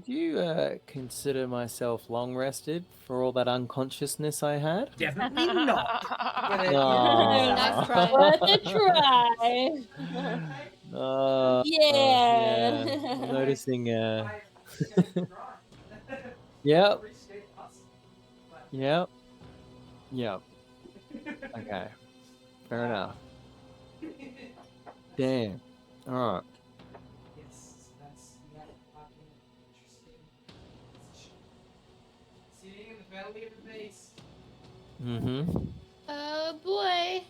would you consider myself long rested for all that unconsciousness I had? Definitely not. But Nice try. Worth a try. Yeah. Yeah. I'm noticing. Yep. Yep. Yep. Okay. Fair enough. Damn. All right. Yes, that's fucking interesting position. Sitting in the belly of the beast. Mm-hmm. Oh boy.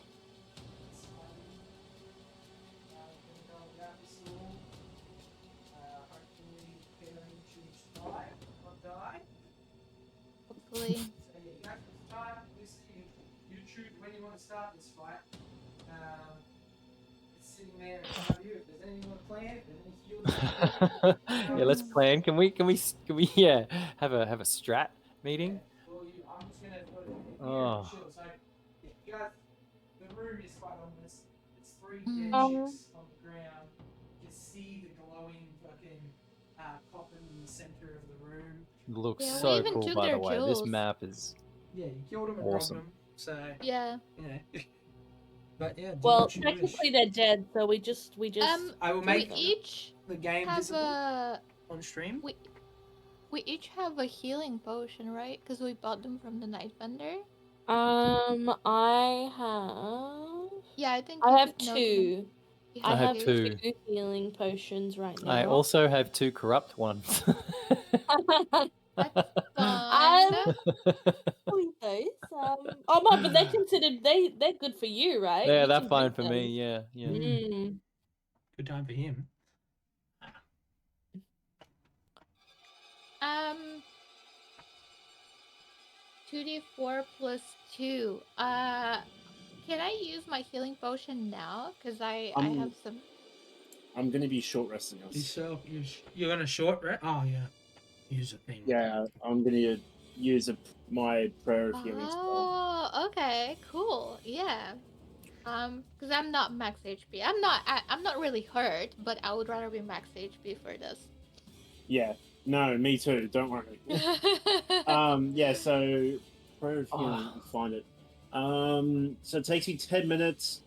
Hopefully, Karen should survive, not die. Hopefully. So yeah, you have to start this. You choose when you want to start this fight. It's sitting there in front of you. If there's anything you want to plan, if there's any heals, Yeah, let's plan. Can we yeah have a strat meeting? Well, I'm just gonna put it in here. Oh. Sure. So, yeah, you guys, the room is quite ominous. It's three Mm. dead chicks on the ground. You can see the glowing fucking coffin in the center of the room. It looks Yeah, we so even cool, took by their the way. This jewels. map is Yeah, you killed them and awesome. robbed them. So Yeah. yeah. But yeah. Do Well, what you technically wish. they're dead, so we just. I will We make each the game have visible a on stream. we each have a healing potion, right? Because we bought them from the night vendor. I have. Yeah, I think I you have took note of them. two. You I have two. two healing potions right now. I also have 2 corrupt ones. That's I'm fun. doing those. Oh no, but they're considered they're good for you, right? Yeah, You they're can fine drink for them. me. Yeah, yeah. Mm. Good time for him. 2d4 plus 2. Can I use my healing potion now? Because I have some. I'm gonna be short resting us. You're gonna short rest. Oh yeah. Use a thing. Yeah, I'm gonna use my prayer of healing spell. Oh, okay, cool. Yeah. Because I'm not max HP. I'm not really hurt, but I would rather be max HP for this. Yeah. No, me too. Don't worry. Yeah. So prayer of healing. Let me find it. So it takes you 10 minutes,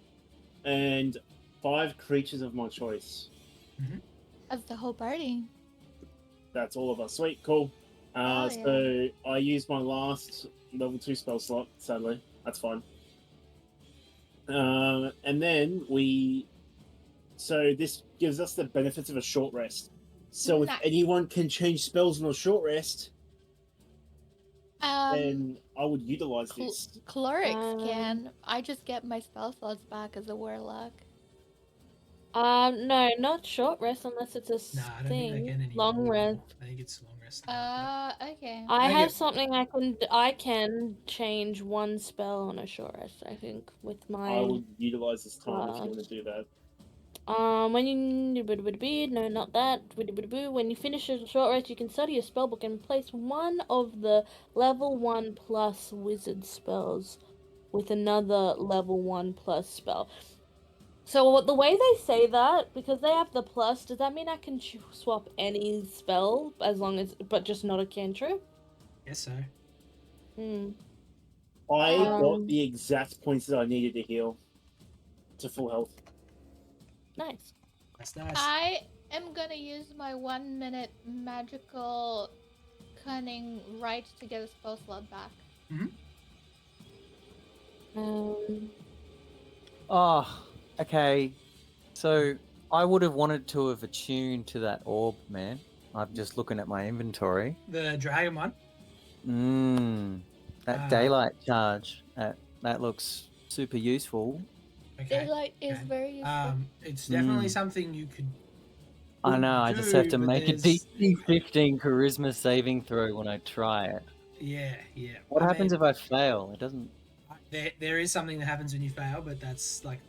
and 5 creatures of my choice. That's the whole party. That's all of us. Sweet, cool. So I used my last level 2 spell slot. Sadly, that's fine. And then so this gives us the benefits of a short rest. So if anyone can change spells on a short rest, then I would utilize this. Clerics can. I just get my spell slots back as a warlock. No, not short rest unless it's a Nah, I don't thing. think they get any Long more. rest. I think it's long rest. Okay. I have something I can change one spell on a short rest, I think, with my. I would utilize this time if you want to do that. When you no, not that. When you finish a short rest, you can study a spellbook and place one of the level 1 plus wizard spells with another level 1 plus spell. So the way they say that, because they have the plus, does that mean I can swap any spell but just not a cantrip? Yes, so. I got the exact points that I needed to heal to full health. Nice. That's nice. I am gonna use my 1 minute magical cunning right to get a spell slot back. Oh, okay. So I would have wanted to have attuned to that orb, man. I'm just looking at my inventory. The dragon one? That daylight charge. That looks super useful. Okay. Daylight is very useful. It's definitely something you could. I know. I just have to make a DC 15 charisma saving throw when I try it. Yeah. What happens if I fail? It doesn't. There is something that happens when you fail, but that's like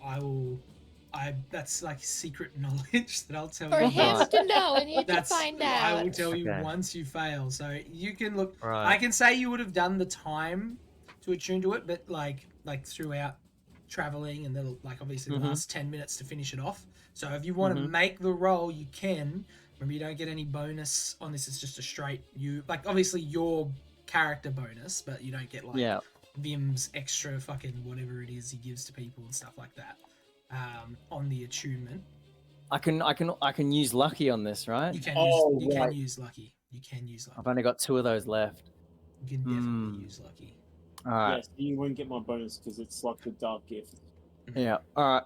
that's like secret knowledge that I'll tell you. For him to know and you to find out. I will tell you once you fail. So you can look. Right. I can say you would have done the time to attune to it, but like throughout traveling and obviously the last 10 minutes to finish it off. So if you want to make the roll, you can, Remember, you don't get any bonus on this. It's just a straight obviously your character bonus, but you don't get like Yeah. Vim's extra fucking whatever it is he gives to people and stuff like that. On the attunement, I can use lucky on this, right? you can right. use lucky. You can use lucky. I've only got 2 of those left. You can definitely use lucky. All right. Yes, you won't get my bonus because it's like the dark gift. Yeah. All right.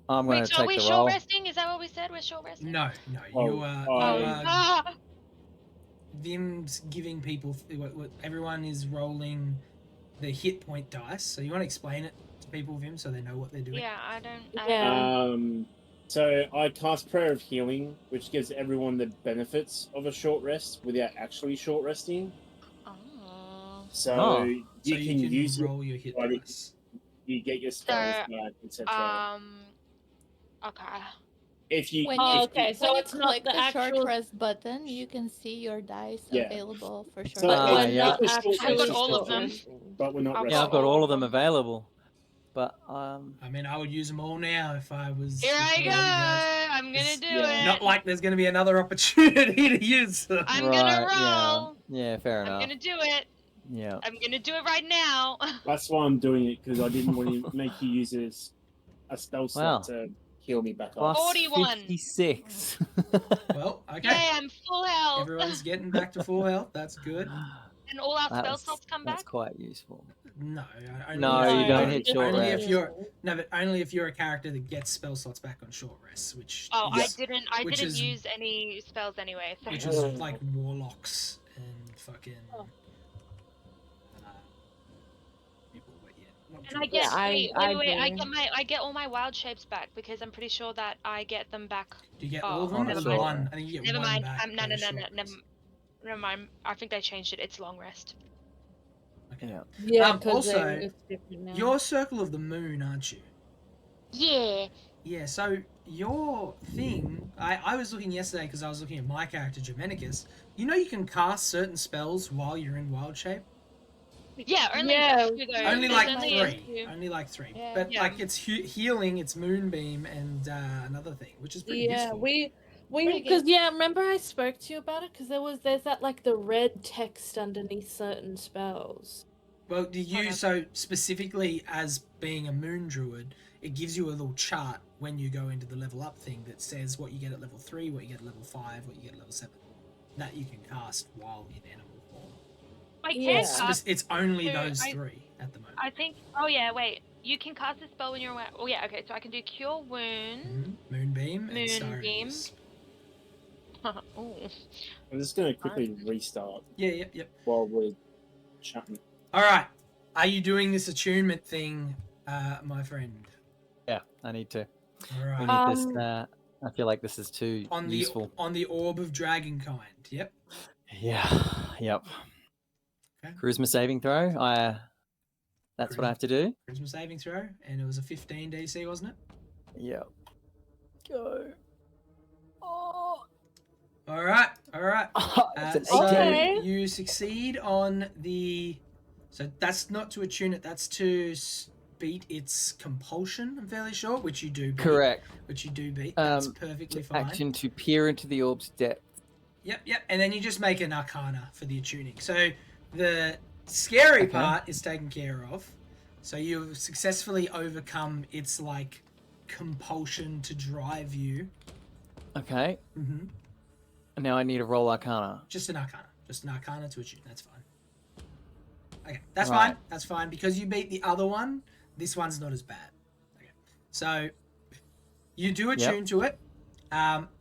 I'm going Wait, to so are take we the short roll. resting? Is that what we said? We're short resting? No, Oh, you are. Ah! Vim's giving people. Everyone is rolling the hit point dice. So you want to explain it to people, Vim, so they know what they're doing. Yeah, I don't. Yeah. So I cast Prayer of Healing, which gives everyone the benefits of a short rest without actually short resting. Oh. So Oh. you So can use it, roll your hit but dice. you get your spells So, back, etc. Okay. If you, When Oh, you, okay, so when you it's not click the the short actual- rest button, you can see your dice Yeah. available for short So rest. Ah, we're yeah. not It's a short actually I've got rest, all of short them. resting. but we're not I've resting. Yeah, I've got all of them them. available. But I mean, I would use them all now if I was. Here if I were go. you guys. I'm gonna It's do yeah. it. Not like there's going to be another opportunity to use them. I'm right, gonna yeah. roll. Yeah, fair I'm enough. gonna do it. Yeah. I'm gonna do it right now. That's why I'm doing it, because I didn't want to make you use this a spell slot Wow. to heal me back Plus up. 41. 56. Well, okay. Yay, I'm full health. Everyone's getting back to full health. That's good. And all our That spell was- slots come That's back? quite useful. No, only No, if you don't hit just short only rest. if you're but only if you're a character that gets spell slots back on short rests, which Oh, is, I which didn't is- use any spells anyway. So. which is like warlocks and fucking. Oh. People, but yeah, not And I druids. get Yeah, I get all my wild shapes back because I'm pretty sure that I get them back. Do you get Oh, all of them? never Or mind. one? I think you get Never one mind. back. No, per no, short never, rest. never mind. I think they changed it. It's long rest. Okay. Yeah. Yeah, also, it's different now. You're Circle of the Moon, aren't you? Yeah. Yeah, so your thing, I was looking yesterday because I was looking at my character, Germanicus. You know you can cast certain spells while you're in wild shape? Yeah, only Yeah. a few though. Only There's like only a three. few. Only like three. Yeah. But Yeah. like it's healing, it's Moonbeam, and another thing, which is pretty Yeah, useful. we Pretty because good. yeah, remember I spoke to you about it because there's that like the red text underneath certain spells. Well, do you, Okay. so specifically as being a moon druid, it gives you a little chart when you go into the level up thing that says what you get at level 3, what you get at level 5, what you get at level 7. That you can cast while in animal form. I can Yeah. cast. It's only so those I- 3 at the moment. I think. Oh yeah, wait. You can cast a spell when you're aware. Oh yeah, okay. So I can do Cure Wound. Moonbeam and Moonbeam. Stars. Ooh. I'm just going to quickly restart Yeah, yep. while we're chatting. All right. Are you doing this attunement thing, my friend? Yeah, I need to. All We right. need this. I feel like this is too on useful. the Orb of Dragonkind. Yep. Yeah. Yep. Okay. Charisma saving throw. That's what I have to do. Charisma saving throw, and it was a 15 DC, wasn't it? Yep. Go. Oh. All right. It's an So 18. Okay. you succeed on the. So that's not to attune it. That's to beat its compulsion. I'm fairly sure, which you do. Beat, Correct. Which you do beat. That's Um, perfectly fine. Action to peer into the orb's depth. Yep. And then you just make an Arcana for the attuning. So the scary Okay. part is taken care of. So you've successfully overcome its like compulsion to drive you. Okay. Mm-hmm. And now I need to roll Arcana. Just an Arcana to attune. That's fine. Okay, that's Right. fine. That's fine because you beat the other one. This one's not as bad. Okay, so you do attune to it.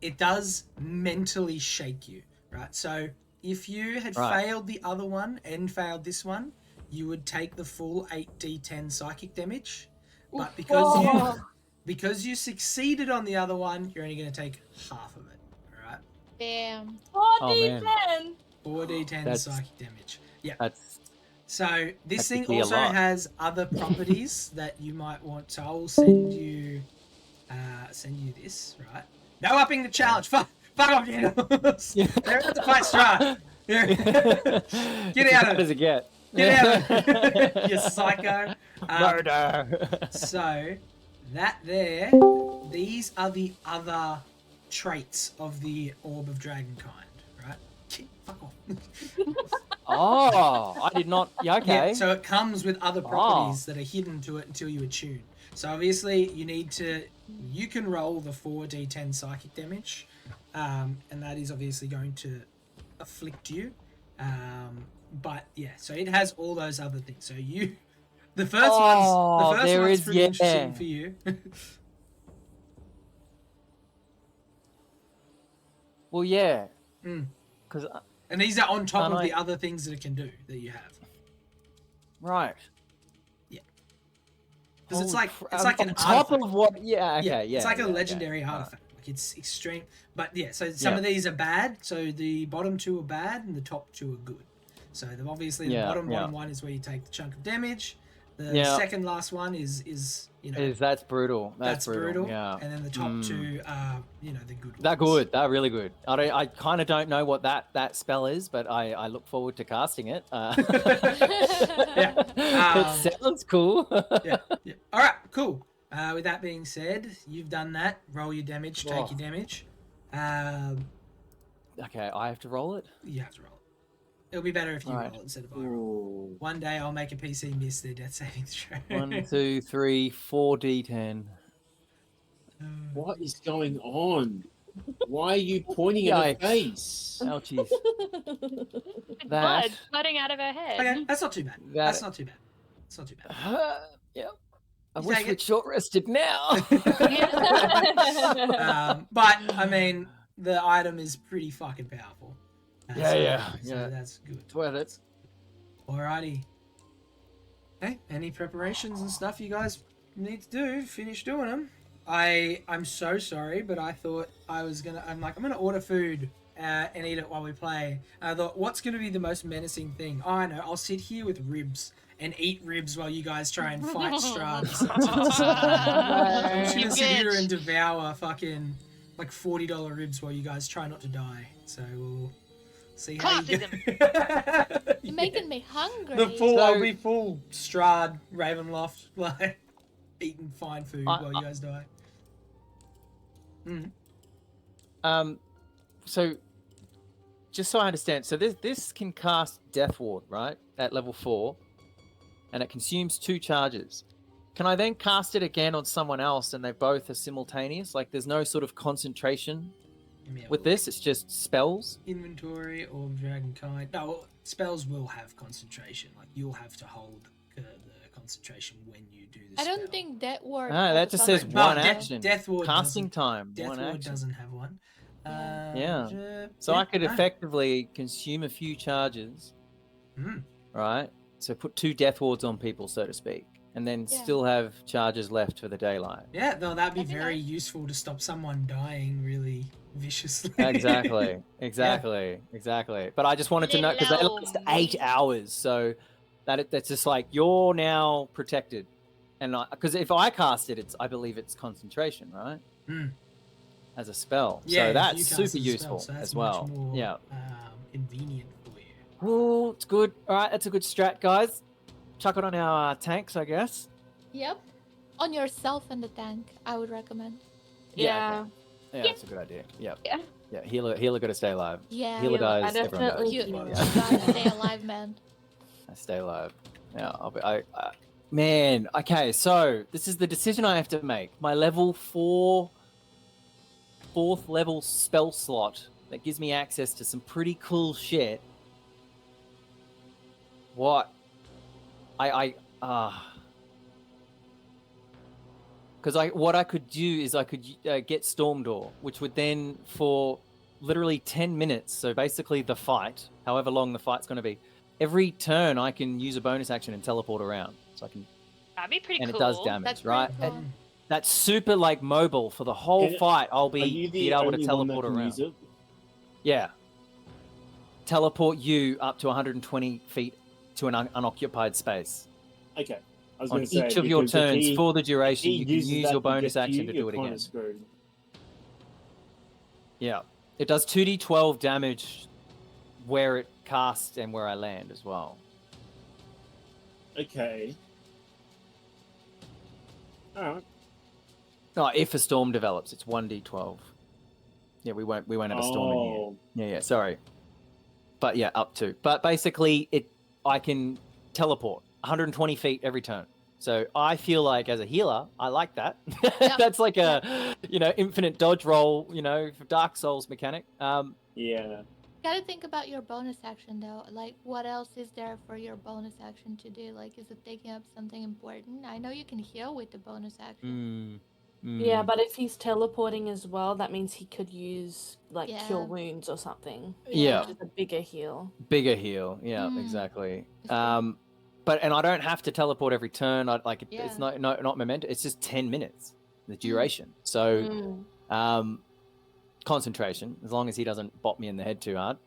It does mentally shake you, right? So if you had Right. failed the other one and failed this one, you would take the full 8d10 psychic damage. But because you succeeded on the other one, you're only going to take half of it. All right, Damn. Oh, man. 4d10. 4d10 That's- psychic damage. Yeah. That's So this thing Technically a also lot. has other properties that you might want. So I will send you this, right? No upping the challenge. Fuck off, you. They're about to fight Strahd. Get out of How it. does it get? Get out of it. You psycho. Murder. So that there, these are the other traits of the Orb of Dragonkind, right? Fuck off. Oh, I did not. Yeah, okay. Yeah, so it comes with other properties that are hidden to it until you attune. So obviously you can roll the 4d10 psychic damage, and that is obviously going to afflict you. But yeah, so it has all those other things. So the first one's pretty interesting for you. Well, yeah. Mm. Because And these are on top of the other things that it can do that you have. right. Because it's like on an top artifact. of what? Yeah. Okay. Yeah. It's like a yeah, legendary okay. artifact. Like it's extreme. But yeah, so some of these are bad. So the bottom two are bad, and the top two are good. So obviously the bottom one is where you take the chunk of damage. The second last one is that's brutal. That's brutal. Yeah. And then the top two are the good ones. They're good. They're really good. I kind of don't know what that spell is, but I look forward to casting it. It sounds cool. yeah. All right. Cool. With that being said, you've done that. Roll your damage. Take your damage. Okay, I have to roll it. You have to roll it. It'll be better if you roll it instead of I roll. One day I'll make a PC miss their death saving throw. 1, 2, 3, 4d10. What is going on? Why are you pointing at her face? Ouchies. Blood flooding out of her head. Okay, that's not too bad. That's not too bad. It's not too bad. Yep. I wish we'd short rested now. But I mean, the item is pretty fucking powerful. So that's good. It's worth it. Alrighty. Hey, any preparations and stuff you guys need to do? Finish doing them. I'm so sorry, but I thought I'm gonna order food and eat it while we play. I thought, what's gonna be the most menacing thing? Oh, I know. I'll sit here with ribs and eat ribs while you guys try and fight Strahd. I'm just gonna sit here and devour fucking like $40 ribs while you guys try not to die. So we'll see how you go. You're making me hungry. I'll be full Strahd, Ravenloft, like eating fine food while you guys die. So just so I understand, so this can cast Death Ward, right? At level 4, and it consumes 2 charges. Can I then cast it again on someone else and they both are simultaneous? Like there's no sort of concentration with this, it's just spells? Inventory or Dragonkind. No, spells will have concentration. Like you'll have to hold the concentration when you do the spell. I don't think Death Ward. No, that just says one action. Death Ward casting time. Death one Ward action. doesn't have one. So I could effectively consume a few charges, right? So put 2 Death Wards on people, so to speak, and then still have charges left for the daylight. Yeah, though that'd be very useful to stop someone dying really viciously. Exactly. But I just wanted to know, because they last 8 hours, so that's just like, you're now protected. And because if I cast it, I believe it's concentration, right? As a spell. Yeah, so that's super spell, useful so that's as well. Much more, yeah. Convenient for you. Oh, it's good. All right, that's a good strat, guys. Chuck it on our tanks, I guess. Yep. On yourself and the tank, I would recommend. Yeah. Yeah, that's a good idea. Yep. Yeah, healer gotta stay alive. Yeah. Healer dies, I everyone dies. You definitely gotta stay alive, man. I stay alive. Yeah, man, okay, so this is the decision I have to make. My level 4 4th level spell slot that gives me access to some pretty cool shit. What? Because what I could do is I could get Storm Door, which would then, for literally 10 minutes, so basically the fight, however long the fight's going to be, every turn I can use a bonus action and teleport around. So I can. That'd be pretty and cool. it does damage, That's right? pretty cool. That's super like mobile for the whole fight. I'll be able to teleport around. Yeah. Teleport you up to 120 feet to an unoccupied space. Okay. I was On gonna say, each of your because if turns he- for the duration, if he you can uses use that your to bonus get action you, to do you're it kinda again. screwed. Yeah. It does 2d12 damage where it casts and where I land as well. Okay. Alright. No, if a storm develops, it's 1d12. Yeah, we won't have a storm in here. Oh, Yeah, sorry. But yeah, up to. But basically, I can teleport 120 feet every turn. So I feel like as a healer, I like that. That's like a, infinite dodge roll, for Dark Souls mechanic. yeah. Gotta think about your bonus action though. Like, what else is there for your bonus action to do? Like, is it taking up something important? I know you can heal with the bonus action. Yeah, but if he's teleporting as well, that means he could use like Yeah. cure wounds or something. Yeah. Which is a bigger heal. Bigger heal. Yeah, Mm. exactly. It's true. And I don't have to teleport every turn. It's Yeah. not memento. It's just 10 minutes, the duration. So, concentration, as long as he doesn't bop me in the head too hard,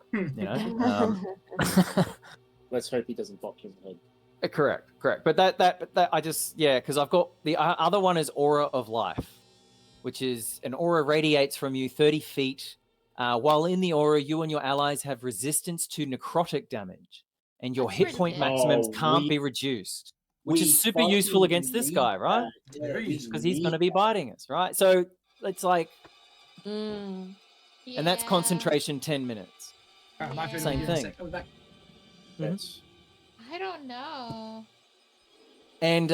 Let's hope he doesn't bop you in the head. Correct. But that I just, because I've got the other one is Aura of Life, which is an aura radiates from you 30 feet. While in the aura, you and your allies have resistance to necrotic damage, and your That's hit pretty point good. maximums Oh, can't we- be reduced, which We is super fucking useful against this need guy, right? that. Very we useful. Because he's need going to be that. biting us, right? So it's like, Mm. and that's Yeah. concentration 10 minutes. Alright, my food Same will be in a thing. sec. I'll be back. That's- I don't know. And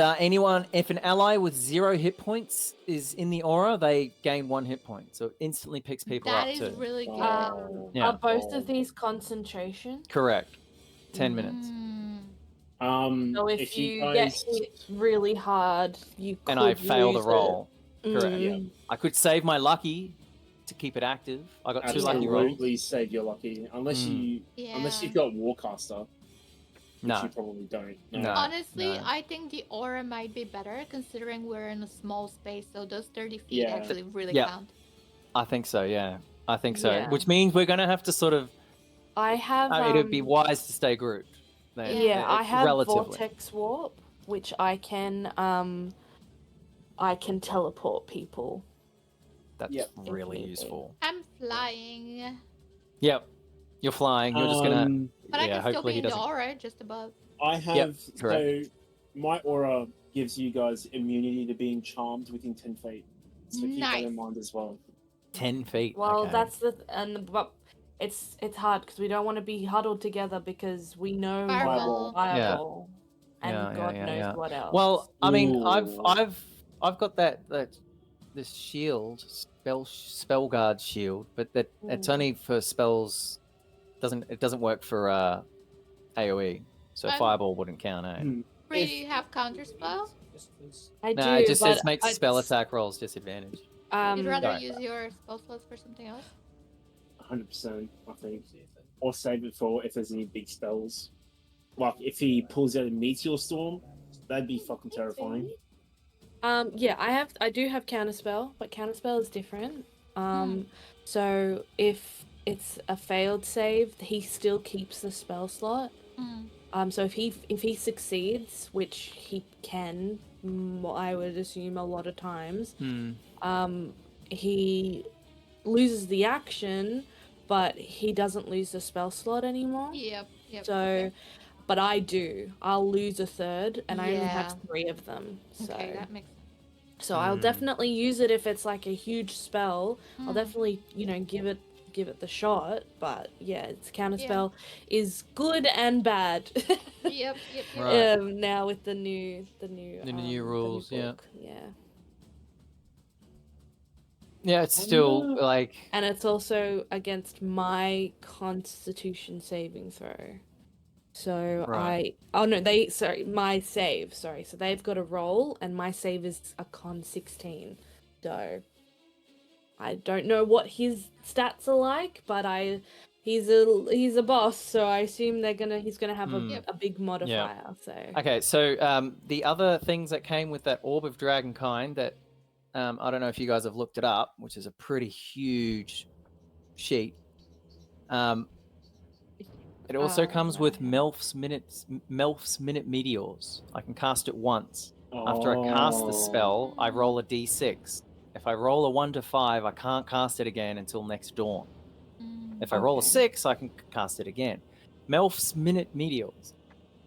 if an ally with 0 hit points is in the aura, they gain 1 hit point. So it instantly picks people That up is too. really good. Yeah. Are both of these concentration? Correct. 10 minutes. So if you get hit really hard, you could And I fail the lose roll. it. Correct. Mm. I could save my lucky to keep it active. I got 2 lucky rolls. Absolutely save your lucky, unless you've got Warcaster, which No. you probably don't. No. Honestly, no. I think the aura might be better considering we're in a small space, so those 30 feet Yeah. actually really Yeah. count. I think so, yeah. I think so. Yeah. Which means we're going to have to sort of... I have. it'd be wise to stay grouped. I have relatively. Vortex Warp, which I can teleport people. That's Yep. really If need be. useful. I'm flying, Yep. You're flying. You're just going to... but I can still hopefully be he in the doesn't... aura just above. I have correct. so my aura gives you guys immunity to being charmed within 10 feet. So keep that Nice. in mind as well. 10 feet. Well, okay. that's but it's hard because we don't want to be huddled together because we know Fireball. fireball, and Yeah, God yeah, knows yeah. what else. Well, I mean, Ooh. I've got this shield, spell guard shield, but it's only for spells. It doesn't work for AOE, so I'm- fireball wouldn't count, eh? Ray, do you have counterspell? I do. No, it just but says makes spell attack rolls disadvantage. You'd rather Sorry. use your spell slots for something else? 100%, I think. Or save it for if there's any big spells. Like if he pulls out a meteor storm, that'd be fucking terrifying. Yeah, I do have counterspell, but counterspell is different. So if it's a failed save, he still keeps the spell slot. So if he succeeds, which he can, I would assume a lot of times, he loses the action, but he doesn't lose the spell slot anymore. Yep. So, okay. but I do. I'll lose a third, and I only Yeah. have 3 of them. So, Okay, that makes sense. so I'll definitely use it if it's like a huge spell. I'll definitely, give it the shot. But yeah, its counterspell is good and bad. Yep. Right. Now with the new rules, yeah. book. Yeah. Yeah, it's still like And it's also against my Constitution saving throw. So Right. my save. Sorry, so they've got a roll, and my save is a con 16. So I don't know what his stats are like, but he's a boss, so I assume he's gonna have a big modifier. So okay. So the other things that came with that Orb of Dragonkind that I don't know if you guys have looked it up, which is a pretty huge sheet. It also comes with Melf's Minute Meteors. I can cast it once. After I cast the spell, I roll a d6. If I roll a 1 to 5, I can't cast it again until next dawn. If I roll a 6, I can cast it again. Melf's Minute Meteors.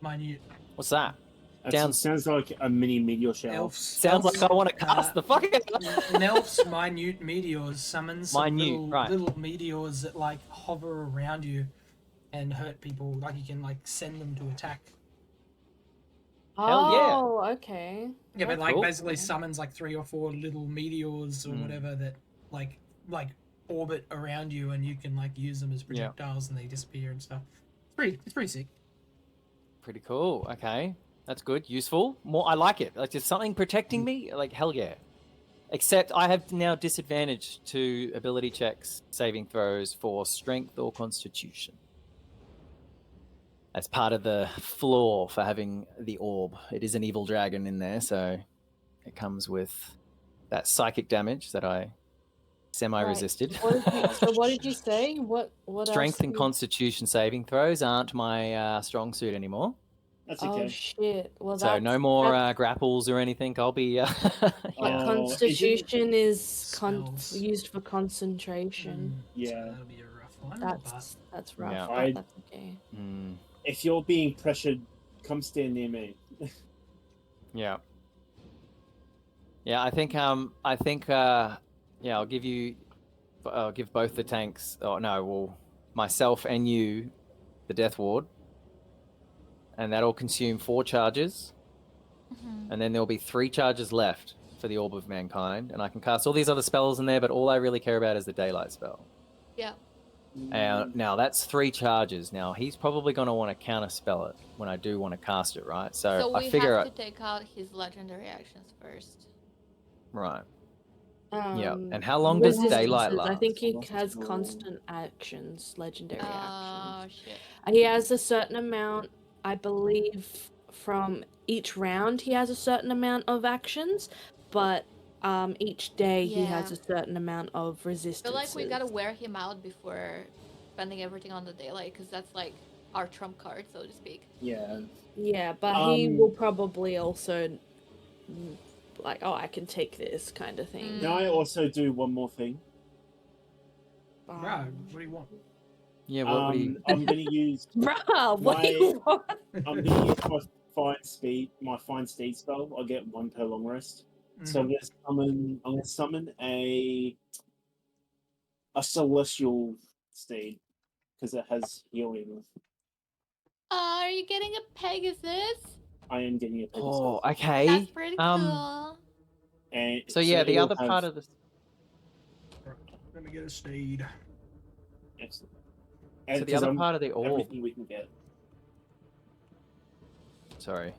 Minute. What's that? Sounds like a mini meteor shower. Elves. Sounds like I want to cast the fucking. An elf's minute meteors summons some Minute, little meteors that like hover around you and hurt people. Like you can like send them to attack. Hell yeah. Oh, okay. Yeah, but That's like cool. basically summons like 3 or 4 little meteors or whatever that like orbit around you, and you can like use them as projectiles and they disappear and stuff. It's pretty sick. Pretty cool. Okay, that's good. Useful. More. I like it. Like, there's something protecting me. Like, hell yeah. Except I have now disadvantage to ability checks, saving throws for strength or constitution. That's part of the flaw for having the orb. It is an evil dragon in there, so it comes with that psychic damage that I semi-resisted. What did you say? What Strength else? and constitution saving throws aren't my strong suit anymore. That's Oh okay. shit! Well, So no more grapples or anything. I'll be. Yeah. Constitution is Spells. used for concentration. So Yeah. that'll be a rough one. That's rough. Yeah. But that's okay. Mm, If you're being pressured, come stand near me. yeah. Yeah, I think yeah, I'll give both the tanks. Oh no, well, myself and you, the Death Ward, and that'll consume 4 charges, and then there'll be 3 charges left for the Orb of Mankind, and I can cast all these other spells in there, but all I really care about is the Daylight spell. Yeah. Now that's 3 charges. Now he's probably going to want to counterspell it when I do want to cast it, right? So we I figure have to take out his legendary actions first. right. Yeah, and how long does daylight Resistances. last? I think he has constant actions, legendary Oh actions. shit. He has a certain amount, I believe, from each round he has a certain amount of actions, but each day he has Yeah. a certain amount of I resistance. feel like we gotta wear him out before spending everything on the daylight, because that's like our trump card, so to speak. Yeah. Yeah, but he will probably also like, oh, I can take this kind of thing. Can I also do one more thing? Bro, what do you want? Yeah, what do you... I'm gonna use Bruh, what do you want? I'm gonna use my fine steed spell. I'll get 1 per long rest. So I'm gonna summon a celestial steed because it has healing. Are you getting a Pegasus? I am getting a Pegasus. Oh, okay. That's pretty cool. And So yeah, the it'll other part of the... Let me get a steed. Excellent. So the other part of the orb... Everything we can get. Sorry.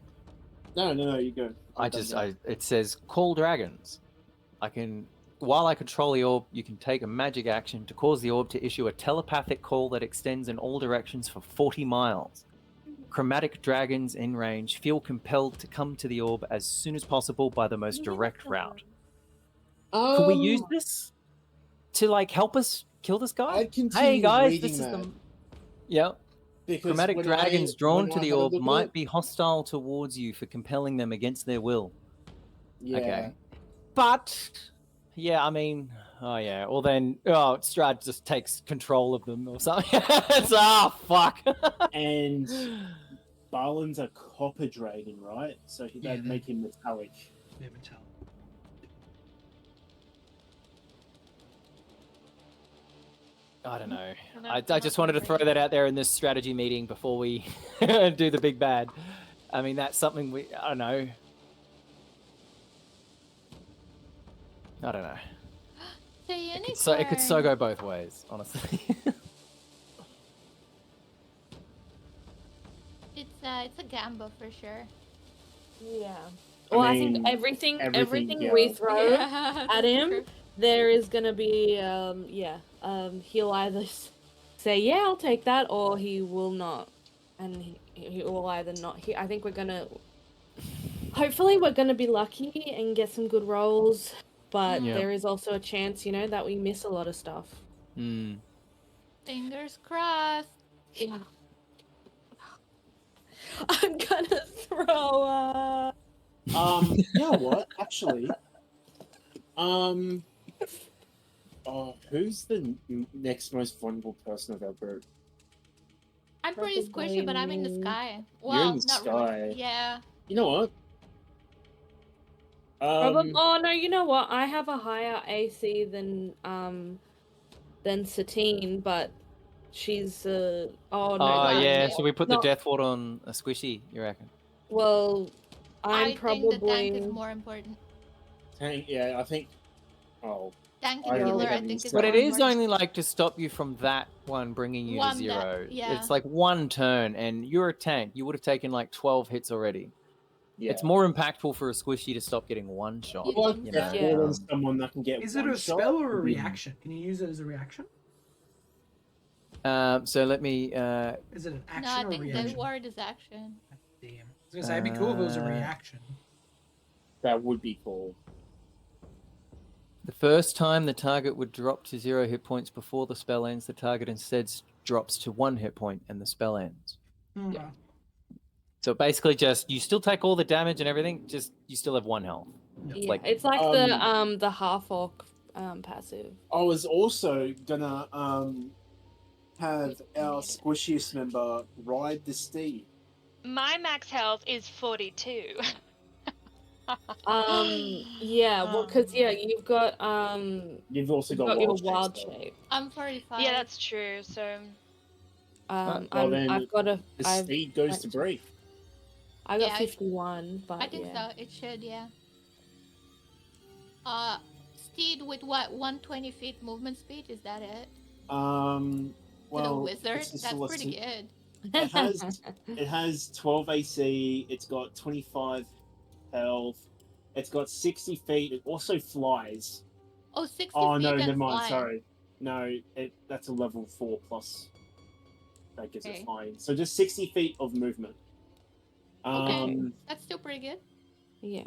No, you go. It says call dragons. While I control the orb, you can take a magic action to cause the orb to issue a telepathic call that extends in all directions for 40 miles. Chromatic dragons in range feel compelled to come to the orb as soon as possible by the most direct route. Could we use this to like help us kill this guy? I'd continue Hey guys, reading this is that. the... Yeah. Because Chromatic when dragons drawn to when I the had a orb look at might it- be hostile towards you for compelling them against their will. Yeah. Okay. But, yeah, I mean, oh yeah, well then, Strahd just takes control of them or something. Fuck. And Balin's a copper dragon, right? So that'd make him metallic. Yeah, metallic. I don't know. I just wanted to throw that out there in this strategy meeting before we do the big bad. I mean, that's something I don't know. I don't know. It could so go both ways, honestly. It's a gamble for sure. Yeah. Well, I think mean, everything yeah. we throw Yeah, at him, there is gonna be he'll either say yeah, I'll take that, or he will not, and he will either not. I think hopefully we're gonna be lucky and get some good rolls, but Yeah. there is also a chance, that we miss a lot of stuff. Hmm. Fingers crossed. Yeah. I'm gonna throw up. You know what? Actually, who's the next most vulnerable person of our group? I'm pretty squishy, but I'm in the Probably sky. You're Well, in the not sky. really. Yeah. You know what? Oh no, you know what? I have a higher AC than Satine, but she's oh no. Oh that- yeah, so we put the not- death ward on a squishy. You reckon? Well, I'm I think the tank is probably. more important. Tank. Yeah, I think. Oh, Tank I and don't healer, think I I'm think, is used But more it is important. only like to stop you from that one bringing you to One zero. yeah. It's like one turn, and you're a tank. You would have taken like 12 hits already. yeah. It's more impactful for a squishy to stop getting one shot. You Well, think you so? know, Yeah. on someone that can get Is it one a shot spell or a would be- reaction? Can you use it as a reaction? So let me. Is it an No, action I or think reaction? the ward is action. Damn. I was gonna say it'd be cool if it was a reaction. That would be cool. The first time the target would drop to 0 hit points before the spell ends, the target instead drops to 1 hit point and the spell ends. Yeah. So basically, just you still take all the damage and everything. Just you still have 1 health. Yeah, Like- it's like the half orc passive. I was also gonna have our squishiest member ride the steed. My max health is 42. Yeah, well, because you've got You've also you've got, your wild wild shape, though. shape. I'm 45. Yeah, that's true. So Well, then I've got a The I've steed goes to break. I got Yeah, 51, but I think yeah. so. It should, yeah. Steed with what? 120 feet movement speed? Is that it? Well, To the wizard? it's just That's a pretty good. It has 12 AC. It's got 25 health. It's got 60 feet. It also flies. Oh, 60 Oh feet no, and never mind. flying. Sorry, no, that's a level 4 plus. That gives Okay. it flying. So just 60 feet of movement. Okay. That's still pretty good. Yeah.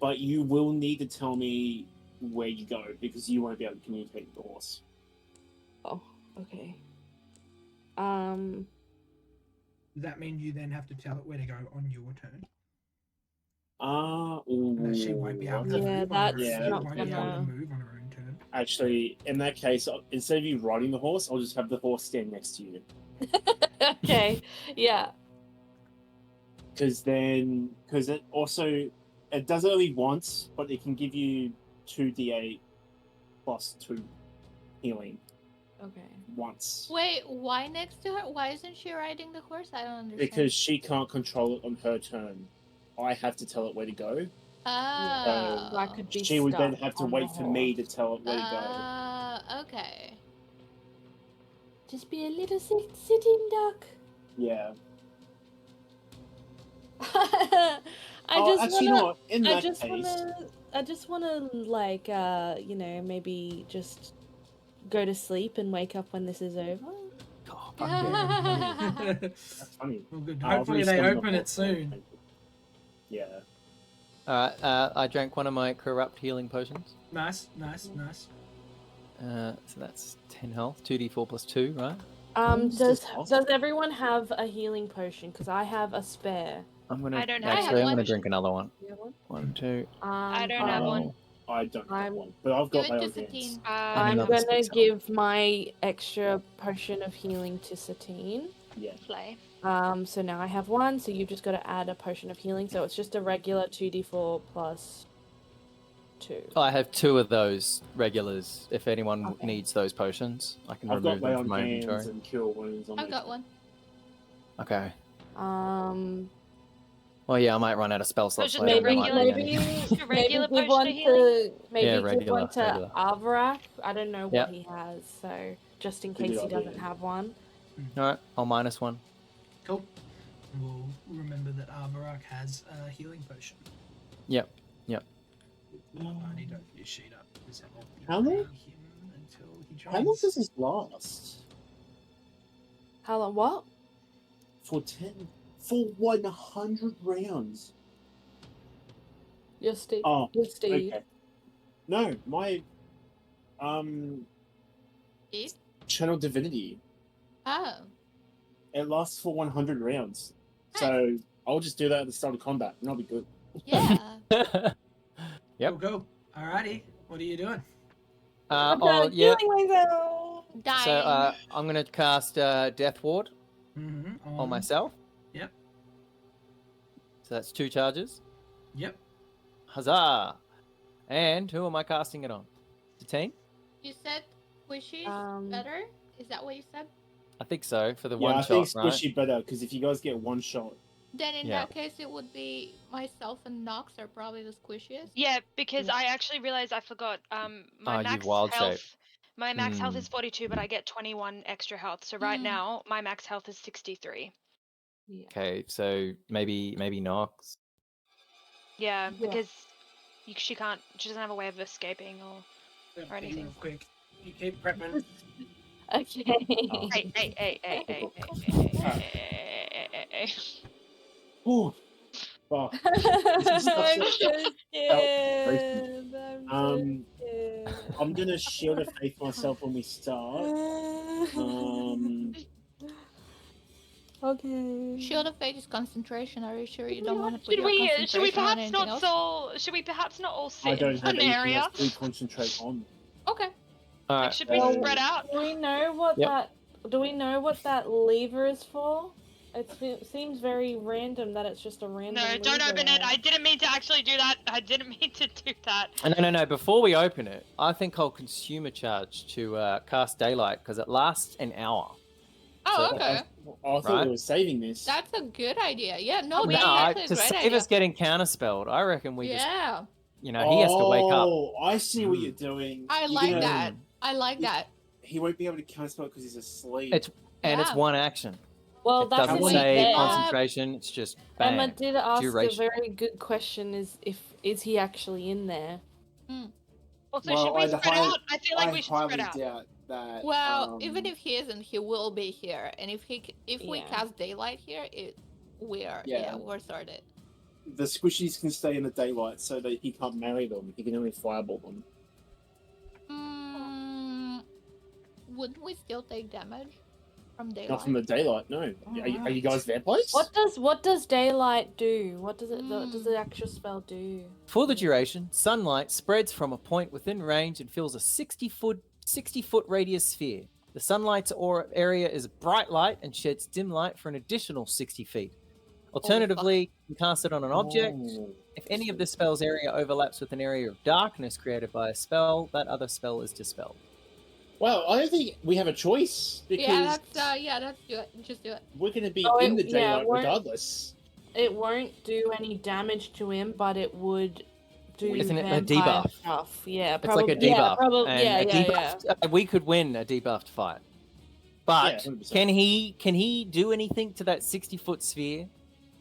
But you will need to tell me where you go because you won't be able to communicate with the horse. Oh, okay. Does that mean you then have to tell it where to go on your turn? No, she won't be able to Yeah, move on her that's own. She not won't be able to gonna- move on her own turn. Actually, in that case, instead of you riding the horse, I'll just have the horse stand next to you. Okay. Yeah. Because it does it only once, but it can give you 2d8 plus 2 healing Okay. once. Wait, why next to her? Why isn't she riding the horse? I don't understand. Because she can't control it on her turn. I have to tell it where to go. Oh. That could be She would then stuck have to on the wait for me to horse. tell it where to go. Okay. Just be a little sitting duck. Yeah. I just actually, you know wanna. what? In I that just case, wanna like maybe just go to sleep and wake up when this is over. Oh, fuck yeah. that's funny. Well, good. I'll Hopefully they respawn the open it horse. soon. Yeah. I drank one of my corrupt healing potions. Nice, nice, nice. So that's 10 health, 2d4 plus 2, right? Does awesome. everyone have a healing potion? Because I have a spare. I'm gonna I don't have actually. I'm one. gonna drink another one. You have one? 1, 2. I don't have one. I don't have I'm- one, but I've Give got my it own to hands. Satine. I'm another gonna 6 health. give my extra potion of healing to Satine. Yeah. Slay. So now I have one, so you've just got to add a potion of healing. So it's just a regular 2d4 plus 2. I have 2 of those regulars. If anyone Okay. needs those potions, I can I've got remove my them own from my hands inventory. and cure wounds on I've got one. Okay. Well, yeah, I might run out of spell slots just later. maybe and I might maybe need any. Just a maybe regular give potion one of healing? to maybe Yeah, give regular, one to regular. Avrak. I don't know what Yep. he has, so just in Good case he idea. doesn't have one. Alright, I'll minus 1. Cool. We'll remember that Arvarak has a healing potion. Yep. I need to open his sheet up. Because that will How long? delay him until he joins. How long does this last? How long? What? For 100 rounds. Your Steve. Oh, Your Steve. okay. No, my Steve? channel divinity. Oh. It lasts for 100 rounds. So I'll just do that at the start of combat, and I'll be good. Yeah. Yep. Go. Alrighty. What are you doing? Oh, yeah. Healing myself. Dying. So I'm gonna cast Death Ward Mm-hmm. on myself. Yep. So that's 2 charges. Yep. Huzzah! And who am I casting it on? Satine? You said squishy Um, better? Is that what you said? I think so, for the Yeah, one I shot, think right? squishy better because if you guys get one shot, Then in Yeah. that case, it would be myself and Nox are probably the squishiest. Yeah, because Yeah. I actually realized I forgot. My Oh, you max wild health. shape. My max health Hmm. is 42, but I get 21 extra health. So right Mm. now, my max health is 63. Yeah. Okay, so maybe Nox. Yeah, Yeah. because she can't. She doesn't have a way of escaping or Or anything. Real quick. You keep prepping. Okay. Oh. Hey. oh, fuck. I'm stuff's so so- scared. Um, scared. I'm gonna shield of faith myself when we start. Okay. Shield of Fate is concentration. Are you sure you don't want to put Should your we concentration on perhaps anything not else? Should we perhaps not all I sit don't in have one anything area? else to concentrate on. Okay. All Like, right. should we So- spread out? Do we know what Yep. Do we know what that lever is for? It seems very random that it's just a random. No, don't lever open it. there. I didn't mean to actually do that. I didn't mean to do that. No. Before we open it, I think I'll consume a charge to cast Daylight because it lasts an hour. Oh, So- okay. I thought Right. we were saving this. That's a good idea. Yeah, no, we- that's No, actually a to great save idea. us getting counterspelled, I reckon we just, Yeah, he has to wake up. Oh, I see what Mm. you're doing. I You're like gonna- that. I like that. He won't be able to counterspell because he's asleep. It's and it's Yeah. one action. Well, It that's doesn't what when he say said. concentration. It's just bang. Emma did ask duration. a very good question: is he actually in there? Also, Well, should we I'd spread hi- out? I feel like I we should highly spread out. doubt that. Well, even if he isn't, he will be here. And if we Yeah. cast Daylight here, we're sorted. the squishies can stay in the daylight so that he can't marry them, he can only fireball them. Wouldn't we still take damage from Daylight? Not from the daylight, no. Are you guys their place? What does daylight do? What does it? What does the actual spell do? For the duration, sunlight spreads from a point within range and fills a 60-foot radius sphere. The sunlight's aura area is bright light and sheds dim light for an additional 60 feet. Alternatively, you can cast it on an object. Oh. If any of the spell's area overlaps with an area of darkness created by a spell, that other spell is dispelled. Well, I don't think we have a choice because Let's do it. Just do it. we're going to be Oh, in the yeah, daylight we're- regardless. It won't do any damage to him, but it would do Isn't it a vampire debuff? stuff. Yeah, It's probably. like a debuff. Yeah, probably. and Yeah, a yeah, debuffed, we could win a debuffed fight. But Yeah, 100%. can he do anything to that 60-foot sphere?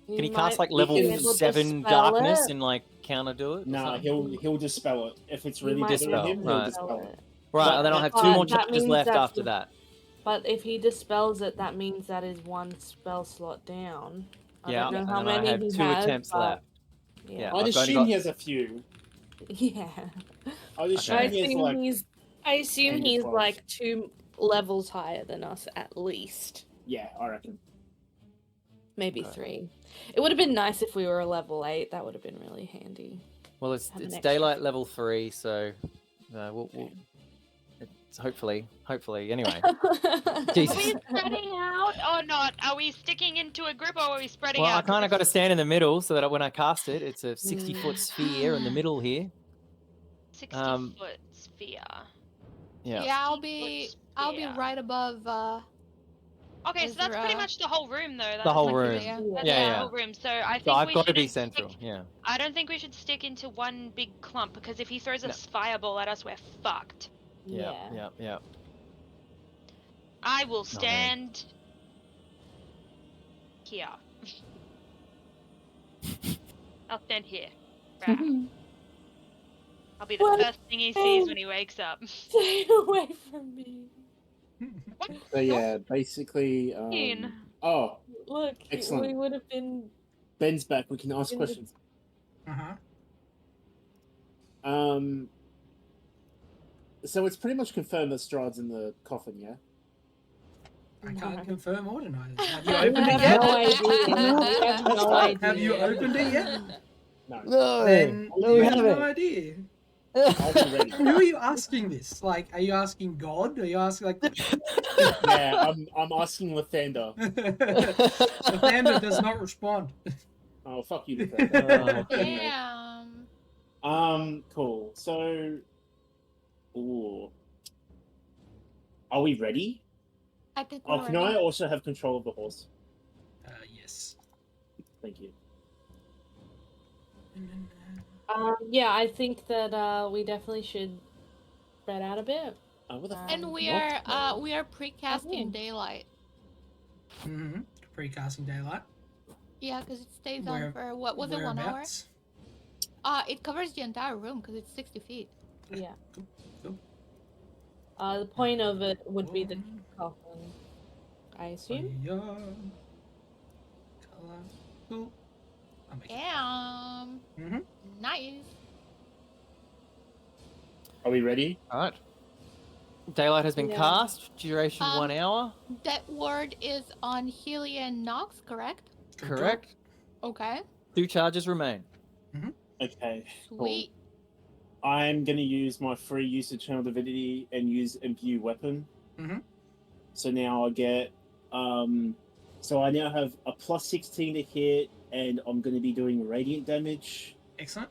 yeah. Can he cast like He level can able to 7 dispel darkness it. and like counter do it? or No, something? he'll dispel it. If it's He really might good dispel, on him, right. he'll dispel it. Right, But- and then I'll have But 2 more that charges means left that's after the- that. But if he dispels it, that means that is one spell slot down. I Yeah, don't know and how then I many have he 2 has, attempts but- left. Yeah. Yeah. I'd I've only assume got- he has a few. Yeah. I'd assume I he has assume like. he's 10 to 12. like 2 levels higher than us at least. Yeah, I reckon. Maybe Okay. 3. It would have been nice if we were a level 8. That would have been really handy. Well, it's Have an it's extra. daylight level 3, so we'll it's hopefully anyway. Are Jesus. we spreading out or not? Are we sticking into a group or are we spreading Well, I out? kind of got to stand in the middle so that when I cast it, it's a Mm. 60-foot sphere in the middle here. 60-foot sphere. Yeah. Yeah, I'll be sphere. right above. Okay, so that's pretty Ezra. much the whole room, though. That's The whole like room. That's Yeah, the yeah. whole room. So I think So I've we got to be shouldn't central. stick- Yeah. I don't think we should stick into one big clump because if he throws a No. fireball at us, we're fucked. Yeah. I will man. stand here. I'll stand here. Right. I'll be the What? first thing he sees when he wakes up. Stay away from me. What? So yeah, basically. Mean. Oh, Look, Excellent. we would have been. Ben's back. We can ask In the- questions. So it's pretty much confirmed that Strahd's in the coffin, yeah? I can't confirm or deny that. Have you We opened it have yet? no idea. We have no idea. Have you opened it yet? No. No. Then No, you we have no haven't. idea. I'll be ready. Who are you asking this? Like, are you asking God? Are you asking like? Yeah, I'm asking Lathander. The panda does not respond. Oh, fuck you. Anyway. Damn. Cool. So, ooh, are we ready? I think Oh, we're can I ready. also have control of the horse? Yes. Thank you. Yeah, I think that we definitely should spread out a bit. What the fuck? And we are precasting daylight. Mm-hmm. Precasting daylight. Yeah, because it stays on for what was it, 1 hour? Whereabouts? It covers the entire room because it's 60 feet. Yeah. Cool. The point of it would be the coffin, I assume. Cool. I'll make it. Damn. Mhm. Nice. Are we ready? All right. Daylight has been Yeah. cast. Duration 1 hour. That word is on Helia and Nox, correct? Correct. Okay. 2 charges remain. Okay. Sweet. Cool. I'm gonna use my free use of Channel Divinity and use Imbue Weapon. Mhm. So now I get, so I now have a plus 16 to hit, and I'm gonna be doing radiant damage. Excellent.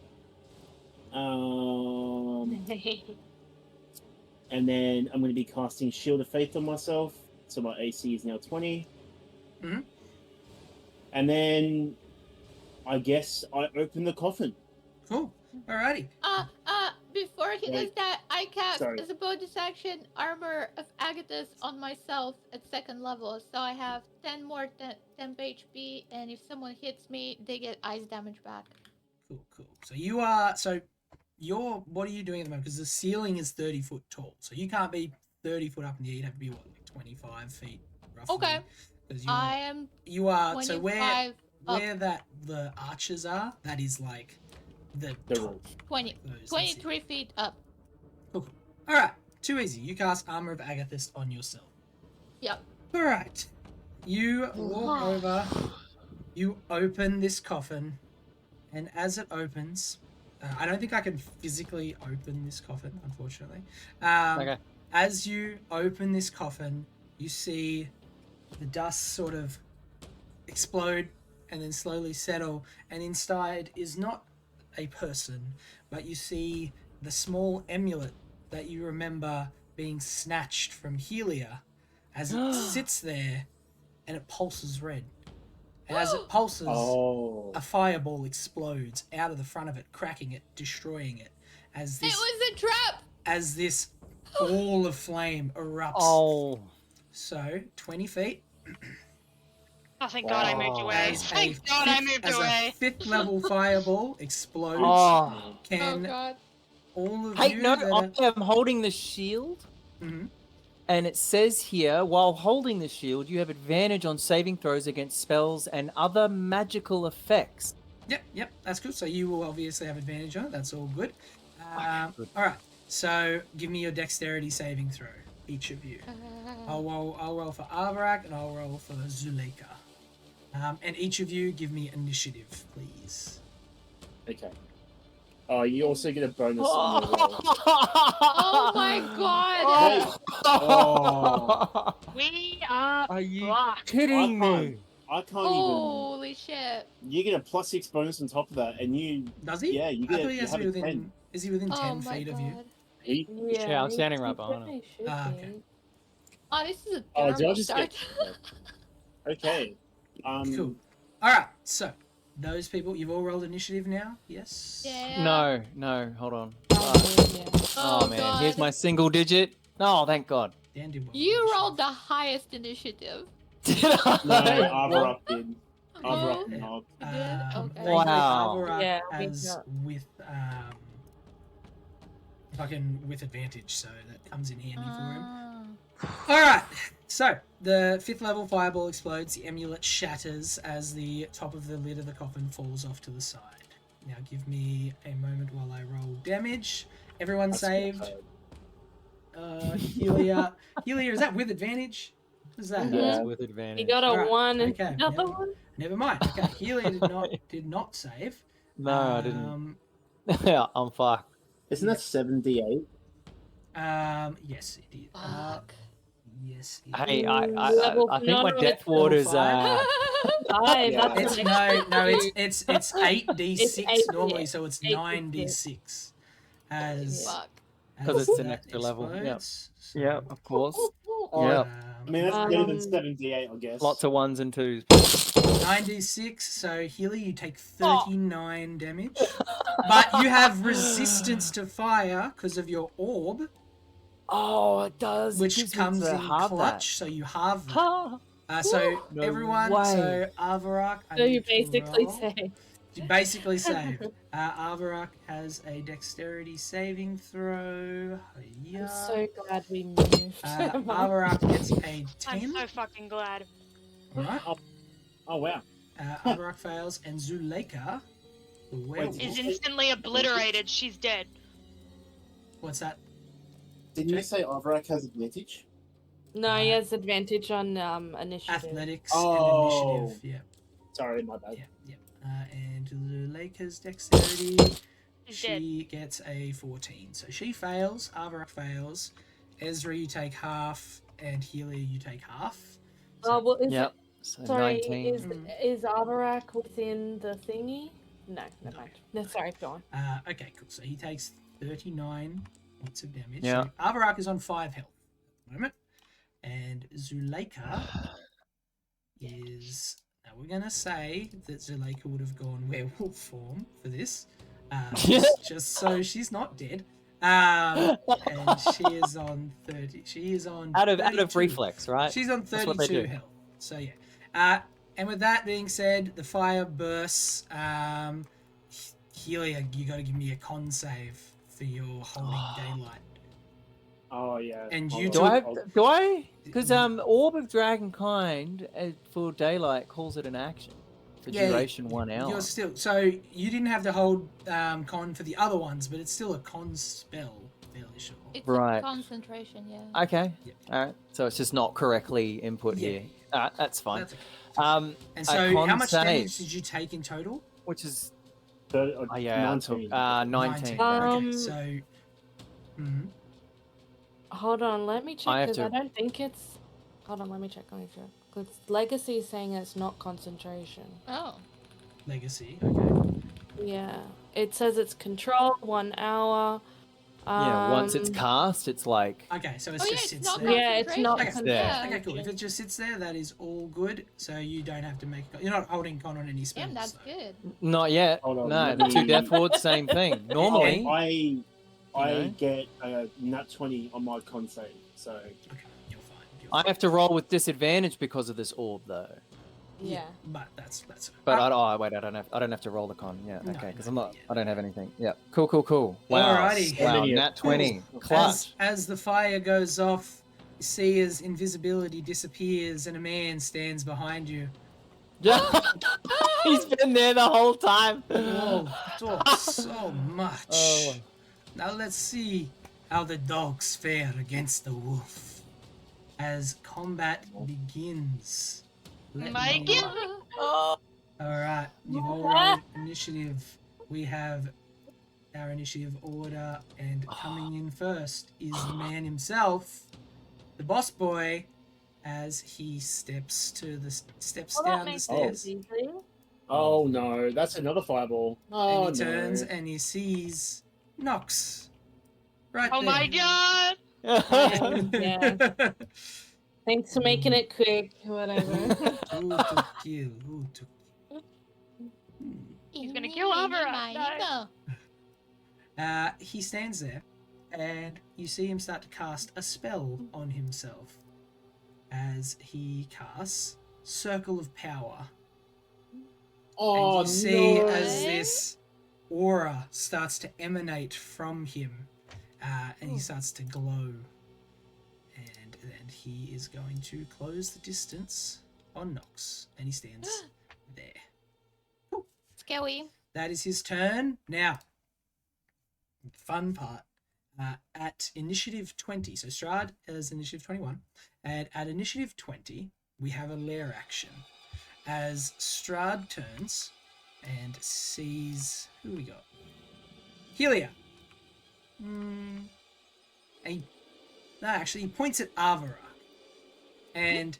And then I'm going to be casting Shield of Faith on myself, so my AC is now 20. Mhm. And then I guess I open the coffin. Cool. Alrighty. Before he does Wait. that, I cast Sorry. as a bonus action Armor of Agathis on myself at 2nd level, so I have 10 more temp HP, and if someone hits me, they get ice damage back. Cool. So what are you doing at the moment? Because the ceiling is 30 foot tall, so you can't be 30 foot up in the air. You'd have to be what, like 25 feet roughly. Okay. Because I am you are 25 so where up. that the arches are, that is like the top. 23 feet up. Cool. All right. Too easy. You cast Armor of Agathis on yourself. Yep. All right. You walk over. You open this coffin, and as it opens, I don't think I can physically open this coffin, unfortunately. Okay. As you open this coffin, you see the dust sort of explode and then slowly settle, and inside is not a person, but you see the small amulet that you remember being snatched from Helia as it sits there and it pulses red. And as it pulses, a fireball explodes out of the front of it, cracking it, destroying it. As this, It was a trap! As this ball of flame erupts. Oh. So, 20 feet. Oh, thank God I moved away. Thank God I moved away. As a 5th level fireball explodes, Oh. can God. all of Hey, you no, that I am holding the shield. Mhm. And it says here, while holding the shield, you have advantage on saving throws against spells and other magical effects. Yep, that's good. So you will obviously have advantage on it. That's all good. Good. All right. So give me your dexterity saving throw, each of you. I'll roll for Avarak and I'll roll for Zuleika. And each of you give me initiative, please. Okay. Oh, you also get a bonus on your roll. Oh my God! Oh. We are you fucked. kidding me? I can't Holy shit. even. You get a plus 6 bonus on top of that, and you. Does he? Yeah, you I get. thought he You has to have be a 10. within. Is he within 10 Oh my feet of God. you? He- Yeah, I'm standing right he behind him. definitely should Okay. be. Oh, this is a Oh, did I terrible just start. get? Okay. Cool. All right. So those people, you've all rolled initiative now. Yes. Yeah. No, hold on. Yeah. Oh, man, God. here's my single digit. Oh, thank God. Dan did well. You rolled the highest initiative. Did I? No, Avarak did. Oh, Avarak yeah. knocked. you did? Okay. Thankfully, Wow. Avarak Yeah, has we got- with advantage, so that comes in handy for him. Ah. All right. So the 5th level fireball explodes. The amulet shatters as the top of the lid of the coffin falls off to the side. Now give me a moment while I roll damage. Everyone saved. Helia, is that with advantage? What is that? That's Mhm. with advantage. He got a Alright, 1 and okay, another one. Never mind. Okay, Helia did not save. No, I didn't. I'm fucked. Isn't that 7d8? Yes, it did. Fuck. Yes. it Hey, is. I think my No, death it's ward is Five, Yeah. that's It's an no, extra it's two. it's 8d6 8, normally, yeah, so it's 8d6. 9d6 as Fuck. because as it's an that extra level. Yeah, explodes. So, yeah, of course. Oh, Yeah, I mean, that's better than Um, 78, I guess. lots of ones and twos. 9d6. So Healy, you take 39 damage, but you have resistance to fire because of your orb, Oh, it does. It which gives me comes to in halve clutch. So you halve that. that. So No everyone, way. so Avarak, I So you need to basically roll. say. You basically save. Avarak has a dexterity saving throw. I'm so glad we moved. Avarak gets a I'm 10. so fucking glad. Alright. Oh, wow. Avarak fails, and Zuleika, the werewolf. Is instantly obliterated. She's dead. What's that? Didn't you say Avrak has advantage? No, he has advantage on initiative. Athletics Oh. and initiative. Yeah. Sorry, my bad. Yeah. And Zuleika's dexterity, She's dead. she gets a 14. So she fails, Avarak fails. Ezra, you take half, and Healy, you take half. Oh, well, is Yep. it, So sorry, 19. is Avarak within the thingy? No, never mind. No, sorry, go on. Okay, cool. So he takes 39 points of damage. Yeah. So Avarak is on 5 health at the moment. And Zuleika is. Now we're going to say that Zuleika would have gone werewolf form for this. Just so she's not dead. And she is on 30. She is on out of 32. reflex, right? She's on That's what they 32 do. health. So yeah. And with that being said, the fire bursts. Healy, you got to give me a con save for your holding daylight. Oh, yeah. And Hold you on. Do I? took- Do I? Because Orb of Dragonkind for daylight calls it an action for duration 1 hour. You're still so you didn't have to hold con for the other ones, but it's still a con spell, fairly sure. It's Right. a concentration, yeah. Okay. Yeah. All right. So it's just not correctly input Yeah. here. All right, that's fine. That's okay. And so, con how much save, damage did you take in total? Which is Oh, yeah, I took 19. 19. Um, Okay, so. Mhm. Hold on, let me check I have because I to- don't think it's. Hold on, let me check. Because Legacy is saying it's not concentration. Oh. Legacy. Okay. Yeah, it says it's control 1 hour. Yeah. Once it's cast, it's like Okay, so it Oh, yeah, just it's sits not there. Yeah, it's not Okay. concentration. Okay, cool. If it just sits there, that is all good. So you don't have to make. You're not holding con on any spells. Damn, that's so. good. not yet. Hold on, No, let the two me- death wards, same thing. Normally, I know? get a nat 20 on my con save, so Okay, you're fine. You're I fine. have to roll with disadvantage because of this orb, though. Yeah. But that's. But wait, I don't have to roll the con. Yeah, No, okay, because no, I'm not. yeah. I don't have anything. Yeah, cool. Wow, Alrighty. wow, Cool. nat 20, clutch. As the fire goes off, you see as invisibility disappears and a man stands behind you. He's been there the whole time. Oh, talk so much. Oh. Now let's see how the dogs fare against the wolf. As combat begins. Let My me- God. Oh. Alright, you've all rolled initiative. We have our initiative order, and coming in first is the man himself, the boss boy, as he steps down the makes stairs. oh no, that's another fireball. Oh And he turns no. and he sees Nox. Right Oh there. my God. Yeah. Thanks for making it quick. Whatever. Who to kill? Who to He's gonna kill Avra. No. He stands there, and you see him start to cast a spell on himself as he casts Circle of Power. Oh And you see no. as this aura starts to emanate from him, and he starts to glow. And then he is going to close the distance on Nox, and he stands there. Scary. That is his turn. Now, fun part. At initiative 20, so Strahd is initiative 21, and at initiative 20, we have a lair action. As Strahd turns and sees... Who we got? Helia. And he points at Avara. and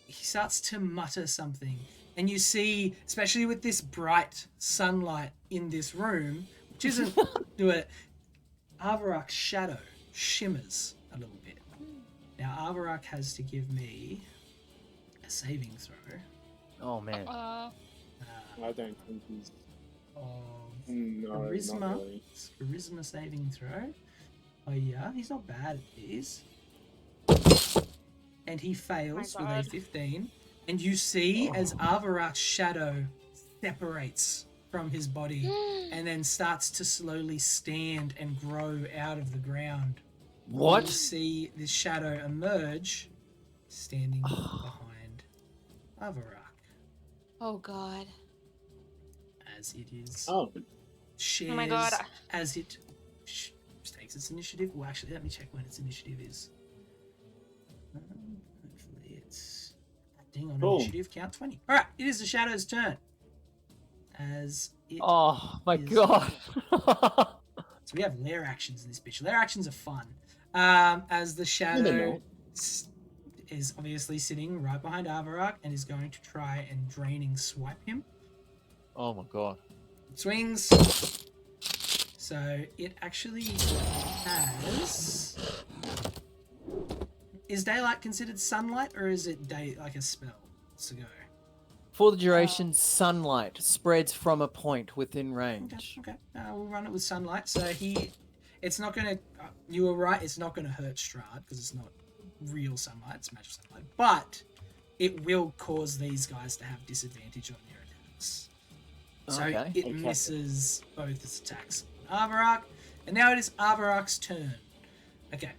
he starts to mutter something. And you see, especially with this bright sunlight in this room, which isn't do it, Avarak's shadow shimmers a little bit. Now Avarak has to give me a saving throw Oh man. I don't think he's. of No, charisma. not really. Charisma saving throw. Oh yeah, he's not bad at this. And he fails My with a God. 15. And you see as Avarak's shadow separates from his body and then starts to slowly stand and grow out of the ground. You What? see this shadow emerge, standing behind Avarak, Oh God. as it is Oh, shares Oh my God. as it takes its initiative. Well, actually, let me check when its initiative is. Hopefully, it's acting on Cool. initiative. Count 20. All right, it is the shadow's turn. As it, Oh my is- god. so we have lair actions in this bitch. Lair actions are fun. As the shadow no. is obviously sitting right behind Avarak and is going to try and draining swipe him. Oh my god. It swings. So it actually has. Is daylight considered sunlight, or is it day like a spell? Let's go. For the duration, sunlight spreads from a point within Okay, range. okay. We'll run it with sunlight. So it's not gonna. You were right. It's not gonna hurt Strahd because it's not real sunlight. It's magic sunlight, but it will cause these guys to have disadvantage on their attacks. So Okay. it misses both its attacks on Avarak, and now it is Avarak's turn. Okay,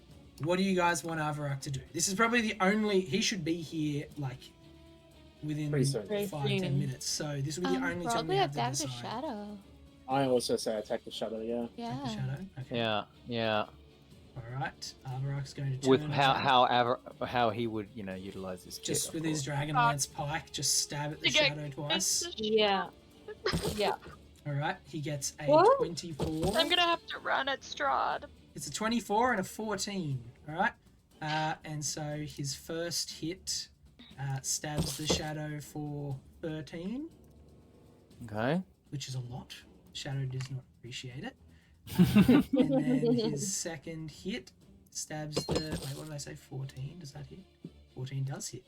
what do you guys want Avarak to do? This is probably the only. He should be here like within Pretty soon. 5-10 minutes. So this will be the only time we Probably have to attack the decide. shadow. I also say attack the shadow. Yeah. Yeah. Attack the shadow. Okay. Yeah, yeah. All right. Avarak's going to turn With around. how he would utilize this. Just kit, with of his course. Dragonlance pike, just stab at the Okay. shadow twice. Yeah. Yeah. All right. He gets a What? 24. I'm gonna have to run at Strahd. It's a 24 and a 14. All right. And so his first hit stabs the shadow for 13, Okay. which is a lot. Shadow does not appreciate it. And then his second hit stabs the. Wait, what did I say? 14. Does that hit? 14 does hit.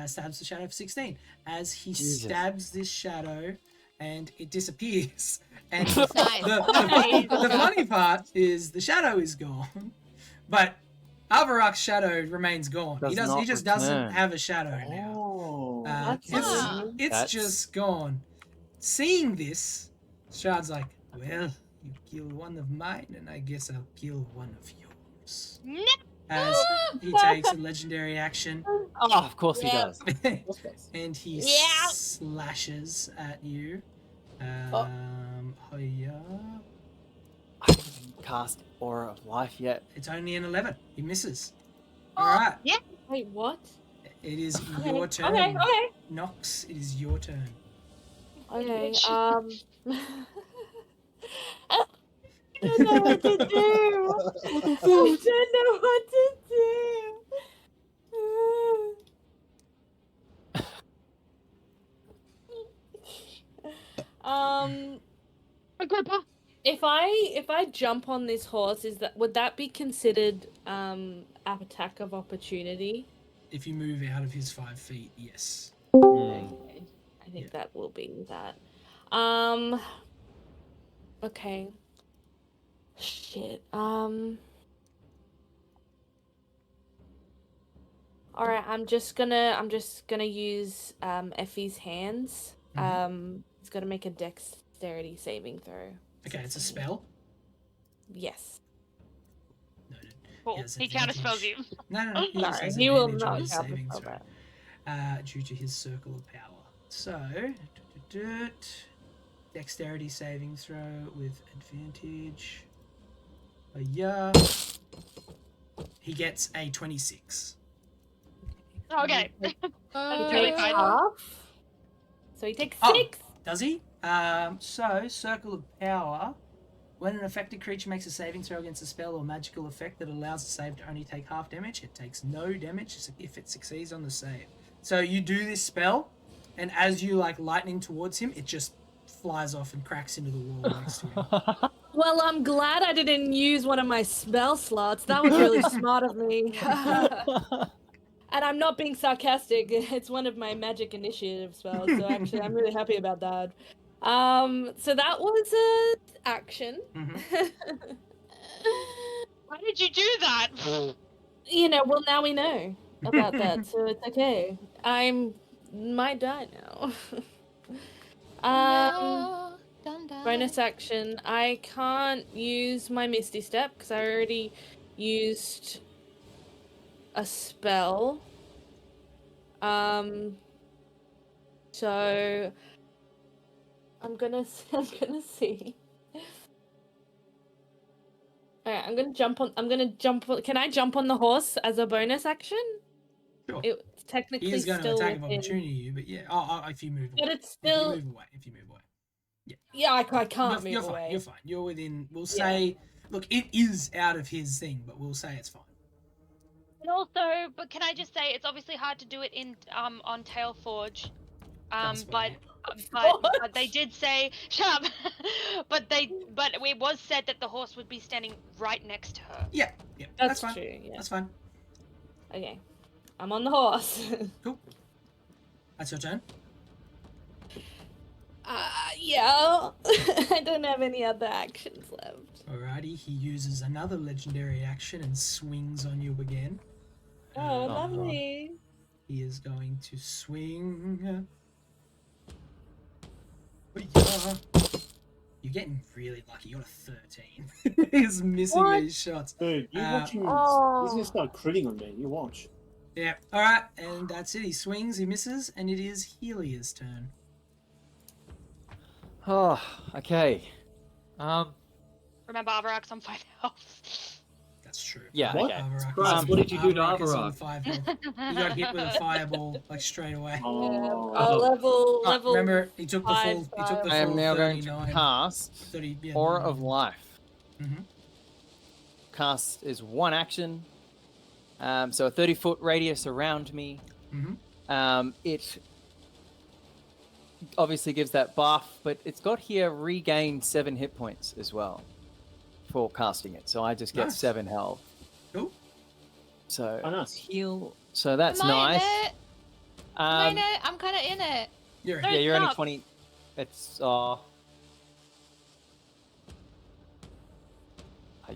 Stabs the shadow for 16. As he Jesus. stabs this shadow, and it disappears. And Nice. the funny part is the shadow is gone, but Avarak's shadow remains gone. He Does does. He not just doesn't return. have a shadow now. Oh. That's It's That's- just gone. Seeing this, Shard's like, well, you killed one of mine, and I guess I'll kill one of yours. No. As he takes a legendary action, Oh, of course he Yeah. does. and he Yeah. slashes at you. Oh. Hiya. I haven't cast Aura of Life yet. It's only an 11. He misses. Alright, Wait, what? it is Okay. your turn. Okay. Okay. Nox, it is your turn. Okay. I don't know what to do. I don't know what to do. Agrippa. If I jump on this horse, would that be considered attack of opportunity? If you move out of his 5 feet, yes. Okay. I think that will be that. Okay. Shit. Alright, I'm just gonna use Effie's hands. He's gonna make a dexterity saving throw. Okay, it's a spell. Yes. Noted. Cool. has He counterspells advantage. you. No. He just Sorry, has he will advantage on not his saving counterspell throw. that. Due to his circle of power. So, dexterity saving throw with advantage. Yeah. He gets a 26. Okay. He Totally takes fine. half. So he takes Oh. 6. Does he? So circle of power When an affected creature makes a saving throw against a spell or magical effect that allows the save to only take half damage, it takes no damage if it succeeds on the save. So you do this spell, and as you like lightning towards him, it just flies off and cracks into the wall next to him. Well, I'm glad I didn't use one of my spell slots. That was really smart of me. And I'm not being sarcastic. It's one of my magic initiative spells, so actually I'm really happy about that. So that was an action. Why did you do that? You know, well now we know about that, so it's okay. Might die now. No, don't die. Bonus action. I can't use my Misty Step because I already used a spell. So I'm gonna see. Alright, I'm gonna jump on. Can I jump on the horse as a bonus action? Sure. It's technically He is going to still attack of within- opportunity you, but yeah. Oh, if you move away. But it's still. If you move away. Yeah, I can't You're move fine. away. You're fine. You're within. We'll say. Look, it is out of his thing, but we'll say it's fine. And also, but can I just say, it's obviously hard to do it in on Tailforge. That's But fine. but they did say shut up. but it was said that the horse would be standing right next to her. Yeah. That's fine. true. Yeah. That's fine. Okay. I'm on the horse. Cool. That's your turn. Yeah. I don't have any other actions left. Alrighty, he uses another legendary action and swings on you again. Oh, lovely. He is going to swing. Yeah. You're getting really lucky. You're a 13. He's missing What? these shots. Dude, you watch him. Oh. He's gonna start critting on me. You watch. Yeah. Alright, and that's it. He swings, he misses, and it is Helia's turn. Oh, okay. Remember, Avarak's on 5 health. That's true. Yeah, What? okay. Avarak What did you do to is on Avarak? 5 health. He got hit with a fireball like straight away. Oh. Level. Remember, he took the five, full. He took the I am full now going to 39. cast 30, yeah, Aura no, of Life. Mhm. Cast is one action. So a 30-foot radius around me. Mhm. It obviously gives that buff, but it's got here regain 7 hit points as well for casting it. So I just get Nice. 7 health. Cool. So Oh, nice. heal. So that's Am I in nice. it? Am I in it? I'm kind of in it. You're Yeah, you're only Stop. 20. It's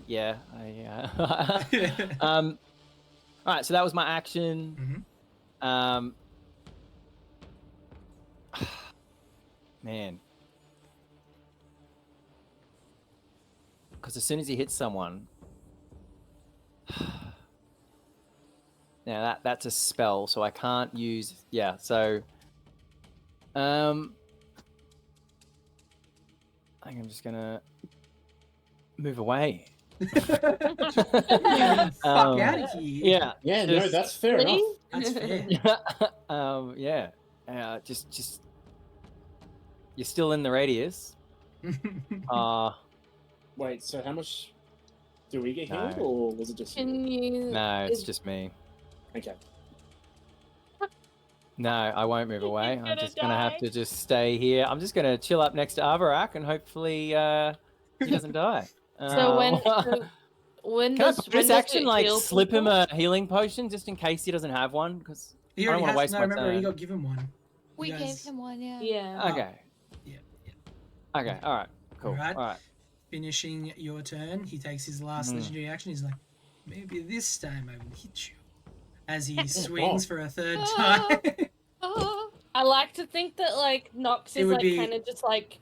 yeah. All right. So that was my action. Mhm. Man. Because as soon as he hits someone, now that's a spell, so I can't use. Yeah. So, I think I'm just gonna move away. Fuck out of here. Yeah. Yeah, no, Just- that's fair enough. That's fair. Yeah. Just you're still in the radius. Wait, so how much do we get No. healed, or was it just you? Can you? No, it's is- just me. Okay. No, I won't move away. He's I'm gonna just gonna have die. to just stay here. I'm just gonna chill up next to Avarak and hopefully he doesn't die. So when Can I bonus action like heal slip him people? a healing potion just in case he doesn't have one? Because He I don't already want to has. waste No, my remember, he turn. got given one. We You gave guys- him one, yeah. Yeah. Okay. Yeah. Okay. All right. Cool. Alright. All right. Finishing your turn, he takes his last legendary action. He's like, maybe this time I will hit you. As he swings for a third time. Oh, I like to think that like Nox It is would like be- kind of just like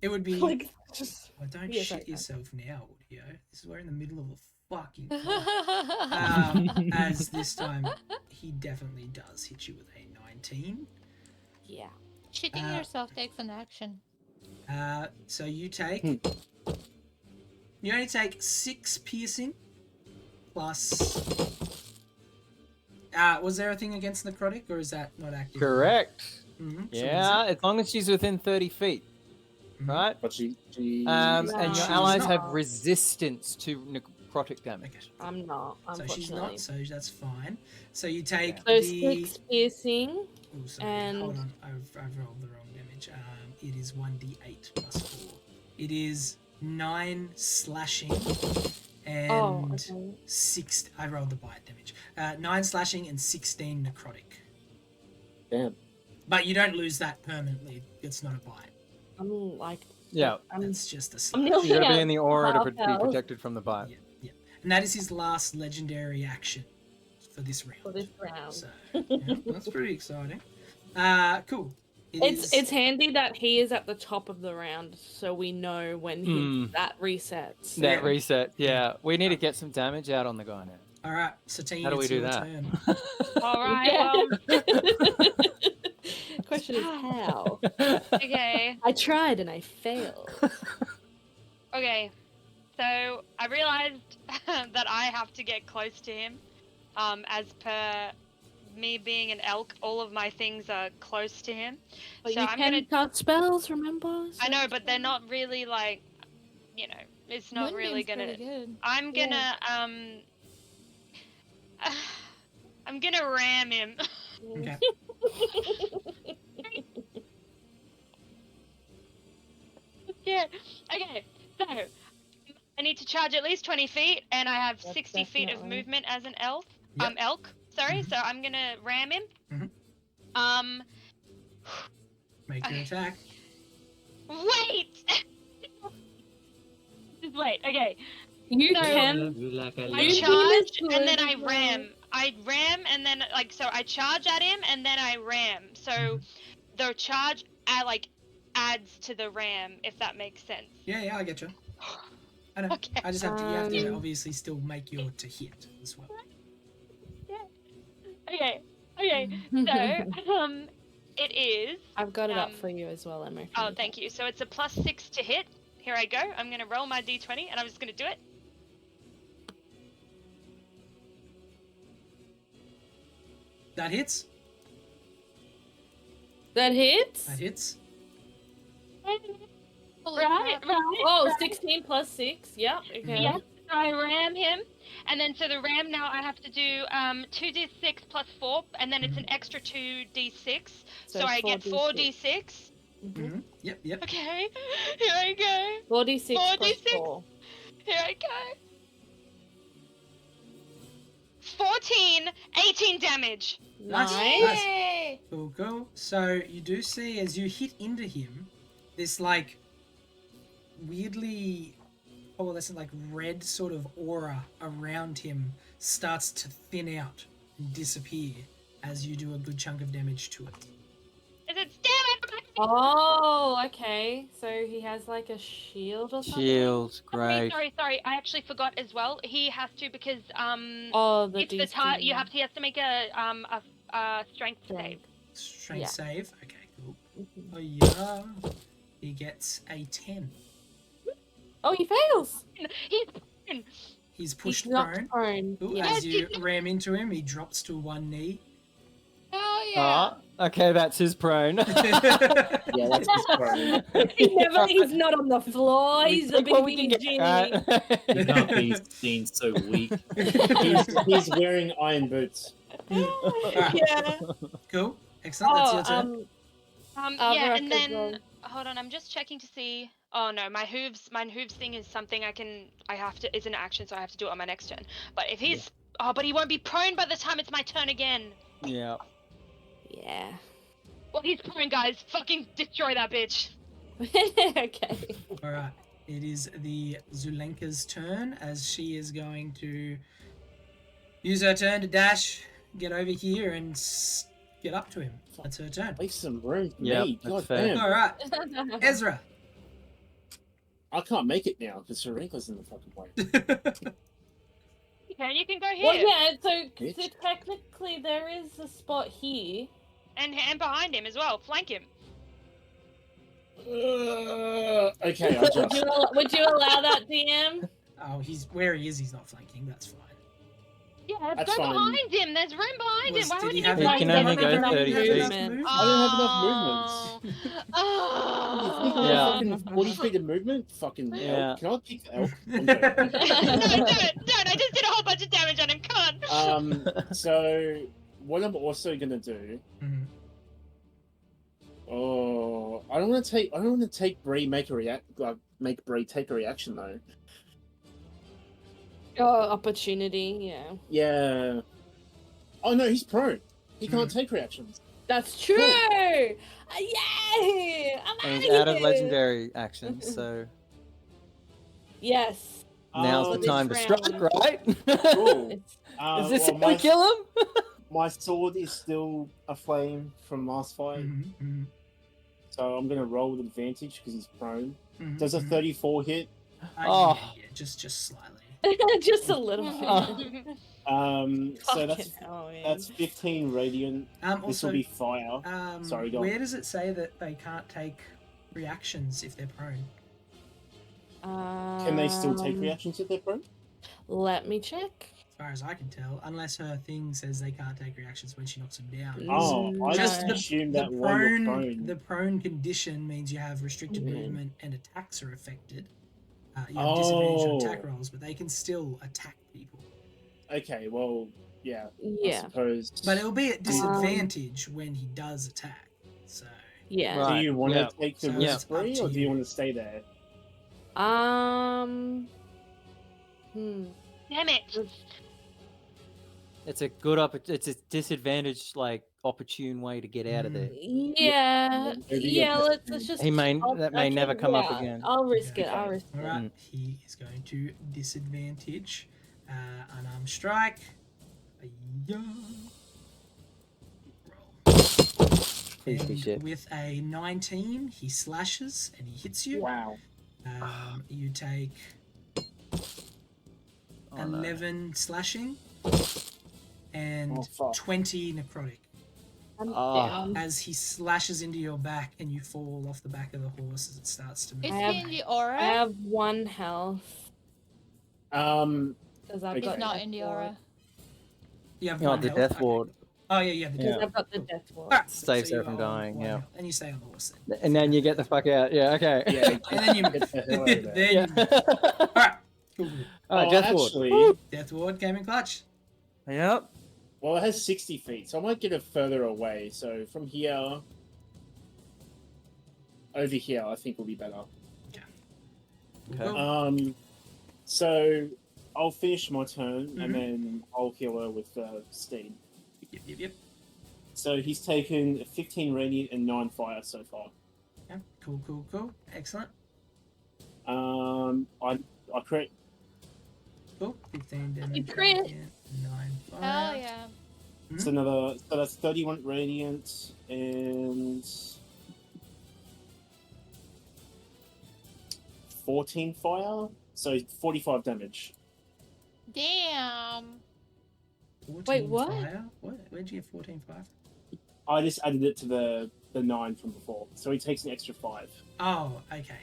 It would be. like just Well, don't Yes, I shit can. yourself now, Audio. This is we're in the middle of a fucking fight. As this time, he definitely does hit you with a 19. yeah. Shitting yourself takes an action. So you take. You only take 6 piercing. Plus. Was there a thing against necrotic, or is that not active? Correct. Mm-hmm. Yeah, as long as she's within 30 feet. right? But she And your She's allies have not. resistance to necrotic damage. Okay. I'm not, So unfortunately. she's not, so that's fine. So you take So the... 6 piercing. Oh, sorry, and- hold on. I've rolled the wrong damage. It is 1d8 plus 4. It is 9 slashing and okay. 6... I rolled the bite damage. 9 slashing and 16 necrotic. Damn. But you don't lose that permanently. It's not a bite. I'm like, Yeah. I'm It's just a I'm slash. nearly You gotta be out in the aura to half be health protected from the bite. Yeah, yeah. And that is his last legendary action for this round. for this round. So, yeah, that's pretty exciting. Cool. It's handy that he is at the top of the round, so we know when that resets. That Yeah. reset, yeah. We need to get some damage out on the guy now. All right, Satine, How do we it's do your that? turn. All right. Yeah. Well, Question is how? okay. I tried and I failed. Okay. So I realized that I have to get close to him. As per me being an elk, all of my things are close to him. But So you I'm can gonna. cast spells, remember? I know, but they're not really like, it's not really Moonbeam's gonna. pretty good. I'm gonna I'm gonna ram him. Okay. Yeah. Okay. So I need to charge at least 20 feet, and I have That's 60 feet of definitely- movement as an elf. Yep. Elk. Sorry. Mhm. So I'm gonna ram him. Mhm. Make your Okay. attack. Wait. Just wait. Okay. You So- can. I Moonbeam charge is good and then I as well. ram. I ram and then so I charge at him and then I ram. So the charge adds to the ram, if that makes sense. Yeah, I get you. I know. Okay. I just have to. You have to Um, obviously still make your to hit as well. Okay. So it is. I've got it up um, for you as well, Emma. Oh, thank you. So it's a +6 to hit. Here I go. I'm gonna roll my d20 and I'm just gonna do it. That hits. That hits? That hits. Holy Right. crap. Oh, 16 plus 6. Yep. Okay. Yes. So I ram him, and then so the ram now I have to do 2d6 plus 4, and then it's an extra 2d6. So I get 4d6. Mm-hmm. Yep. Okay. Here I go. 4d6 plus 4d6. 4. Here I go. 18 damage. Nice. Nice. Nice. Yay! Cool. So you do see as you hit into him, this weirdly red sort of aura around him starts to thin out and disappear as you do a good chunk of damage to it. Is it damn it? Oh, okay. So he has like a shield or something? Shield, Okay, great. sorry. I actually forgot as well. He has to because Oh, the it's the DC. he has to make a strength save. Strength. Strength Yeah. save. Okay, cool. Mhm. Oh yeah. He gets a 10. Oh, he fails. He's He's pushed He's knocked prone. prone. Ooh, Yes, as you he's- ram into him, he drops to one knee. Hell yeah! Okay, that's his prone. Yeah, that's his problem. He's not on the floor. He's a Take what we big can genie. get, You can't be seen so weak. He's wearing iron boots. Alright, Yeah. cool. Excellent. That's your turn. yeah, and Avrak as then well. hold on, I'm just checking to see. Oh no, my hooves thing is something it's an action, so I have to do it on my next turn. But if he's but he won't be prone by the time it's my turn again. Yeah. Yeah. Well, he's prone, guys. Fucking destroy that bitch. Okay. Alright. It is the Zulenka's turn as she is going to use her turn to dash, get over here, and get up to him. That's her turn. Make some room for Yeah, me. that's God fair. damn. Alright. Ezra. I can't make it now because Serenka's in the fucking way. Okay, you can go here. Well, yeah, so Bitch. technically there is a spot here. And behind him as well. Flank him. Okay, I just. Would you allow that, DM? Oh, he's where he is. He's not flanking. That's fine. Yeah, That's go fine. behind him. There's room behind him. Why Did would he you go have He behind can him? only go enough 30 feet. movement? I don't have enough Oh. movements. Oh. You think you Yeah. have fucking 40 feet of movement? Fucking Yeah. elk. Can I pick the elk? I'm No, joking. don't. I just did a whole bunch of damage on him. Come on. So what I'm also gonna do. Mhm. Oh, I don't want to take Bree make Bree take a reaction though. Oh, opportunity, yeah. Yeah. Oh no, he's prone. He can't Mhm. take reactions. That's true! Yay! I'm And he's outta out of here! legendary actions, so Yes. now's the Um, time to strike, right? Cool. It's- Is this Well, how we kill him? my sword is still aflame from last fight, Mhm, mhm, so I'm gonna roll with advantage because he's prone. mhm, Does a mhm. 34 hit? Oh. Yeah, just slightly. Just a little bit. So that's Fucking hell, man. that's 15 radiant. This Also, will be fire. Sorry, go on. where does it say that they can't take reactions if they're prone? Can they still take reactions if they're prone? Let me check. As far as I can tell, unless her thing says they can't take reactions when she knocks them down. Oh, I Just just assumed the that while you're prone, prone. the prone condition means you have restricted Mhm. movement and attacks are affected. You have disadvantage on attack Oh. rolls, but they can still attack people. Okay, well, yeah. I Yeah. suppose. But it'll be at disadvantage when he does attack. So Yeah. Do Right, you want to yeah. take the So risk, it's up Bree, to or do you you. want to stay there? Damn it. It's a it's a disadvantaged, like, opportune way to get out of there. Yeah. Maybe Yeah, a- let's just. He may that may never come up yeah, again. I'll risk it. Okay. I'll risk it. Alright, he is going to disadvantage unarmed strike. Yeah. Roll. Please be And shit. with a 19, he slashes and he hits you. Wow. You take Oh, no. 11 slashing and Oh, fuck. 20 necrotic I'm Ah. down. as he slashes into your back and you fall off the back of the horse as it starts to move. Is I he have- in the aura? I have 1 health. Because I've Okay. He's got not death in the ward. aura. You have Oh, one the health? death Okay. ward Oh yeah, you have the Yeah. death I've got the death ward. Alright, saves so her you from roll dying. one Yeah, health, and you stay on the horse then. and then you get the fuck out. Yeah, okay. Yeah. And then you move. Get the hell out of there. then Yeah. you move. Alright, cool. Alright, Oh, death ward. actually, Woo! Death ward came in clutch. Yep. well, it has 60 feet, so I might get it further away. So from here, over here, I think will be better. Okay. Cool. So I'll finish my turn, Mhm. and then I'll heal her with steam. Yep. So he's taken 15 radiant and 9 fire so far. Yeah, cool. Excellent. I crit. Cool. 15 damage. You crit. radiant, 9 fire. Hell yeah. It's another. So that's 31 radiant and 14 fire. So 45 damage. Damn. 14 Wait, what? Fire? What? Where'd you get 14 fire? I just added it to the 9 from before, so he takes an extra 5. Oh, okay.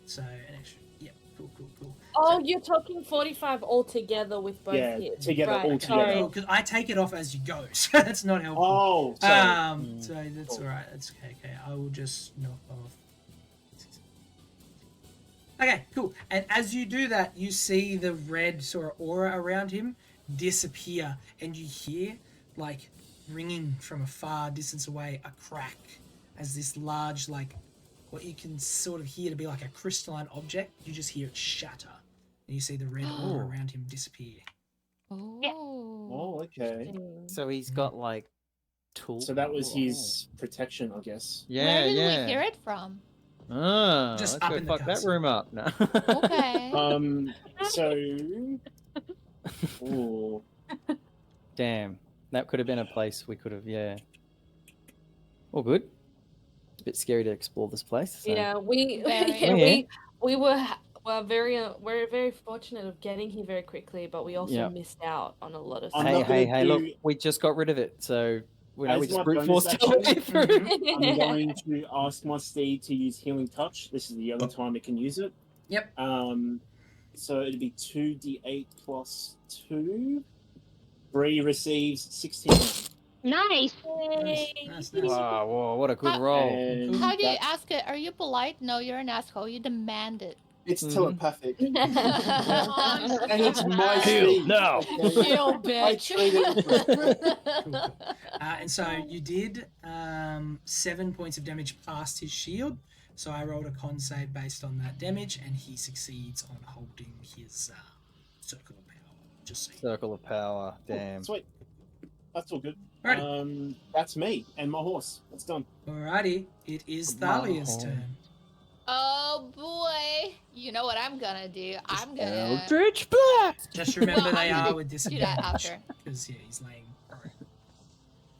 So an extra. Yep. Cool. Oh, you're talking 45 altogether with both Yeah, hits. together, right, all sorry. together. Because I take it off as you go, so that's not helpful. Oh, sorry. So that's Cool. alright. That's okay. I will just knock off. Okay, cool. And as you do that, you see the red sort of aura around him disappear, and you hear, like, ringing from a far distance away, a crack as this large, like, what you can sort of hear to be like a crystalline object. You just hear it shatter, and you see the red aura around him disappear. Oh. Oh, okay. So he's got, like, tools. So that was his protection, I guess. Yeah, Where did yeah. we hear it from? Ah, Just let's up go in the fuck that castle. room up now. Okay. So. Ooh. Damn, that could have been a place we could have. Yeah. All good. A bit scary to explore this place. So. Yeah, we Very. yeah, Oh, yeah. we were very fortunate of getting here very quickly, but we also Yeah. missed out on a lot of I'm stuff. not gonna Hey! Look, do- we just got rid of it, so we know As we just my brute bonus forced our way action- through. Mhm. I'm going to ask my steed to use Healing Touch. This is the only time it can use it. Yep. So it'd be 2d8 plus 2. Bree receives 16. Nice. Nice. Wow, whoa, what a good How- roll. And How do you that's- ask it? Are you polite? No, you're an asshole. You demand it. It's Mhm. telepathic. And it's my Kill, speed. now. Okay? Kill, I bitch. train it for it. Cool. And so you did 7 points of damage past his shield. So I rolled a con save based on that damage, and he succeeds on holding his circle of power. Just so you know. Circle of power. Damn. Sweet. That's all good. Alrighty. That's me and my horse. That's done. Alrighty, it is Wow. Thalia's turn. Oh boy. You know what I'm gonna do? I'm gonna Eldritch Blast! Just remember Well, they I'm gonna are with do that disadvantage. after. Because, yeah, he's laying prone.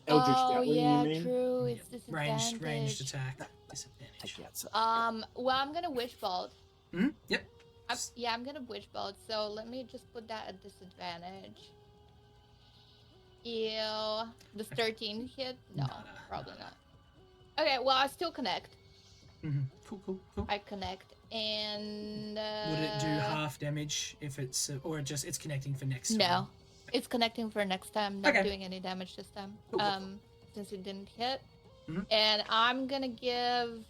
Eldritch Oh Gatling, yeah, you mean? true. It's Ranged disadvantage. attack. Take Disadvantage. the outside. Well, I'm gonna wish bolt. Hmm? Yep. I'm gonna wish bolt. So let me just put that at disadvantage. Ew. Does 13 hit? No, Nah. probably not. Okay, well I still connect. Cool. I connect and. Would it do half damage if it's, or it's connecting for next time? No, it's connecting for next time. Not Okay. doing any damage this time. Cool. Since it didn't hit. Mhm. And I'm gonna give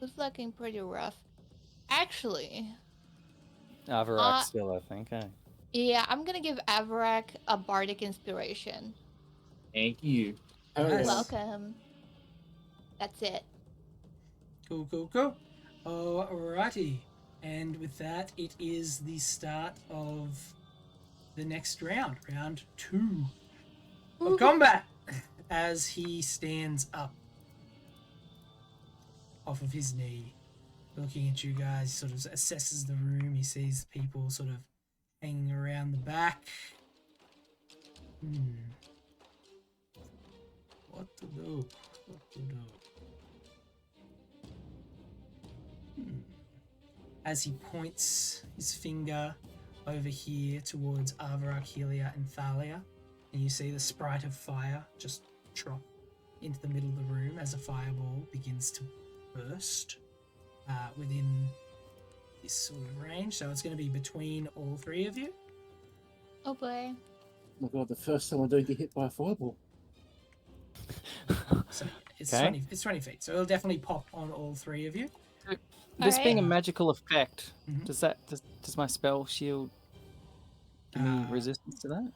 who's looking pretty rough. Actually, Avarak still, I think. Eh? yeah, I'm gonna give Avarak a bardic inspiration. Thank you. Oh, Nice. yes. Welcome. That's it. Cool. Alrighty. And with that, it is the start of the next round. Round 2 of combat. As he stands up off of his knee, looking at you guys, sort of assesses the room. He sees people sort of hanging around the back. What to do? As he points his finger over here towards Avarak, Helia, and Thalia, and you see the sprite of fire just drop into the middle of the room as a fireball begins to burst within this sort of range. So it's going to be between all three of you. Oh boy. Oh my god, the first time I don't get hit by a fireball. So it's Okay. 20 feet. So it'll definitely pop on all three of you. This being a Alright. magical effect, Mhm. does my spell shield give me Uh, resistance to that?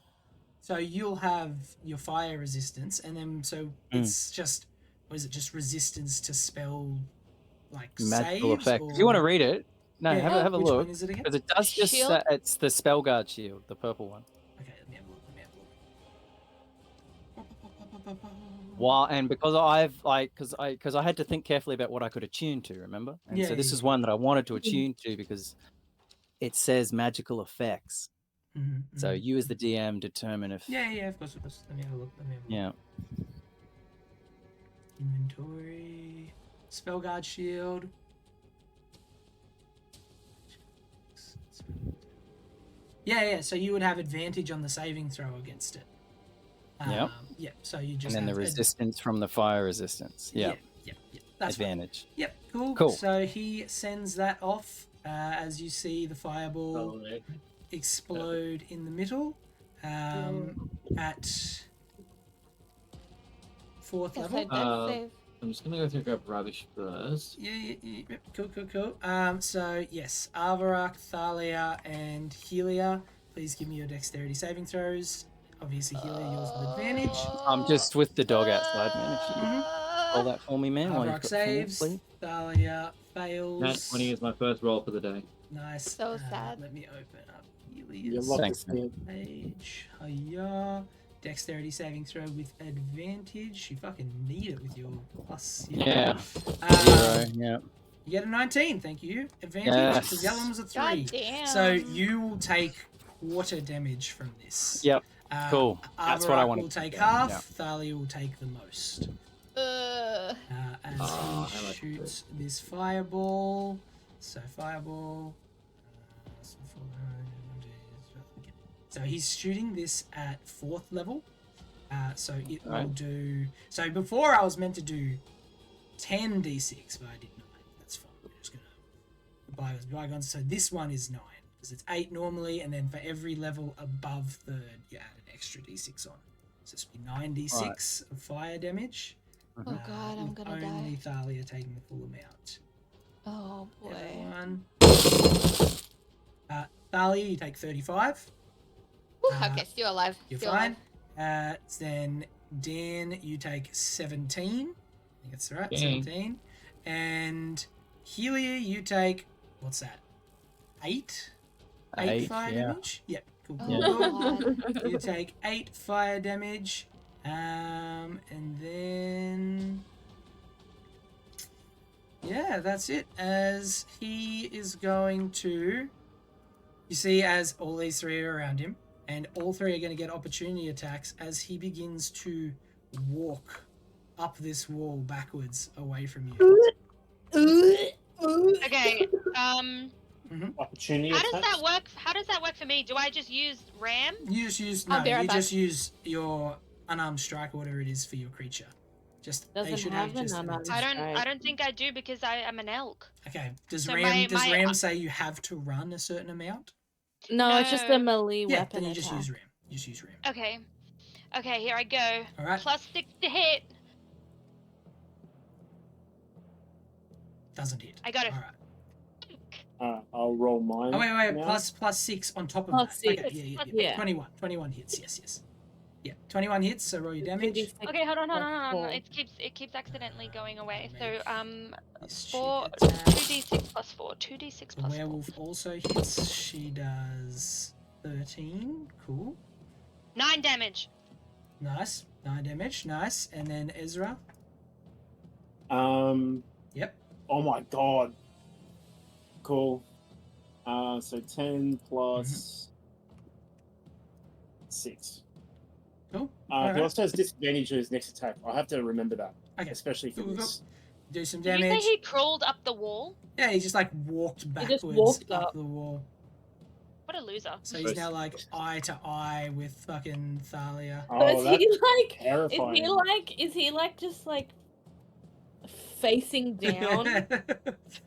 So you'll have your fire resistance, and then it's just, what is it? Just resistance to spell, like Magical saves, effect. Or... If you want to read it, no, Yeah, have a which look. one is it again? Because it does just Shield? say it's the Spellguard shield, the purple one. Okay, let me have a look. While and because I've because I had to think carefully about what I could attune to, remember? And Yeah, so this yeah, is yeah. one that I wanted to attune to because it says magical effects. So you as the DM determine if Yeah, of course. Let me have a look. yeah. Inventory, Spellguard shield. Yeah. So you would have advantage on the saving throw against it. Yep. Yeah. So you just And then the have resistance from the fire resistance. Yeah. Yeah. That's fine. Advantage. Yep. Cool. Cool. So he sends that off as you see the fireball Probably. explode in the middle at 4th Yes, level. I did save. I'm just gonna go through grab rubbish first. Yeah. Cool. So yes, Avarak, Thalia, and Helia, please give me your dexterity saving throws. Obviously, Helia, yours with advantage. I'm just with the dog outside, man. If you Mhm. roll that for me, man. while you've Avarak got full, saves. please. Thalia fails. Nat 20 is my first roll for the day. Nice. So sad. Let me open up You Helia's love Thanks, this game. page. Hiya. Dexterity saving throw with advantage. You fucking need it with your plus. Yeah. Uh, Zero. Yeah. You get a 19, thank you. Advantage, Yes. because the other one was a 3. God damn. So you will take quarter damage from this. Yep. Cool. That's what I Avarak wanted will to take do, half, yeah. Thalia will take the most. Ugh. As I he like shoots this fireball. So fireball. So he's shooting this at 4th level. So it will Right. do. So before I was meant to do 10 d6, but I did 9. That's fine. We're just gonna bygones. So this one is 9. because it's 8 normally, and then for every level above third, you add an extra d6 on. So it's be 9d6 of fire damage. Oh god, I'm with gonna only die. Thalia taking the full amount. Oh boy. Everyone. Thalia, you take 35. Whew, okay, still alive. You're Still fine. alive. Then Dan, you take 17. I think that's right, Dang. 17. And Helia, you take, what's that? 8? 8 fire yeah. damage? Yep. Cool. Oh cool. god. You take 8 fire damage. And then. Yeah, that's it. As he is going to. You see, as all these three are around him, and all three are going to get opportunity attacks as he begins to walk up this wall backwards away from you. Okay. Opportunity How does attacks? that work? How does that work for me? Do I just use ram? You just use I'll be right you back. just use your unarmed strike or whatever it is for your creature. Just they Doesn't should have have an just a unarmed different- I don't think I do because I am an elk. Okay. Does So Ram my- Ram say you have to run a certain amount? No, it's just a No. melee Yeah, weapon then you just attack. use Ram. Just use Ram. Okay. Okay, here I go. All right. +6 to hit. Doesn't hit. I got it. All right. I'll roll mine. Oh wait, now. plus 6 on top of Plus that. Okay, 6. yeah. Yeah. 21 hits. Yes. Yeah, 21 hits. So roll your damage. 2d6 Okay, hold on. plus 4. It keeps accidentally going away. So This shit 4 attack. 2d6 plus 4. 2d6 The plus 4. werewolf also hits. She does 13. Cool. 9 damage. Nice. 9 damage. Nice. And then Ezra. Yep. Oh my god. Cool. So 10 plus 6. Cool. He Alright. also has disadvantage to his next attack. I'll have to remember that, Okay. especially for Cool. this. Do some Did you damage. say he crawled up the wall? Yeah, he just like walked backwards walked up up. the wall. What a loser. So he's now like eye to eye with fucking Thalia. But Oh, is that's he like? terrifying. Is he like just like facing down?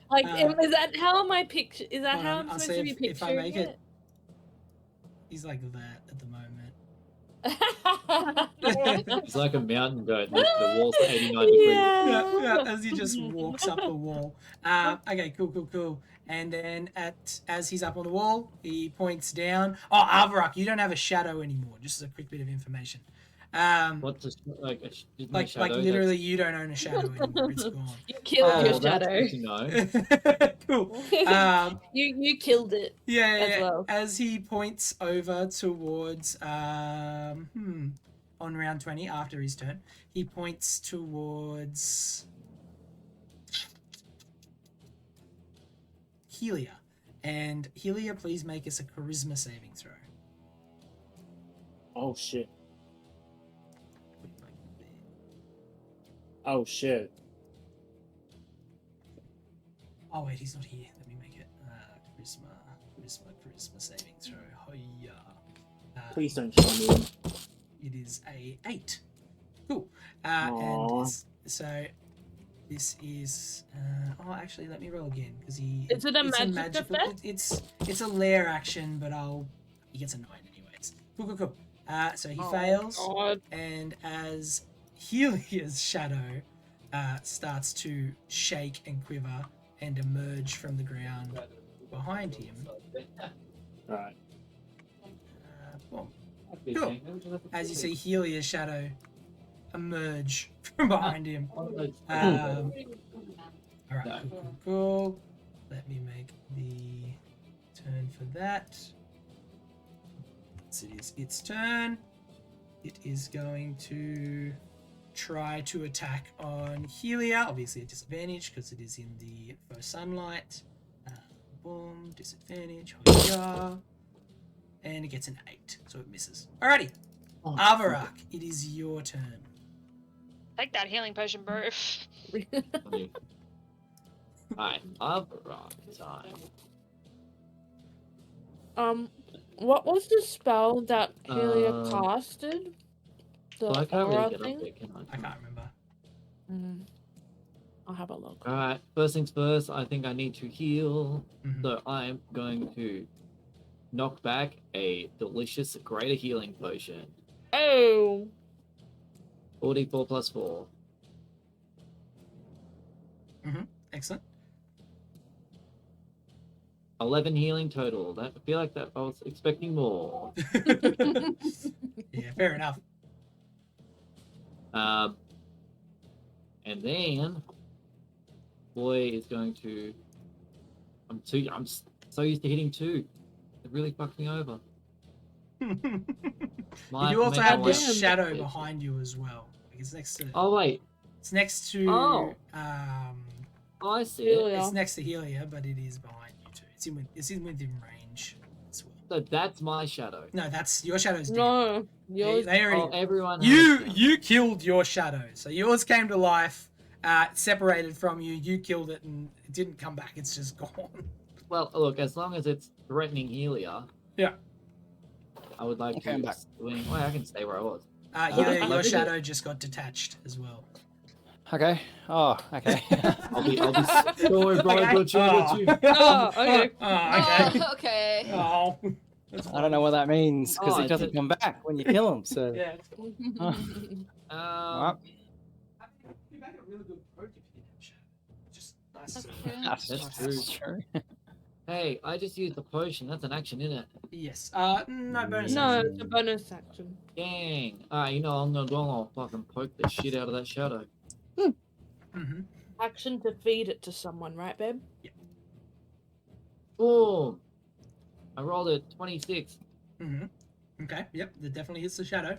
Like, is that how am I picture? Is that hold how on, I'm I'll supposed see to be if I picturing make it. He's like that at the moment. It's like a mountain goat. The walls are 89 degrees. Yeah, as he just walks up the wall. Okay, cool. And then as he's up on the wall, he points down. Oh, Avarak, you don't have a shadow anymore. Just as a quick bit of information. What's this, like a Like shadow? literally, you don't own a shadow anymore. It's gone. You killed your Oh, that's shadow. good to know. Cool. You killed it. Yeah, as well. as he points over towards on round 20 after his turn, he points towards Helia. And Helia, please make us a charisma saving throw. Oh shit. Oh shit. Oh wait, he's not here. Let me make it charisma saving throw. Hoya. Please don't show me. It is a 8. Cool. Aw. And so this is. Actually, let me roll again because he. Is it a it's magic effect? It's a lair action, but he gets a 9 anyways. Cool. So he fails, God. and as Helia's shadow starts to shake and quiver and emerge from the ground behind him. Alright. Boom. Cool. As you see Helia's shadow emerge from behind him. Alright, cool. Let me make the turn for that. So it is its turn. It is going to try to attack on Helia. Obviously a disadvantage because it is in the first sunlight. Boom, disadvantage. Hoya. And it gets an 8, so it misses. Alrighty. Avarak, it is your turn. Take that healing potion, bro. Alright, Avarak time. What was the spell that Helia Um, casted? The Well, I can't really aura get up thing? there, can I can't remember. I'll have a look. Alright, first things first, I think I need to heal. Mhm. So I'm going to knock back a delicious greater healing potion. Oh. 44 plus 4. Excellent. 11 healing total. That I feel like that I was expecting more. Yeah, fair enough. And then boy is going to. I'm so used to hitting 2. It really fucked me over. You Might do also make have my this way- shadow behind you as well. Like it's next to. Oh wait. It's next to. Oh. I see it. Helia. It's next to Helia, but it is behind you too. It's in within range as well. So that's my shadow. No, that's your shadow's dead. No. Yours. They already. Oh, everyone. You has you killed your shadow, so yours came to life, separated from you. You killed it, and it didn't come back. It's just gone. Well, look, as long as it's threatening Helia. Yeah. I would like Okay, I'm to back. swing. Well, I can stay where I was. Helia, your I think shadow just got detached as well. Okay. Oh, okay. I'll be. Don't worry, Brian. Okay. Got you. Got you. Oh, okay. Okay. Oh, okay. Oh. I don't know what that means because Oh, it doesn't come back when you kill him. So. Yeah. Alright. You make a really good poke if you didn't have shadow. Just nice. That's to- true. That's true. Hey, I just used the potion. That's an action, isn't it? Yes. No bonus. No, action. it's a bonus action. Dang. Alright, you know, I'm gonna go and fucking poke the shit out of that shadow. Mhm. Action to feed it to someone, right, babe? Boom. I rolled a 26. Mhm. Okay. Yep. That definitely hits the shadow.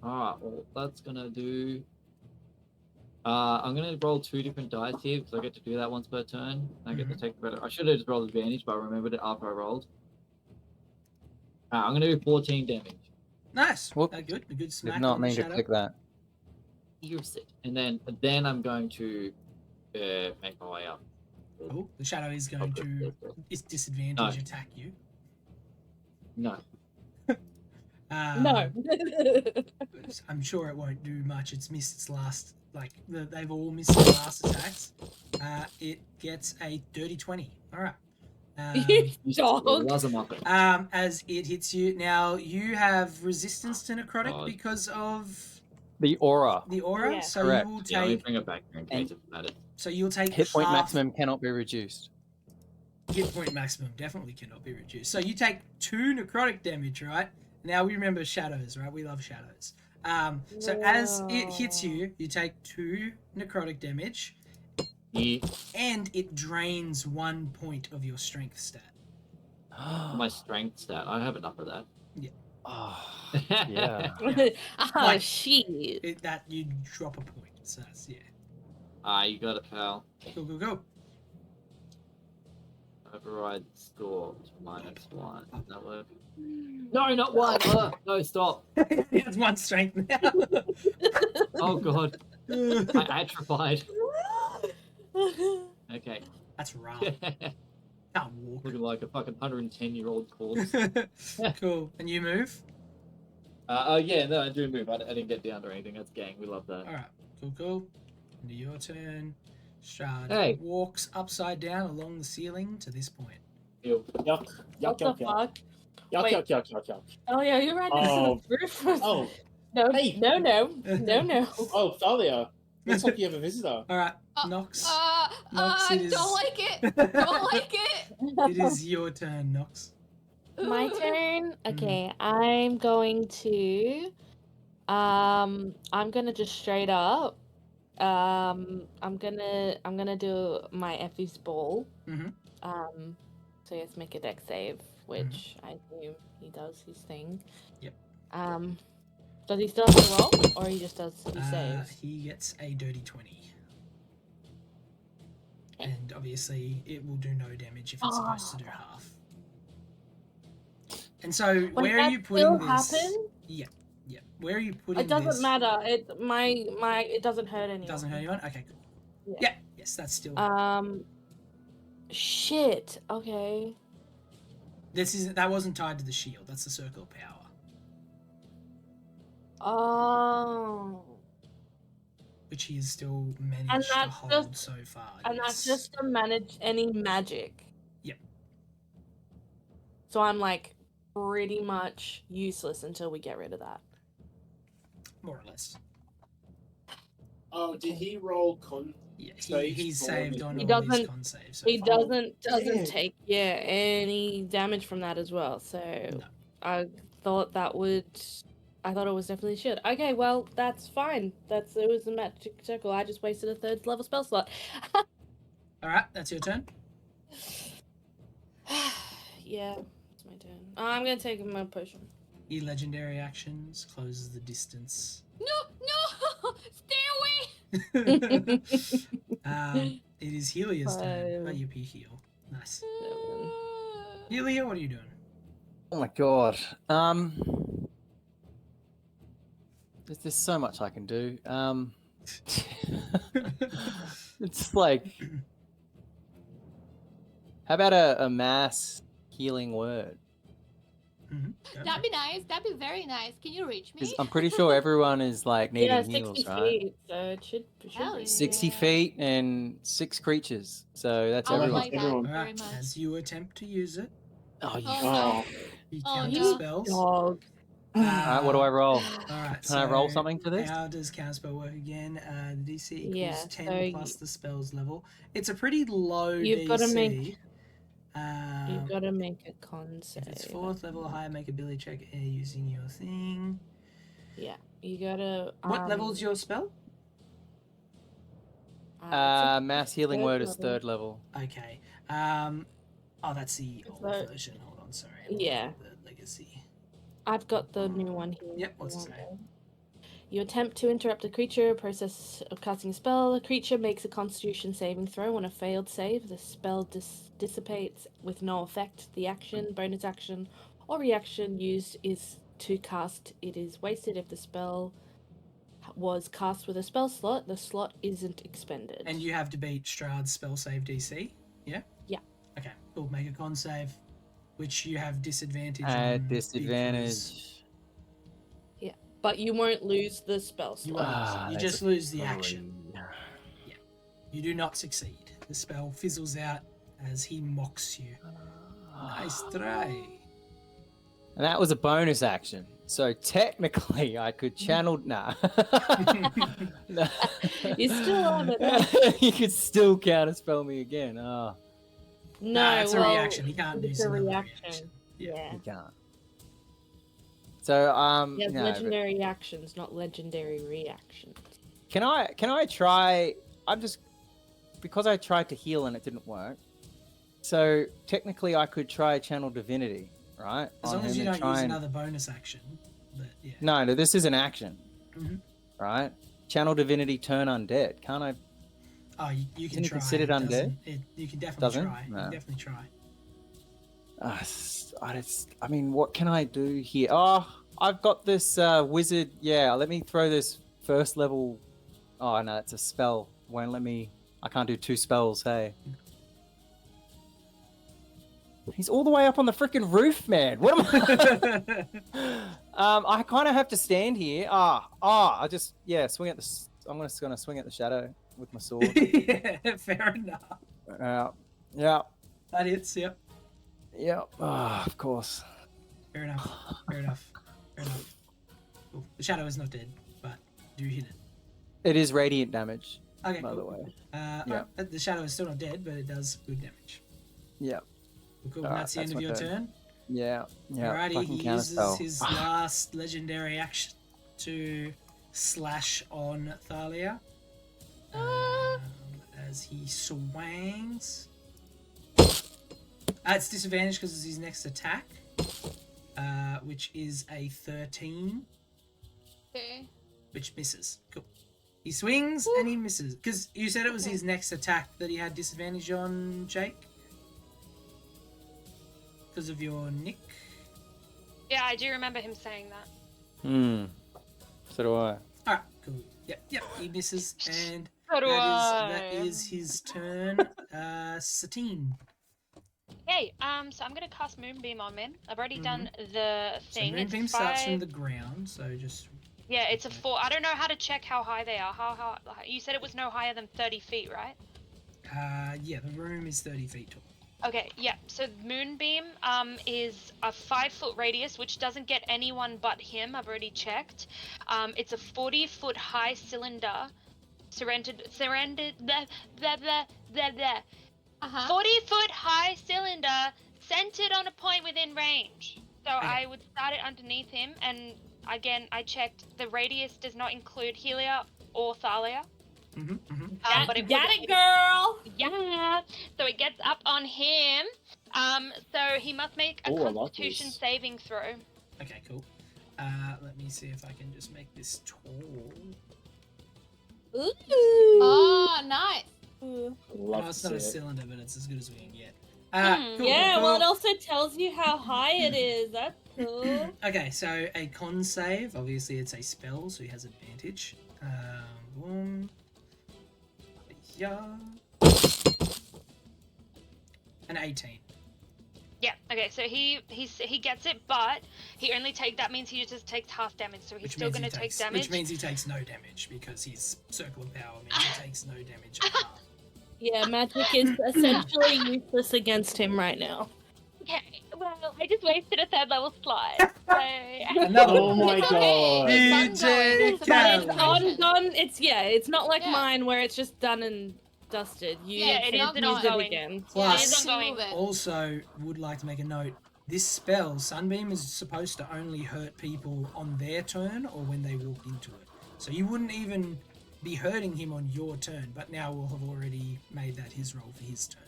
Alright, well, that's gonna do. I'm gonna roll 2 different dice here because I get to do that once per turn. I get to take credit. I should have just rolled advantage, but I remembered it after I rolled. I'm gonna do 14 damage. Nice. Whoop. Good. A good smack Did not on the mean to shadow. click that. Use it. And then I'm going to make my way up. Oh, the shadow is going to disadvantage No. attack you. No. No. I'm sure it won't do much. It's missed its last, they've all missed their last attacks. It gets a dirty 20. All right. You dog. As it hits you, now you have resistance to necrotic God. because of The aura. the aura. Yeah. So Correct. you will Yeah, let me take. bring it back here in case it matters. So you'll take Hit point half. maximum cannot be reduced. Hit point maximum definitely cannot be reduced. So you take 2 necrotic damage, right? Now we remember shadows, right? We love shadows. So as it hits you, you take 2 necrotic damage, Yeah. and it drains 1 point of your strength stat. My strength stat. I have enough of that. Oh, yeah. Ah, Like- shit. That you drop a point. So that's, yeah. You got it, pal. Go. Override score to -1. Does that work? No, not 1. No, stop. He has 1 strength now. Oh god. I atrophied. Okay. That's rough. Can't walk. Looking like a fucking 110-year-old corpse. Cool. And you move? Yeah, no, I do move. I didn't get down or anything. That's gang. We love that. Alright. Cool. Into your turn. Strahd Hey. walks upside down along the ceiling to this point. Ew. Yuck. What Yuck, the yuck, yuck. fuck? Yuck, Wait. yuck, yuck, yuck, yuck. Oh yeah, you're right. Oh. Roof. Oh, No, hey. no. oh, Thalia. Looks like you have a visitor. Alright, Nox. Nox, I it is- don't like it. Don't like it. It is your turn, Nox. My turn. Okay, I'm going to. I'm gonna just straight up. I'm gonna do my Effie's ball. Mhm. So he has to make a deck save, which I assume he does his thing. Yep. Does he still have to roll, or he just does he saves? He gets a dirty 20. And obviously, it will do no damage if it's supposed to do half. And so, Wait, where are that you putting still this? happen? Yeah. Where are you putting It doesn't this? matter. It it doesn't hurt anyone. It doesn't hurt anyone? Okay, cool. Yeah. Yeah. Yes, that's still. Shit. Okay. That wasn't tied to the shield. That's the circle of power. Oh. Which he has still managed And to that's hold just- so far. And that's just to manage any magic. So I'm like pretty much useless until we get rid of that. More or less. Oh, did he roll con? Yeah, Saves he's for saved the- on He all his doesn't- con saves. So He far. doesn't damn. take any damage from that as well. So No. I thought that would. I thought it was definitely should. Okay, well that's fine. It was a magic circle. I just wasted a 3rd level spell slot. All right, that's your turn. Yeah, it's my turn. I'm gonna take my potion. Your legendary actions closes the distance. No, stay away. It is Helia's turn. Oh, Five. you heal. Nice. Seven. Helia, what are you doing? Oh my god. There's so much I can do. It's like, how about a mass healing word? That'd be nice. That'd be very nice. Can you reach me? Because I'm pretty sure everyone is like needing Yeah, heals, 60 right? feet. So it should Hell be. yeah. 60 feet and 6 creatures. So that's I would everyone. like that Everyone. All very right, much. as you attempt to use it, Oh, you. Oh, Oh, you Oh, counter no. spells. Dog. Alright, what do I roll? All right. Can I roll so something for this? How does counterspell work again? The DC equals Yeah, 10 so plus the spell's level. It's a pretty low You've DC. gotta make- Um, You've got to make a con save. if it's 4th level or higher, make ability check using your thing. Yeah, you gotta. What level is your spell? Mass healing third word is level. 3rd level. Okay. Oh, that's the old So- version. Hold on, sorry. I'm looking Yeah. at the legacy. I've got the new one here. Yep, if you what's it want say? it. You attempt to interrupt a creature process of casting a spell. A creature makes a Constitution saving throw. On a failed save, the spell dissipates with no effect. The action, bonus action, or reaction used is to cast. It is wasted if the spell was cast with a spell slot. The slot isn't expended. And you have to beat Strahd's spell save DC, yeah? Yeah. Okay, cool. Make a con save, which you have disadvantage on. At because disadvantage. But you won't lose the spell You slot. won't. You that's just a lose the action. three. You do not succeed. The spell fizzles out as he mocks you. Nice try. And that was a bonus action. So technically, I could channel. Nah. Nah. You still have it. You could still counterspell me again. Oh, No, it's a well, reaction. He can't do it's a another reaction. Yeah. you can't. So Yeah, no, but legendary actions, not legendary reactions. can I try? I'm just because I tried to heal and it didn't work. So technically, I could try channel divinity, right? As on long as him you and don't use try and- another bonus action. But yeah. No, this is an action, Mhm. right? Channel divinity, turn undead. Can't I? Oh, you can Isn't it try. considered It undead? doesn't- you can definitely Doesn't? try. You No. can definitely try. I mean, what can I do here? Oh, I've got this wizard. Yeah, let me throw this 1st level. Oh no, it's a spell. Won't let me. I can't do 2 spells. Hey, he's all the way up on the freaking roof, man. What am I? I kind of have to stand here. I just swing at the. I'm just gonna swing at the shadow with my sword. Yeah, fair enough. Yeah. That hits, yep. Yeah. Ah, of course. Fair enough. Fair enough. Fair enough. Cool. The shadow is not dead, but do hit it. It is radiant damage, Okay, by cool. the way. Alright, the shadow is still not dead, but it does good damage. Yeah. Cool. Alright, That's the end that's of my your turn. turn. Yeah. Alrighty, Fucking he uses counterspell. his last legendary action to slash on Thalia. As he swings. It's disadvantage because it's his next attack, which is a 13, Okay. which misses. Cool. He swings and he misses. Because you said it was his next attack that he had disadvantage on, Jake? Because of your nick? Yeah, I do remember him saying that. So do I. Alright, cool. Yep, he misses, and So do that I. is his turn. Satine. Hey, so I'm gonna cast Moonbeam on Min. I've already done the So thing. Moonbeam it's starts from 5. the ground, so just... Yeah, it's a 4. I don't know how to check how high they are. You said it was no higher than 30 feet, right? Yeah, the room is 30 feet tall. Okay, yeah. So Moonbeam is a 5-foot radius, which doesn't get anyone but him. I've already checked. It's a 40-foot high cylinder, surrounded, blah, blah, blah, blah, blah. Uh-huh. 40-foot high cylinder centered on a point within range. So Okay. I would start it underneath him, and again, I checked. The radius does not include Helia or Thalia. But it Got would, it, girl. yeah. So it gets up on him. So he must make a Oh, I like Constitution this. saving throw. Okay, cool. Let me see if I can just make this tall. Ooh. Oh, nice. No, Love it's to not a see it. cylinder, but it's as good as we can get. Hmm. Cool, Yeah, cool, well, it cool. also tells you how high it is. That's cool. Okay, so a con save. Obviously, it's a spell, so he has advantage. Boom. Yeah. An 18. Yeah. Okay. So he gets it, but he only that means he just takes half damage. So he's Which still means going to take takes, damage. Which means he takes no damage because his circle of power means he takes no damage. at half. Yeah, magic is essentially useless against him right now. Okay. Well, I just wasted a 3rd level slot. So... Another Oh one. my It's god. okay. It's ongoing. It's a DJ bad But it's infection. it's not like Yeah. mine where it's just done and dusted. You Yeah, it is can an use it ongoing. again. It is Plus, ongoing. Move it. also would like to make a note. This spell, Sunbeam, is supposed to only hurt people on their turn or when they walk into it. So you wouldn't even be hurting him on your turn, but now we'll have already made that his roll for his turn.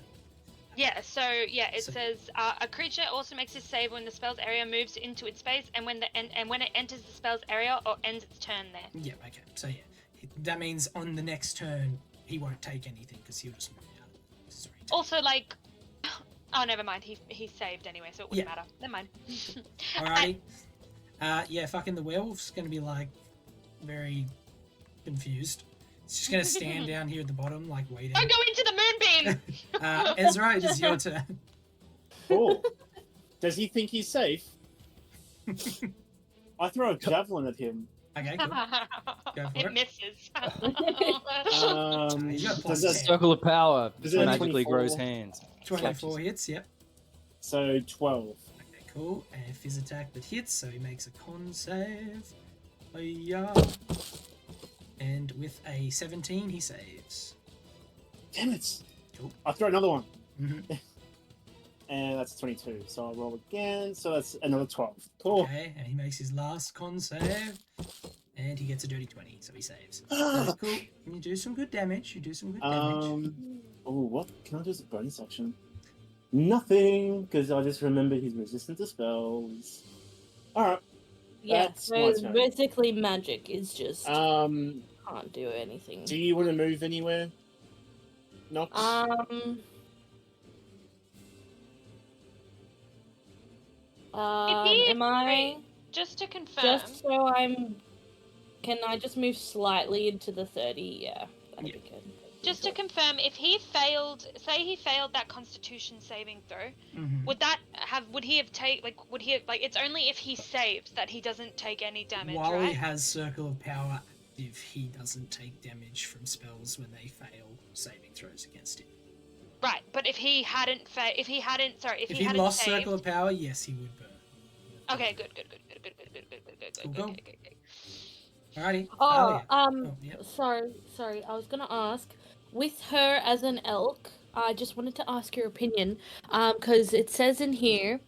Yeah, so yeah, it So- says a creature also makes a save when the spell's area moves into its space, and when when it enters the spell's area or ends its turn there. Yeah, okay. So yeah, that means on the next turn he won't take anything because he'll just move out of his range. Also, like, oh, never mind. He saved anyway, so it wouldn't Yeah. matter. Never mind. Alrighty. Yeah, fucking the werewolf's gonna be like very confused. It's just gonna stand down here at the bottom, like waiting. Don't go into the moonbeam. Ezra, it is your turn. Cool. Does he think he's safe? I throw a javelin at him. Okay, cool. Go for It it. misses. You got Does plus that 10. Circle of power Is it magically 24? grows hands. 24 hits, yep. So 12. Okay, cool. And fizz attack that hits, so he makes a con save. Oh yeah. And with a 17, he saves. Damn it! Cool. I throw another one. Mhm. And that's 22. So I'll roll again. So that's another 12. Cool. Okay, and he makes his last con save. And he gets a dirty 20, so he saves. That is cool. And you do some good damage. You do some good damage. Oh, what? Can I do as a bonus action? Nothing, because I just remember he's resistant to spells. Alright. Yeah, That's so my turn. basically magic is just Um, can't do anything. do you want to move anywhere? Nox? Am I Just to confirm. just so I'm? Can I just move slightly into the 30? Yeah, that'd Yeah. be good. Just to confirm, if he failed, say he failed that Constitution saving throw, Mhm. would he have it's only if he saves that he doesn't take any damage, While right? he has Circle of Power active, he doesn't take damage from spells when they fail saving throws against him. Right, but if he hadn't If he hadn't lost saved, Circle of Power, yes, he would burn. okay, good. Cool. Okay. Alrighty. Oh, Thalia. Yeah. sorry. I was gonna ask, with her as an elk, I just wanted to ask your opinion, because it says in here,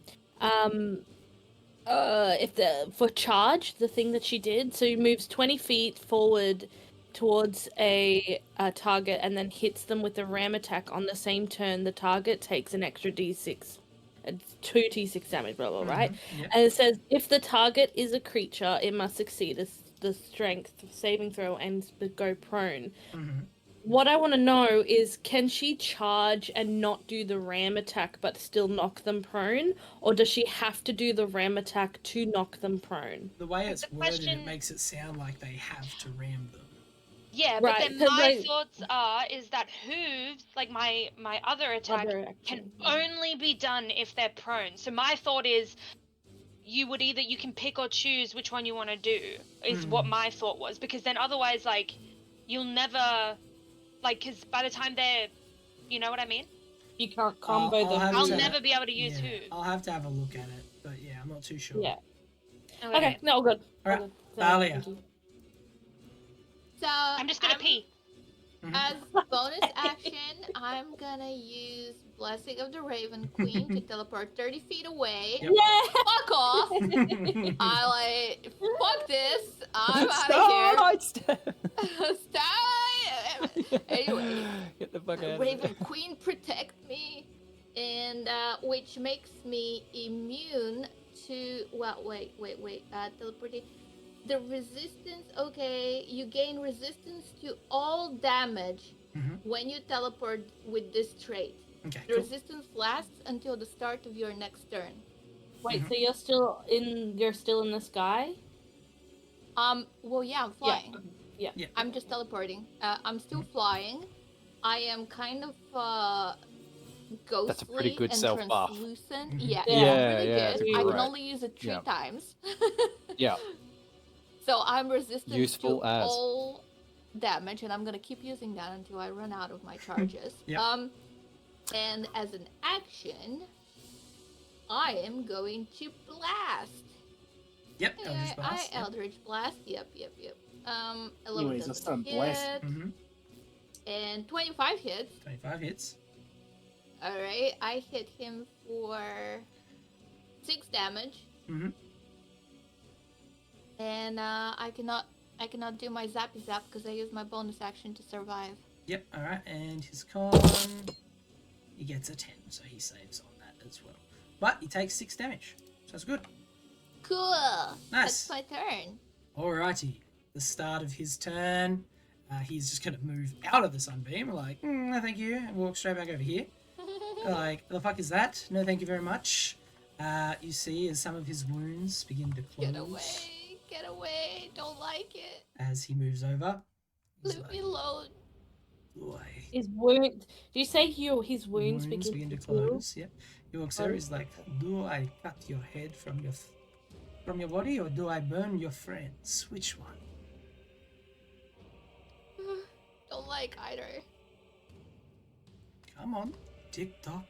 for charge, the thing that she did, so he moves 20 feet forward towards a target and then hits them with a ram attack on the same turn. The target takes an extra d6. It's 2d6 damage, blah blah, right? Yeah. And it says if the target is a creature, it must succeed the strength saving throw and go prone. Mhm. What I want to know is, can she charge and not do the ram attack but still knock them prone? Or does she have to do the ram attack to knock them prone? The way it's The worded, question- it makes it sound like they have to ram them. Yeah, but Right, then 'cause my I- thoughts is that hooves, like my other attack, Other can action. only be done if they're prone. So my thought is, you can pick or choose which one you want to do. Is what my thought was, because then otherwise, like, you'll never, like, because by the time they're, you know what I mean? You can't combo I'll the. have I'll to- never be able to use yeah, who. I'll have to have a look at it, but yeah, I'm not too sure. Yeah. Okay, no, all good. Alright, All good. Thalia. Thank you. So I'm just gonna pee. As bonus action, I'm gonna use Blessing of the Raven Queen to teleport 30 feet away. Yep. Yeah. Fuck off! I like, fuck this. I'm out of here. Starlight step. Stop! Anyway, Get the fuck out Raven of there. Queen protect me, and which makes me immune to. Well, wait. Teleporting. The resistance. Okay, you gain resistance to all damage when you teleport with this trait. Okay, The cool. resistance lasts until the start of your next turn. Wait, so you're still in? You're still in the sky? Well, yeah, I'm flying. Yeah. Yeah. I'm just teleporting. I'm still flying. I am kind of ghostly That's a pretty good and self-buff. translucent. Mhm. Yeah, Yeah, it's really yeah, good. it's I can great. only use it 3 Yeah. times. Yeah. So I'm resistant Useful to as. all damage, and I'm gonna keep using that until I run out of my charges. Yep. And as an action, I am going to blast. Yep, Eldritch Blast. I Eldritch Blast. Yep. 11 Anyways, let's doesn't start blast. hit, Mm-hmm. and 25 hits. 25 hits. All right, I hit him for 6 damage. Mm-hmm. And I cannot do my zappy zap because I used my bonus action to survive. Yep, alright, and his con, he gets a 10, so he saves on that as well. But he takes 6 damage, so that's good. Cool. Nice. That's my turn. Alrighty, the start of his turn, he's just going to move out of the sunbeam, like, no thank you, and walk straight back over here. Like, the fuck is that? No thank you very much. You see as some of his wounds begin to close. Get away. Don't like it. As he moves over. He's Leave like, me alone. "Oi." His wound. Do you say his wounds begin to close? close. Yep. He walks over. He's like, "Do I cut your head from your body, or do I burn your friends? Which one?" Don't like either. Come on, tick tock.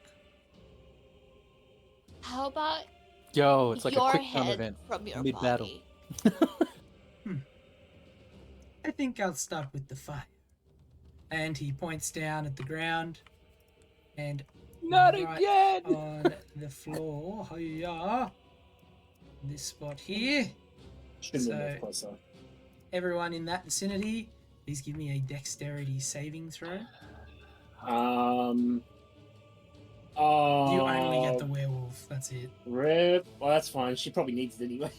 How about Yo, it's like your a quick time head event. from your mid-battle. body? I think I'll start with the fire. And he points down at the ground, and Not right again! on the floor. Hiya. This spot here. Shouldn't have So- moved closer. Everyone in that vicinity, please give me a dexterity saving throw. Oh. You only get the werewolf. That's it. Rip. Well, that's fine. She probably needs it anyway.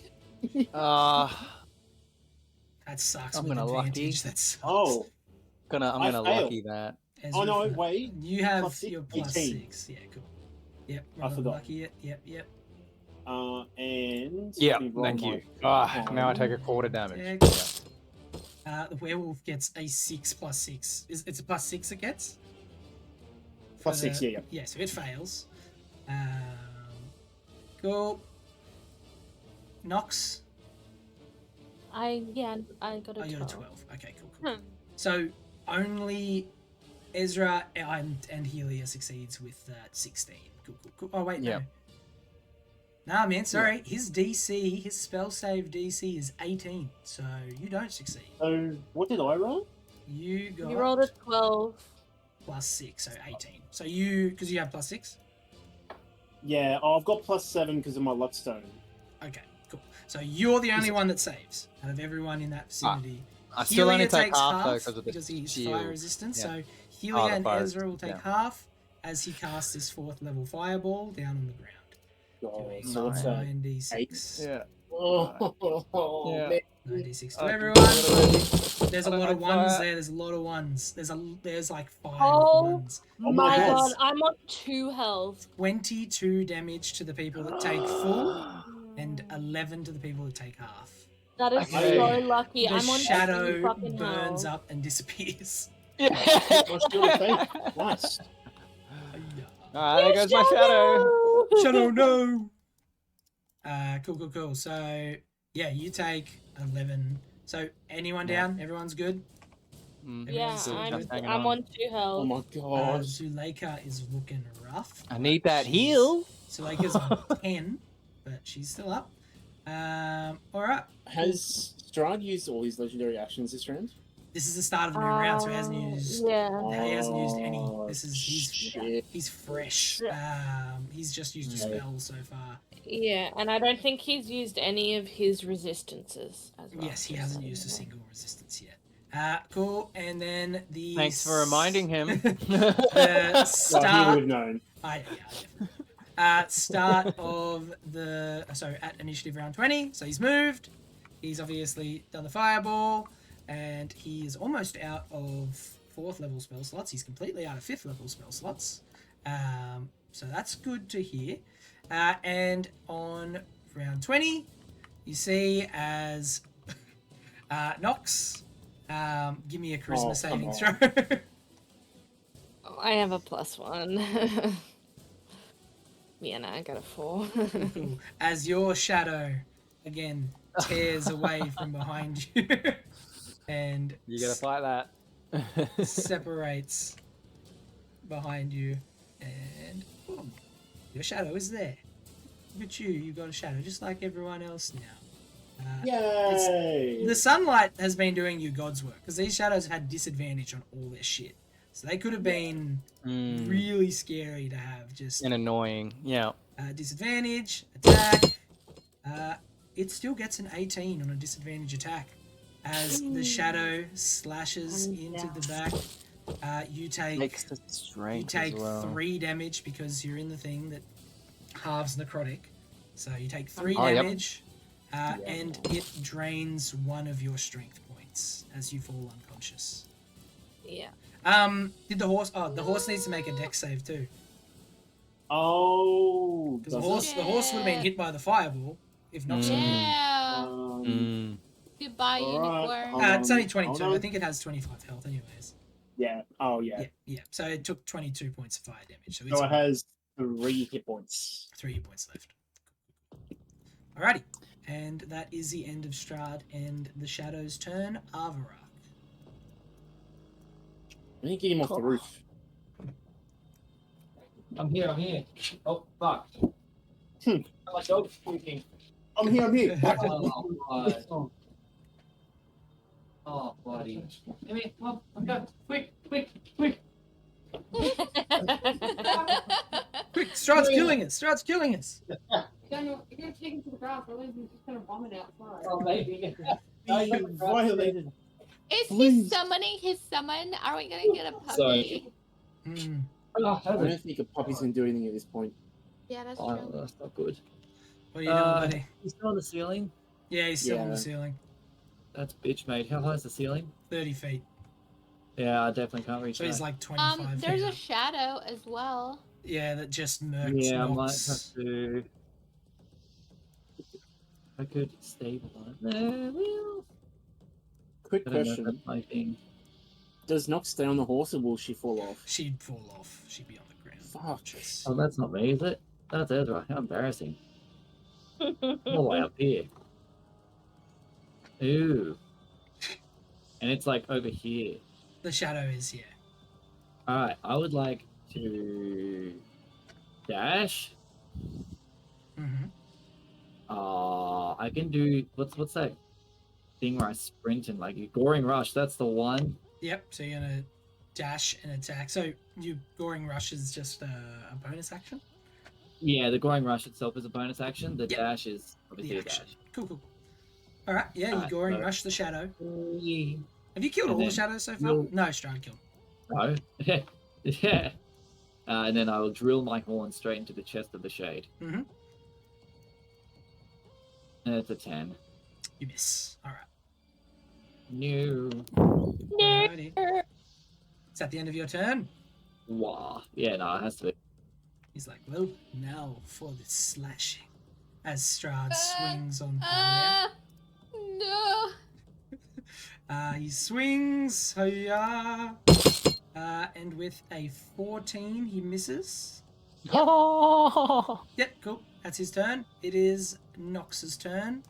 That sucks. I'm with gonna advantage. lucky. That sucks. Oh. I'm I gonna failed. lucky that. Ezra, Oh no! Wait. You have Plus six, your plus 18. 6. Yeah, cool. Yep. I forgot. Lucky it. Yep. And Yeah, let me roll thank my- you. Now I take a quarter damage. Dex. The werewolf gets a 6 plus 6. It's a plus 6 it gets? Plus For 6, the- yeah. Yeah, so it fails. Cool. Nox. I got a 12. Oh, you're a 12. Okay, cool. So only Ezra and Helia succeeds with 16. Cool. Oh, wait, no. Yeah. Nah, man, sorry. His DC, his spell save DC is 18, so you don't succeed. So, what did I roll? You got You rolled a 12. plus 6, so 18. So because you have plus 6? Yeah, I've got plus 7 because of my luckstone. Okay, cool. So you're the only one that saves out of everyone in that vicinity. I still only Helia take takes half though because of the because he's shield. fire resistant. Yeah. So Oh, Helia the and fire Ezra will take yeah. half as he casts his 4th level fireball down on the ground. Oh, Doing so what's that? 9d6. Yeah. Oh, Yeah. man. 9d6 to I can everyone. do it already. There's a I don't lot of like ones fire. there. There's a lot of ones. There's like 5 Oh. ones. Oh my my god, God. I'm on 2 health. 22 damage to the people that take full, and 11 to the people that take half. That is Okay. so lucky. The I'm on 2 shadow fucking burns health. up and disappears. What's your thing? Nice. There goes my shadow. Shadow, no! Cool. So, yeah, you take 11. So, anyone down? Everyone's good? Yeah, Still good. I'm on 2 health. Oh my god. Zuleika is looking rough. I need but that she's- heal. Zuleika's on 10, but she's still up. All right. Has Strahd used all his legendary actions this round? This is the start of the new round, so he hasn't used. Yeah. He hasn't used any. Oh, This is shit. he's fresh. He's just used a spell so far. Yeah, and I don't think he's used any of his resistances as well. Yes, he hasn't used a single resistance yet. Cool. And then the. Thanks for reminding him. The Well, he start. would have known. I definitely. Start of the at initiative round 20. So he's moved. He's obviously done the fireball, and he is almost out of 4th level spell slots. He's completely out of 5th level spell slots. So that's good to hear. And on round 20, you see as Nox, give me a charisma saving throw. I have a +1. Yeah, no, I got a 4. Cool. As your shadow again tears away from behind you and You gotta fight that. separates behind you, and your shadow is there. Look at you, you got a shadow just like everyone else now. Yay! The sunlight has been doing you God's work, because these shadows had disadvantage on all their shit. So they could have been really scary to have just And annoying. Yeah. disadvantage, attack. It still gets an 18 on a disadvantage attack. As the shadow slashes into the back, you take Takes the strength you take as well. 3 damage because you're in the thing that halves necrotic. So you take 3 Oh, yep. damage, and it drains 1 of your strength points as you fall unconscious. Yeah. Did the horse? Oh, the horse needs to make a dex save too. Oh, Because the does horse would have been hit by the fireball if not. Yeah. it? Goodbye, Alright. unicorn. It's only Hold 22. on. I think it has 25 health, anyways. Yeah. Oh, yeah. Yeah. So it took 22 points of fire damage. So it's So it has 3 hit points. 3 hit points left. Alrighty. And that is the end of Strahd and the Shadow's turn. Avarak. I need to get him off the roof. I'm here. Oh, fuck. My dog's puking. I'm here. Oh, oh, buddy. Come here, come on, go. Quick. Quick, Strahd's killing us. You're gonna take him to the grass, otherwise he's just gonna vomit outside. Oh, maybe. He violated. Is he Please. summoning his summon? Are we gonna get a puppy? Sorry. Hmm. Oh, I don't think a puppy's gonna do anything at this point. Yeah, that's oh, true. that's not good. What are you doing, buddy? He's still on the ceiling? Yeah, he's still on the Yeah. ceiling. That's bitch, mate. How high is the ceiling? 30 feet. Yeah, I definitely can't reach So that. he's like 25 There's feet a up. shadow as well. Yeah, that just murked Yeah, I might Nox. have to. I could stabilize. There, well, Quick I don't know if question: that's my thing. does Nox stay on the horse or will she fall off? She'd fall off. She'd be on the ground. Fuck. Just- Oh, that's not me, is it? That's Ezra. How embarrassing. All the way up here. Ooh. And it's like over here. The shadow is, yeah. Alright, I would like to dash. Mm-hmm. I can do what's that thing where I sprint and like goring rush, that's the one. Yep, so you're gonna dash and attack. So you goring rush is just a bonus action? Yeah, the goring rush itself is a bonus action. The Yep. dash is The obviously a action. dash. Cool. Alright, yeah, you Alright, goring so- rush the shadow. Yeah. Have you killed And all the then shadows so far? you'll- No, Strahd killed. No. Yeah. And then I will drill my horn straight into the chest of the shade. Mhm. And it's a 10. You miss. Alright. No. Alrighty. Is that the end of your turn? Wow. Yeah, no, it has to be. He's like, well, now for the slashing. As Strahd swings on Barovia. No. He swings, hiya, and with a 14, he misses. Oh! Yep, cool. That's his turn. It is Nox's turn.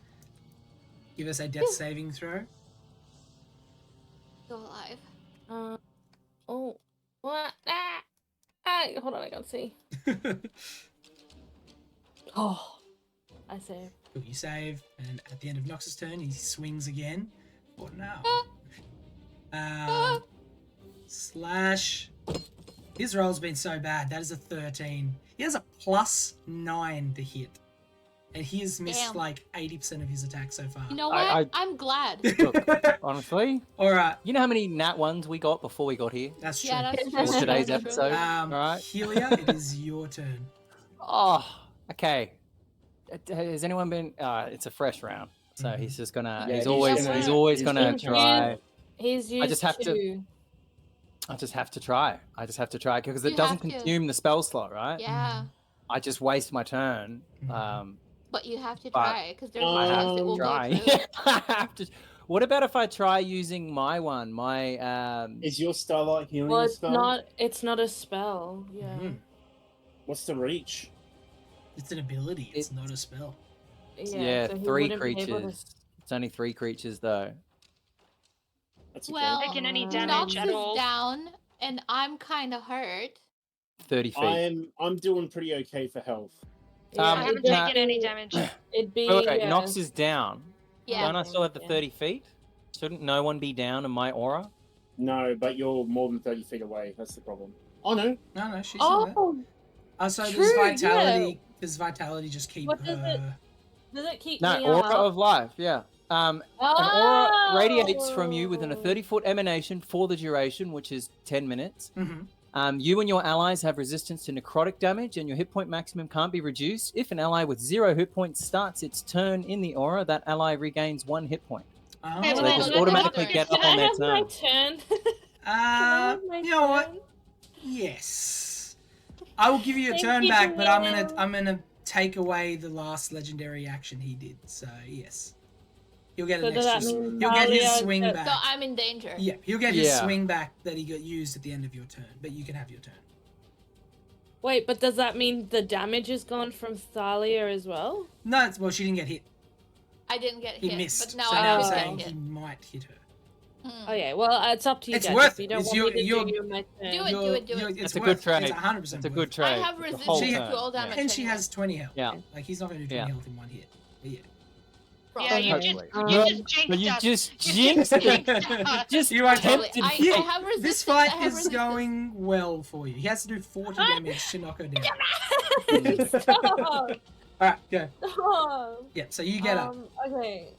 Give us a death saving throw. Still alive. Oh, what? Hold on, I can't see. Oh, I save. Cool, you save, and at the end of Nox's turn, he swings again. For now. Slash. His roll's been so bad. That is a 13. He has a +9 to hit. And he has missed Damn. like 80% of his attacks so far. You know what? I- I'm glad. Look, honestly, Alright, you know how many nat ones we got before we got here that's true. Yeah, that's for true. today's That's true. episode? Right? Helia, it is your turn. Oh, okay. Has anyone been? It's a fresh round, so Mhm. he's just gonna. Yeah, he's he's always. gonna- He's always he's gonna gonna try. He's used I just have to- two. I just have to try. I just have to try because it You doesn't have to. consume the spell slot, right? Yeah, I just waste my turn. Mhm. but you have to But try because there's I a have chance it to will Try. go through. I have to. What about if I try using my one? My Is your Starlight healing Well, a it's spell? not. It's not a spell. Yeah. Mhm. What's the reach? It's an ability, it's not a spell. yeah, so he 3 wouldn't be able to- creatures. It's only 3 creatures though. That's okay. Well, Taking any Um, damage Nox at is all. down, and I'm kind of hurt. 30 feet. I'm doing pretty okay for health. Yeah, Um, I it'd haven't nah. taken any be- damage. It'd be. Wait, yeah. Nox is down. Yeah. Don't I still have the Yeah. 30 feet? Shouldn't no one be down in my aura? No, but you're more than 30 feet away. That's the problem. Oh no. No, she's not there. Oh, So true, does yeah. vitality? Does vitality just keep What does it- her? does it keep No, me aura up? of life, yeah. An aura radiates from you within a Oh. 30-foot emanation for the duration, which is 10 minutes. Mm-hmm. You and your allies have resistance to necrotic damage, and your hit point maximum can't be reduced. If an ally with 0 hit points starts its turn in the aura, that ally regains 1 hit point. Oh. Yeah, So but they then just let them automatically have get their up on Can I their have my turn. turn? Can I have my You know what? turn? Yes. I will give you a Thank turn you, back, but Danielle. I'm gonna take away the last legendary action he did. So yes, he'll get So an does that extra. mean He'll get his Talia swing gets- back. So I'm in danger. Yeah, he'll get his Yeah. swing back that he got used at the end of your turn. But you can have your turn. Wait, but does that mean the damage is gone from Thalia as well? No, well, she didn't get hit. I didn't get He hit, missed. but now so I now do I'm get saying hit. he might hit her. Okay, well, it's up to you It's guys. worth If you it. don't It's want your- me to your- do my turn. Do it, do it, do it. It's That's a worth good it. trade. It's 100% It's a worth good it. trade. I have It's a resistance whole to turn. all Yeah. damage. And she anyway. has 20 health. Yeah. Like he's not going to do 20 health in one hit. But yeah. Yeah, you Okay. just Um, you just jinxed But you us. just You jinxed it. jinxed us. Just You are Totally. tempted I fate. have resistance. This fight I have is resistance. going well for you. He has to do 40 damage to knock her down. Stop! Alright, go. Stop! Yeah, so you get up. Okay.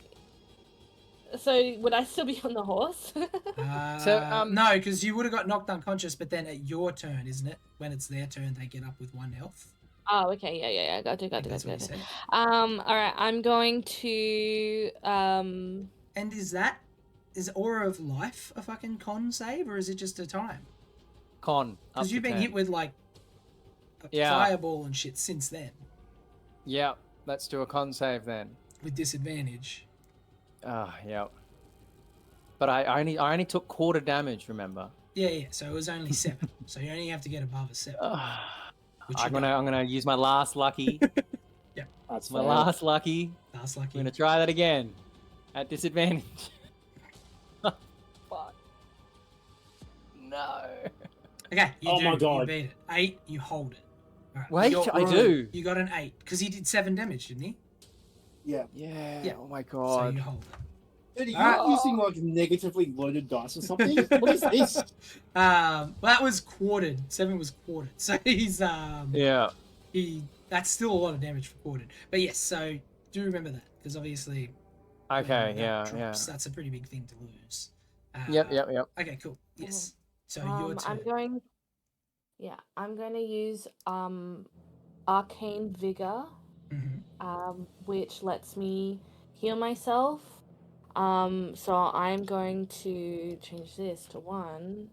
So, would I still be on the horse? No, because you would have got knocked unconscious, but then at your turn, isn't it? When it's their turn, they get up with 1 health. Oh, okay, yeah, got it. That's what he said. Alright, I'm going to, And is Aura of Life a fucking con save, or is it just a time? Con. Because you've been hit with, like, a Yeah. fireball and shit since then, Yeah, let's do a con save then. with disadvantage. Yeah. But I only took quarter damage, remember? Yeah, so it was only 7. So you only have to get above a 7. Which I'm you gonna use my last lucky. That's My fine. last lucky. got. That's lucky. I'm gonna try that again. At disadvantage. Fuck. No. Okay, you Oh do. my God. You beat it. 8, you hold it. Alright, Wait, you got- I do. You got an 8, because he did 7 damage, didn't he? Yeah. Yeah. Yeah. Oh my So god. you hold it. Dude, are you Alright. using like negatively loaded dice or something? What is this? Well, that was quartered. 7 was quartered. So he's Yeah. that's still a lot of damage for quartered. But yes, so do remember that, because obviously Okay. when that Yeah. drops, that's a pretty big thing to lose. Yep. Okay, cool. Yes. So your turn. I'm going to use, Arcane Vigor, Mhm. which lets me heal myself. So I'm going to change this to 1.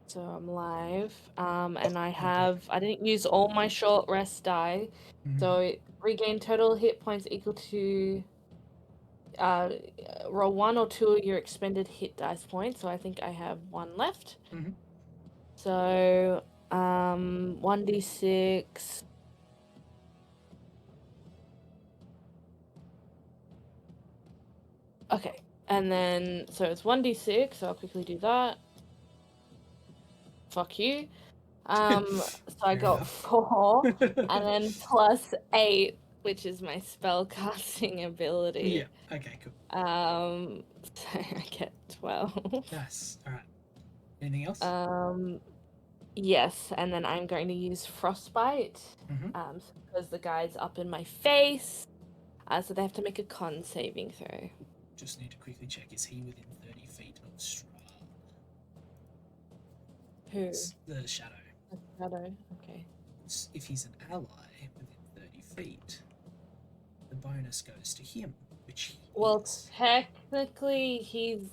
So I'm live. And I didn't use all my short rest die. Mhm. So it regain total hit points equal to roll 1 or 2 of your expended hit dice points. So I think I have 1 left. Mhm. So 1d6. Okay. And then, so it's 1d6, so I'll quickly do that. Fuck you. So I Fair got enough. 4, and then plus 8, which is my spell casting ability. Yeah. Okay. Cool. So I get 12. Nice. All right. Anything else? Yes, and then I'm going to use Frostbite. Mhm. Because the guy's up in my face. So they have to make a con saving throw. Just need to quickly check. Is he within 30 feet of Strahd? Who? It's the shadow. Shadow. Okay. If he's an ally within 30 feet, the bonus goes to him, which he Well, is. technically he's.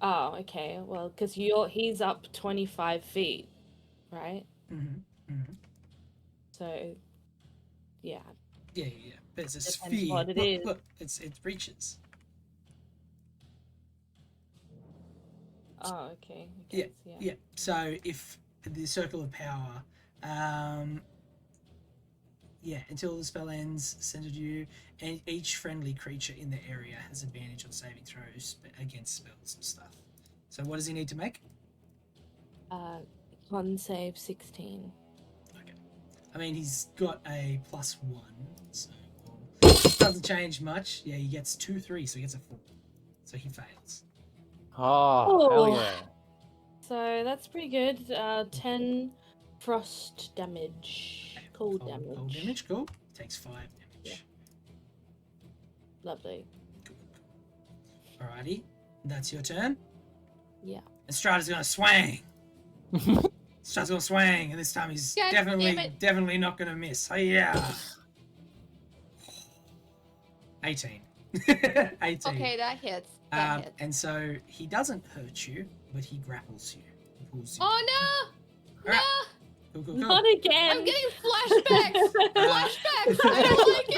Oh, okay. Well, because he's up 25 feet, right? So, yeah. Yeah. But it's a Depends sphere. what it is. Look, it reaches. Oh, okay. I Yeah, guess, yeah. So if the circle of power, until the spell ends, centered you, and each friendly creature in the area has advantage on saving throws against spells and stuff. So what does he need to make? Con save 16. Okay. I mean, he's got a +1, so it doesn't change much. Yeah, he gets 2, 3, so he gets a 4. So he fails. Oh, hell yeah. So that's pretty good. 10 frost damage. Cold damage. Cold damage, cool. Takes 5 damage. Yeah. Lovely. Cool. Alrighty, that's your turn. Yeah. And Strahda's gonna swing. Strad's gonna swing, and this time he's God damn it. definitely not gonna miss. Oh yeah. 18. 18. Okay, that hits. That hits. And so he doesn't hurt you, but he grapples you. He pulls you. Oh no! Alright. No! Cool. Not again. I'm getting flashbacks! Flashbacks! I don't like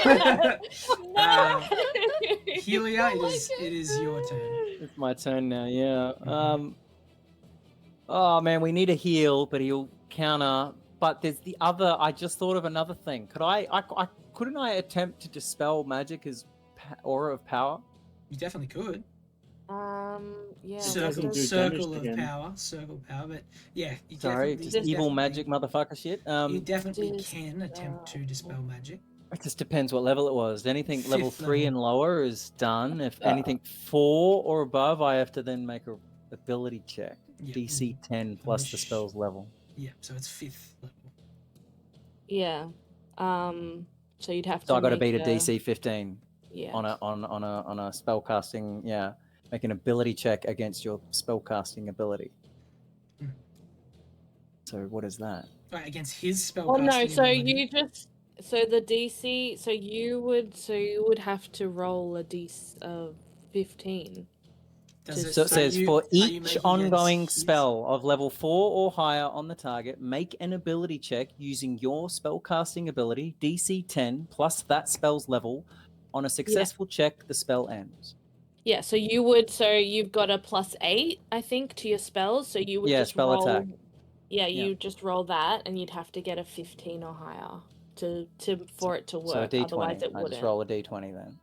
it! Helia, don't like it is your turn. It's my turn now, yeah. Oh man, we need a heal, but he'll counter. But there's the other. I just thought of another thing. Couldn't I attempt to dispel magic as aura of power? You definitely could. Yeah. Circle do of damage again. power, but yeah, you Sorry, definitely, just evil magic motherfucker shit. You definitely Just, can attempt to dispel magic. It just depends what level it was. Anything level Fifth 3 level. and lower is done. If anything 4 or above, I have to then make a ability check. Yeah. DC 10 plus the Which- spell's level. Yeah, so it's 5th level. Yeah. So you'd have to. So I got to make beat a DC 15 Yeah. on a spell casting. Yeah, make an ability check against your spell casting ability. Hmm. So what is that? Right, against his spell. Oh no! So you just the DC. So you would have to roll a DC of 15. So it says for each ongoing his... spell of level 4 or higher on the target, make an ability check using your spell casting ability, DC 10 plus that spell's level. On a successful check, the spell ends. Yeah. So you would. So you've got a +8, I think, to your spells. So you would just spell roll. attack. Yeah, you just roll that, and you'd have to get a 15 or higher for it to work. So a D20. Otherwise, it I wouldn't. just roll a D20 then.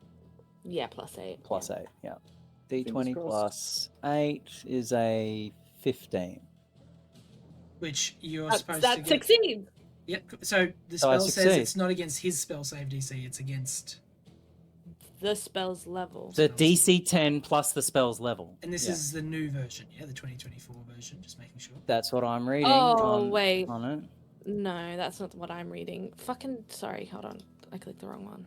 Yeah, +8. Plus yeah. 8, yeah. D20 crossed. plus 8 is a 15. Which you're That supposed to get. succeeds. Yep. So the So I spell says succeed. it's not against his spell save DC. It's against. The spell's level. So DC 10 plus the spell's level. And this Yeah. is the new version, yeah, the 2024 version. Just making sure. That's what I'm reading. Oh, wait. On it. No, that's not what I'm reading. Sorry, hold on. I clicked the wrong one.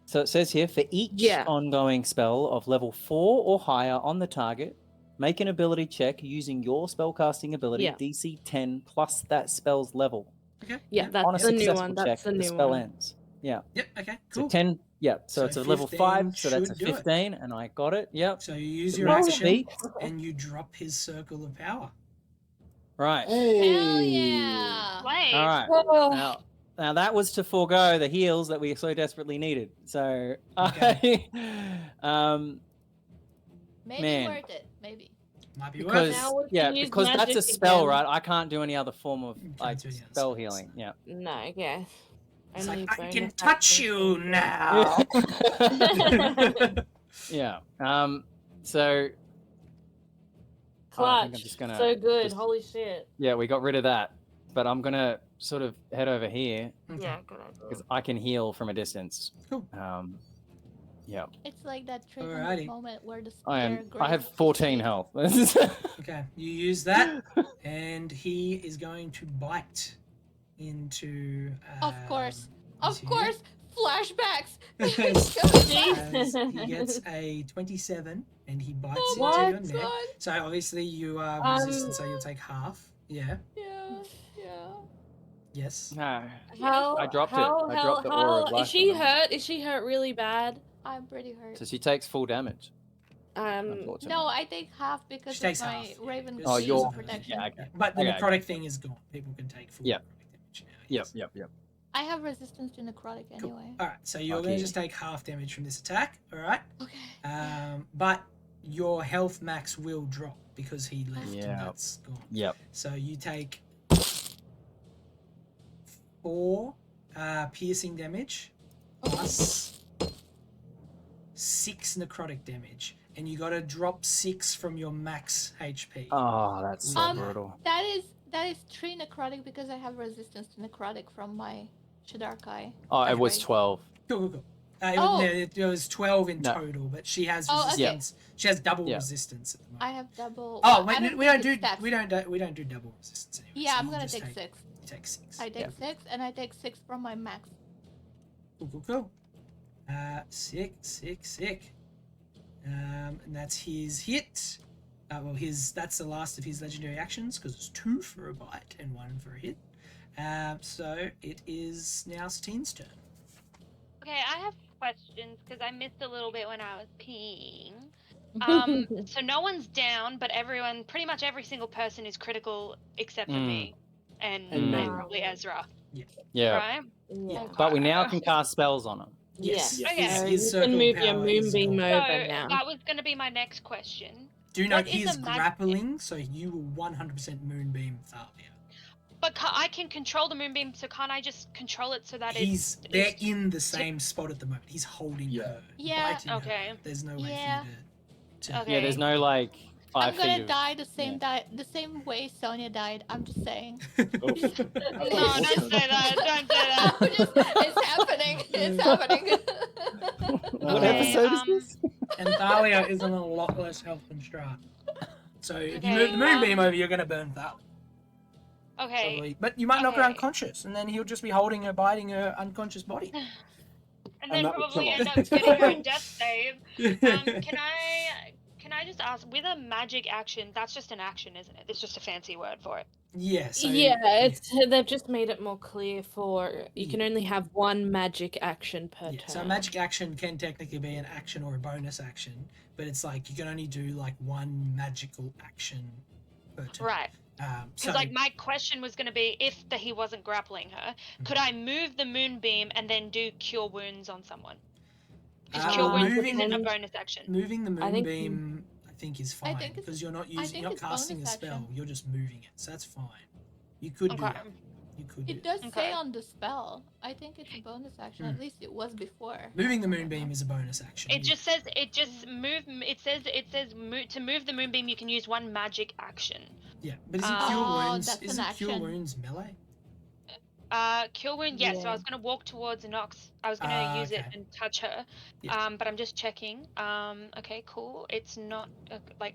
So it says here, for each ongoing spell of level 4 or higher on the target, make an ability check using your spellcasting ability, DC 10 plus that spell's level. Okay. Yeah, On a that's the new successful one. check, That's the the new spell one. ends. Yeah. Yep. Okay. So Cool. 10. Yeah. So So it's a level 15 5. So that's a should do it. 15, and I got it. Yep. So you use your Max action feat. and you drop his circle of power. Right. Hell yeah! Wait. All right. Oh, Now that was to forego the heals that we so desperately needed. So, Okay. Maybe Man. worth it. Maybe. Might be because worth. Now we can use because that's a magic spell, again. right? I can't do any other form of You can't like do any other spell spells. healing. Yeah. no, I guess. It's Only like I can bonus touch action. you now. Yeah. So I think I'm Clutch. just gonna So good. just- Holy shit. yeah, we got rid of that. But I'm gonna sort of head over here Okay. Yeah, good idea. because I can heal from a distance. Cool. Yeah. It's like that 300 Alrighty. moment where the I scare have grace 14 hit. health. Okay, you use that, and he is going to bite into. Of course. Of into you. course. Flashbacks. As he gets a 27 and he bites Oh into my your neck. God. So obviously you are resistant, so you'll take half. Yeah. Yeah. Yeah. Yes. No. How? I dropped it. how, I how, dropped the aura of how, life is she on her. hurt? Is she hurt really bad? I'm pretty hurt. So she takes full damage. Unfortunately. No, I take half because She takes of my half. Raven Because Oh, she Queen doesn't you're have protection. yeah. Okay. But the Okay, necrotic okay. thing is gone. People can take full Yep. necrotic damage now. Yep. Yes. Yep. I have resistance to necrotic Cool. anyway. All right, so you're going Okay. to just take half damage from this attack. All right. Okay. But your health max will drop because he left and Yeah. that's gone. Yep. So you take 4 piercing damage plus 6 necrotic damage, and you got to drop 6 from your max HP. Oh, that's so Um, brutal. That is 3 necrotic because I have resistance to necrotic from my Shadarkai. Oh, it was Right. 12. Cool. Oh. It was 12 in No. total, but she has Oh, okay. resistance. She has double Yeah. resistance at the moment. I have double. Oh, I wait, we think don't do it's stats. we don't do double resistance anyway. Yeah, so I'm you gonna just take 6. You take 6. I take 6, and I take 6 from my max. Cool. Sick. And that's his hit. That's the last of his legendary actions because it's 2 for a bite and 1 for a hit. So it is now Steen's turn. Okay, I have questions because I missed a little bit when I was peeing. So no one's down, but pretty much every single person is critical except for me and me. probably Ezra, Yeah. right? Yeah. But we now can cast spells on him. Yes. Yes. Okay. So His you circle can of move your power is moonbeam gone. over So now. that was going to be my next question. Do note What is he is a mag- grappling, so you will 100% moonbeam Thalia. But I can control the moonbeam, so can't I just control it so that They're it's in the same spot at the moment. He's holding her, Yeah. biting Okay. her. There's no way Yeah. for you to. Okay. Yeah, there's no like 5 I'm gonna feet of... die the same way Sonya died. I'm just saying. No, don't say that. Don't say that. I'm just, it's happening. It's happening. What Okay, episode is this? And Thalia is on a lot less health than Strahd. So if you Okay, move the moonbeam over, you're going to burn Thalia. Okay. Probably. But you might knock her Okay. unconscious, and then he'll just be holding her, biting her unconscious body. And then that would probably kill end us. up getting her a death save. Can I just ask, with a magic action, that's just an action, isn't it? It's just a fancy word for it. Yeah, so, They've just made it more clear for you can only have one magic action per yeah. turn. So a magic action can technically be an action or a bonus action, but it's like you can only do like one magical action per turn. Right. So Because like my question was going to be, if he wasn't grappling her, could I move the moonbeam and then do cure wounds on someone? Because cure wounds isn't a bonus action. moving the I think- moonbeam, I think, is I fine think it's- because you're not I think you're not it's casting a bonus spell. action. You're just moving it, so that's fine. You could do Okay. that. You could. Do It does Okay. say on the spell. I think it's a bonus action. At least it was before. Moving the moonbeam is a bonus action. It just says to move the moonbeam you can use one magic action. Yeah, but isn't Oh, cure wounds? that's an Isn't cure action. wounds melee? Cure wound, yes. So I Yeah. was gonna walk towards Nox. I was gonna use it Okay. and touch her. Yeah. But I'm just checking. Okay, cool. It's not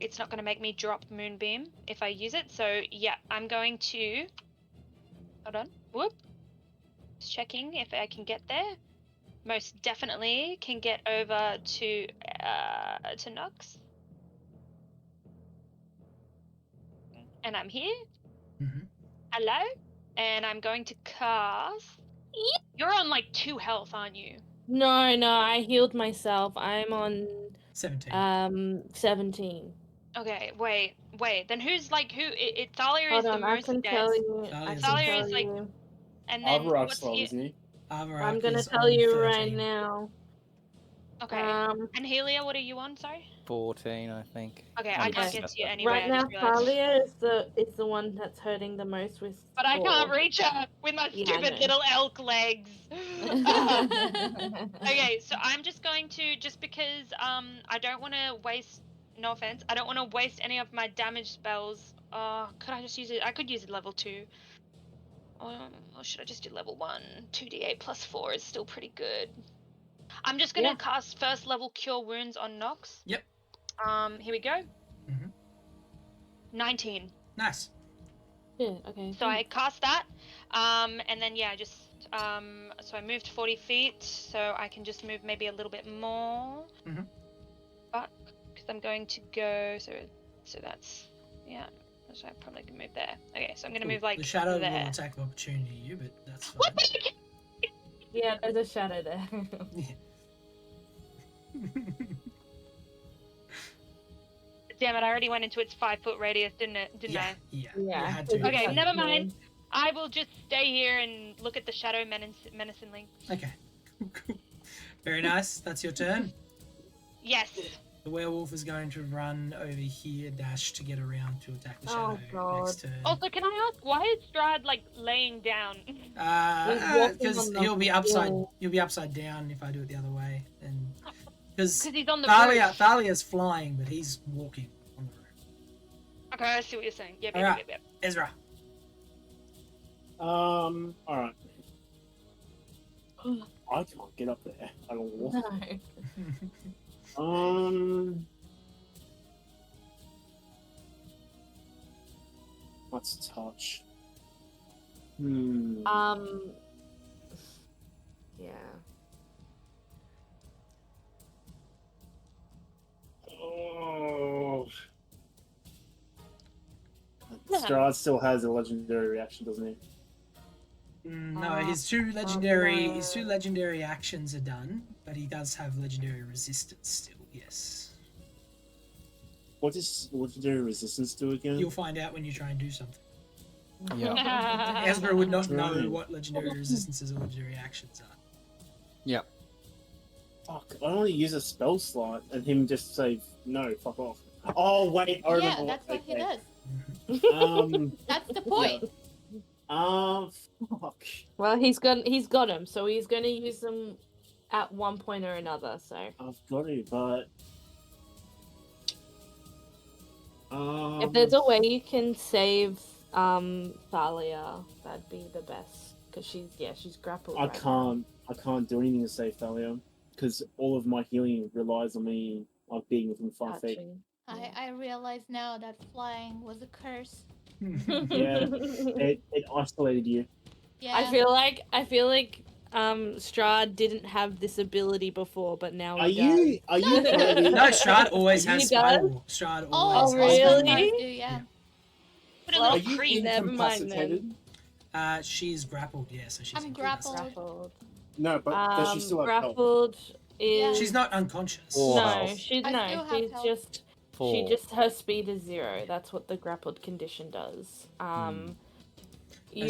it's not gonna make me drop moonbeam if I use it. So yeah, I'm going to. Hold on. Whoop. Just checking if I can get there. Most definitely can get over to Nox. And I'm here. Mhm. Hello. And I'm going to cast. You're on like 2 health, aren't you? No, I healed myself. I'm on 17. 17. Okay, wait. Then who's like who? Thalia Hold is on, the I most can dead, tell you. Thalia I is can Thalia tell is, like, you. and then Avarak's what's slow, he? isn't he? Avarak I'm gonna is tell on you 13. right now. Okay. And Helia, what are you on? Sorry. 14, I think. Okay, Might I have can't just get messed to you up. anyway. Right I now, just realized. Thalia is the one that's hurting the most with. But I can't 4. reach her with my Yeah, I stupid know. little elk legs. Okay, so I'm just going to because I don't want to waste. No offense, I don't want to waste any of my damage spells. Could I just use it? I could use it level 2. Or should I just do level 1? 2d8 plus 4 is still pretty good. I'm just gonna cast first level Cure Wounds on Nox. Yep. Here we go. Mhm. 19. Nice. Yeah, okay. So I cast that, and then yeah, just so I moved 40 feet, so I can just move maybe a little bit more. Mhm. But because I'm going to go, so that's so I probably can move there. Okay, so I'm gonna move like the shadow there. will attack of opportunity you, but that's fine. What the? Yeah, there's a shadow there. Damn it! I already went into its 5-foot radius, didn't I? Yeah. Yeah. You had to. Okay, never mind. I will just stay here and look at the shadow menacingly. Okay. Cool. Very nice. That's your turn. Yes. The werewolf is going to run over here, dash to get around to attack the shadow next turn. Also, can I ask why is Strahd like laying down? Because he'll be upside down if I do it the other way, and because he's on the roof. Thalia's flying, but he's walking on the roof. Okay, I see what you're saying. Yep. Alright. Ezra. All right. I can't get up there at all. No. What's touch? Yeah. Oh. Strahd still has a legendary reaction, doesn't he? No, his two legendary actions are done, but he does have legendary resistance still. Yes. What does legendary resistance do again? You'll find out when you try and do something. Yeah. Ezra would not know what legendary resistances or legendary actions are. Yeah. Fuck! I only use a spell slot, and him just say no, fuck off. Oh wait, I remember. Yeah, that's what he does. Um. That's the point. Fuck. Well, he's got him, so he's gonna use them at one point or another. So I've got it, but if there's a way you can save Thalia, that'd be the best because she's grappled. I can't do anything to save Thalia because all of my healing relies on me being within 5 feet. I realize now that flying was a curse. Yeah, it isolated you. Yeah. I feel like Strahd didn't have this ability before, but now Are he you? Are you? No, Strahd always has He does? Spywalk. Strahd Oh, always has really? Spywalk. Do, yeah. Put a Well, little Are you creep. Never mind then. incapacitated? She's grappled, yeah, so she's I'm incapacitated. grappled. No, but does she still have health? grappled is She's not unconscious. Or no, health. she's I no, still have she's health. just Four. her speed is 0. That's what the grappled condition does. You Her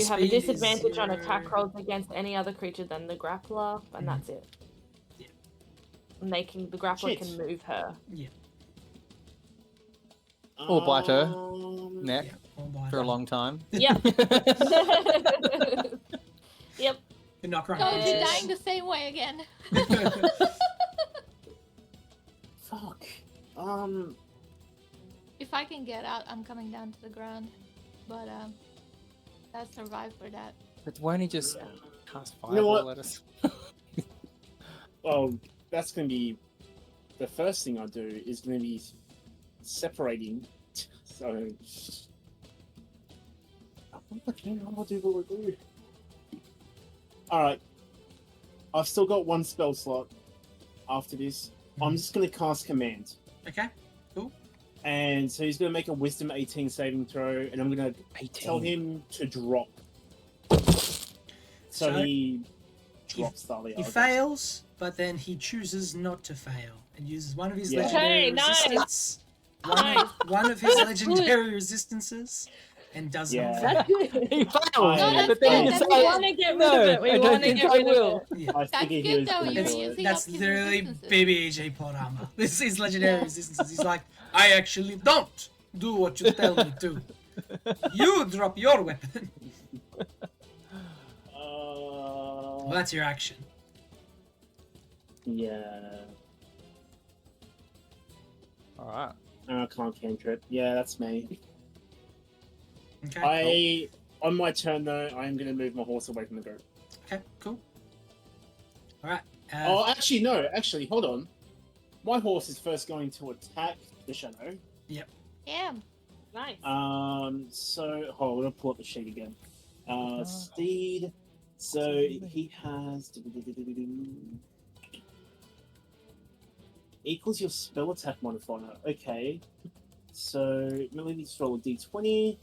have a speed is disadvantage on 0. attack rolls against any other creature than the grappler, and that's it. Yeah. And the grappler Shit. can move her. Yeah. Or bite her neck Yeah. All by for a her. long time. Yep. Yep. Could knock her Oh, unconscious. you're dying the same way again. Fuck. If I can get out, I'm coming down to the ground. But I'll survive for that. But won't he just cast You know what? fireball at us? Well, that's going to be the first thing I do is going to be separating. So, I'm gonna do what I do. All right, I've still got one spell slot after this. I'm just going to cast command, Okay. and so he's going to make a Wisdom 18 saving throw, and I'm going to 18. tell him to drop. So he drops Thalia. He fails, but then he chooses not to fail and uses one of his Yeah. legendary Okay, nice. resistance. Nice. One of his legendary resistances and does Yeah. not That's fail. good. He failed, No, that's but then good, he that's decided, good. We want to get rid no, of it. We I want don't to think get I rid of will. it. Yeah. I That's figured he good was though. going to You're do it. using That's up his literally resistances. BBAJ plot armor. This is legendary resistances. He's like, I actually don't do what you tell me to. You drop your weapon. Well, that's your action. Yeah. All right. I can't cantrip. Yeah, that's me. Okay. On my turn though, I am going to move my horse away from the group. Okay, cool. All right. Oh, actually, no. Actually, hold on. My horse is first going to attack the shadow. Yeah. Nice. So, hold on, I'm going to pull up the sheet again. Steed. So, he has... Equals your spell attack modifier. Okay. So, let me just roll a d20.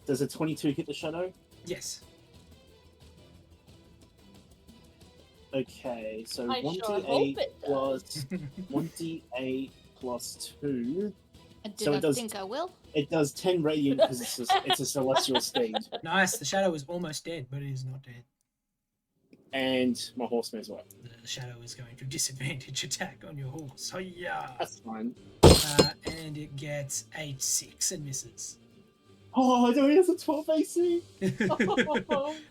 Does a 22 hit the shadow? Yes. Okay, so I sure 1d8 hope it does. plus 1d8 plus 2. I did So it not does- think I will. It does 10 radiant because it's a celestial steed. Nice. The shadow is almost dead, but it is not dead. And my horse moves away. The shadow is going to disadvantage attack on your horse. Hiya! That's fine. And it gets 8-6 and misses. Oh, it only has a 12 AC.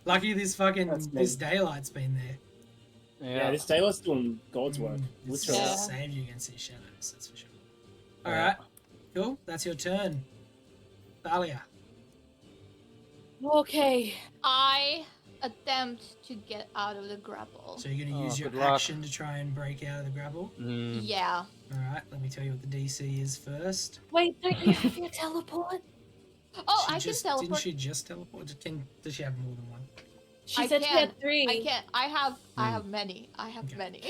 Lucky this this daylight's been there. Yeah, this Taylor's doing God's work. It's Literally. just saved you against these shadows, that's for sure. Alright, cool. That's your turn. Thalia. Okay. I attempt to get out of the grapple. So you're going to use your good luck. action to try and break out of the grapple. Yeah. Alright, let me tell you what the DC is first. Wait, don't you have your teleport? Oh, She I just, can teleport. Didn't she just teleport? Does she have more than one? She I said she can. had 3. I can't. I have many. I have Okay. many.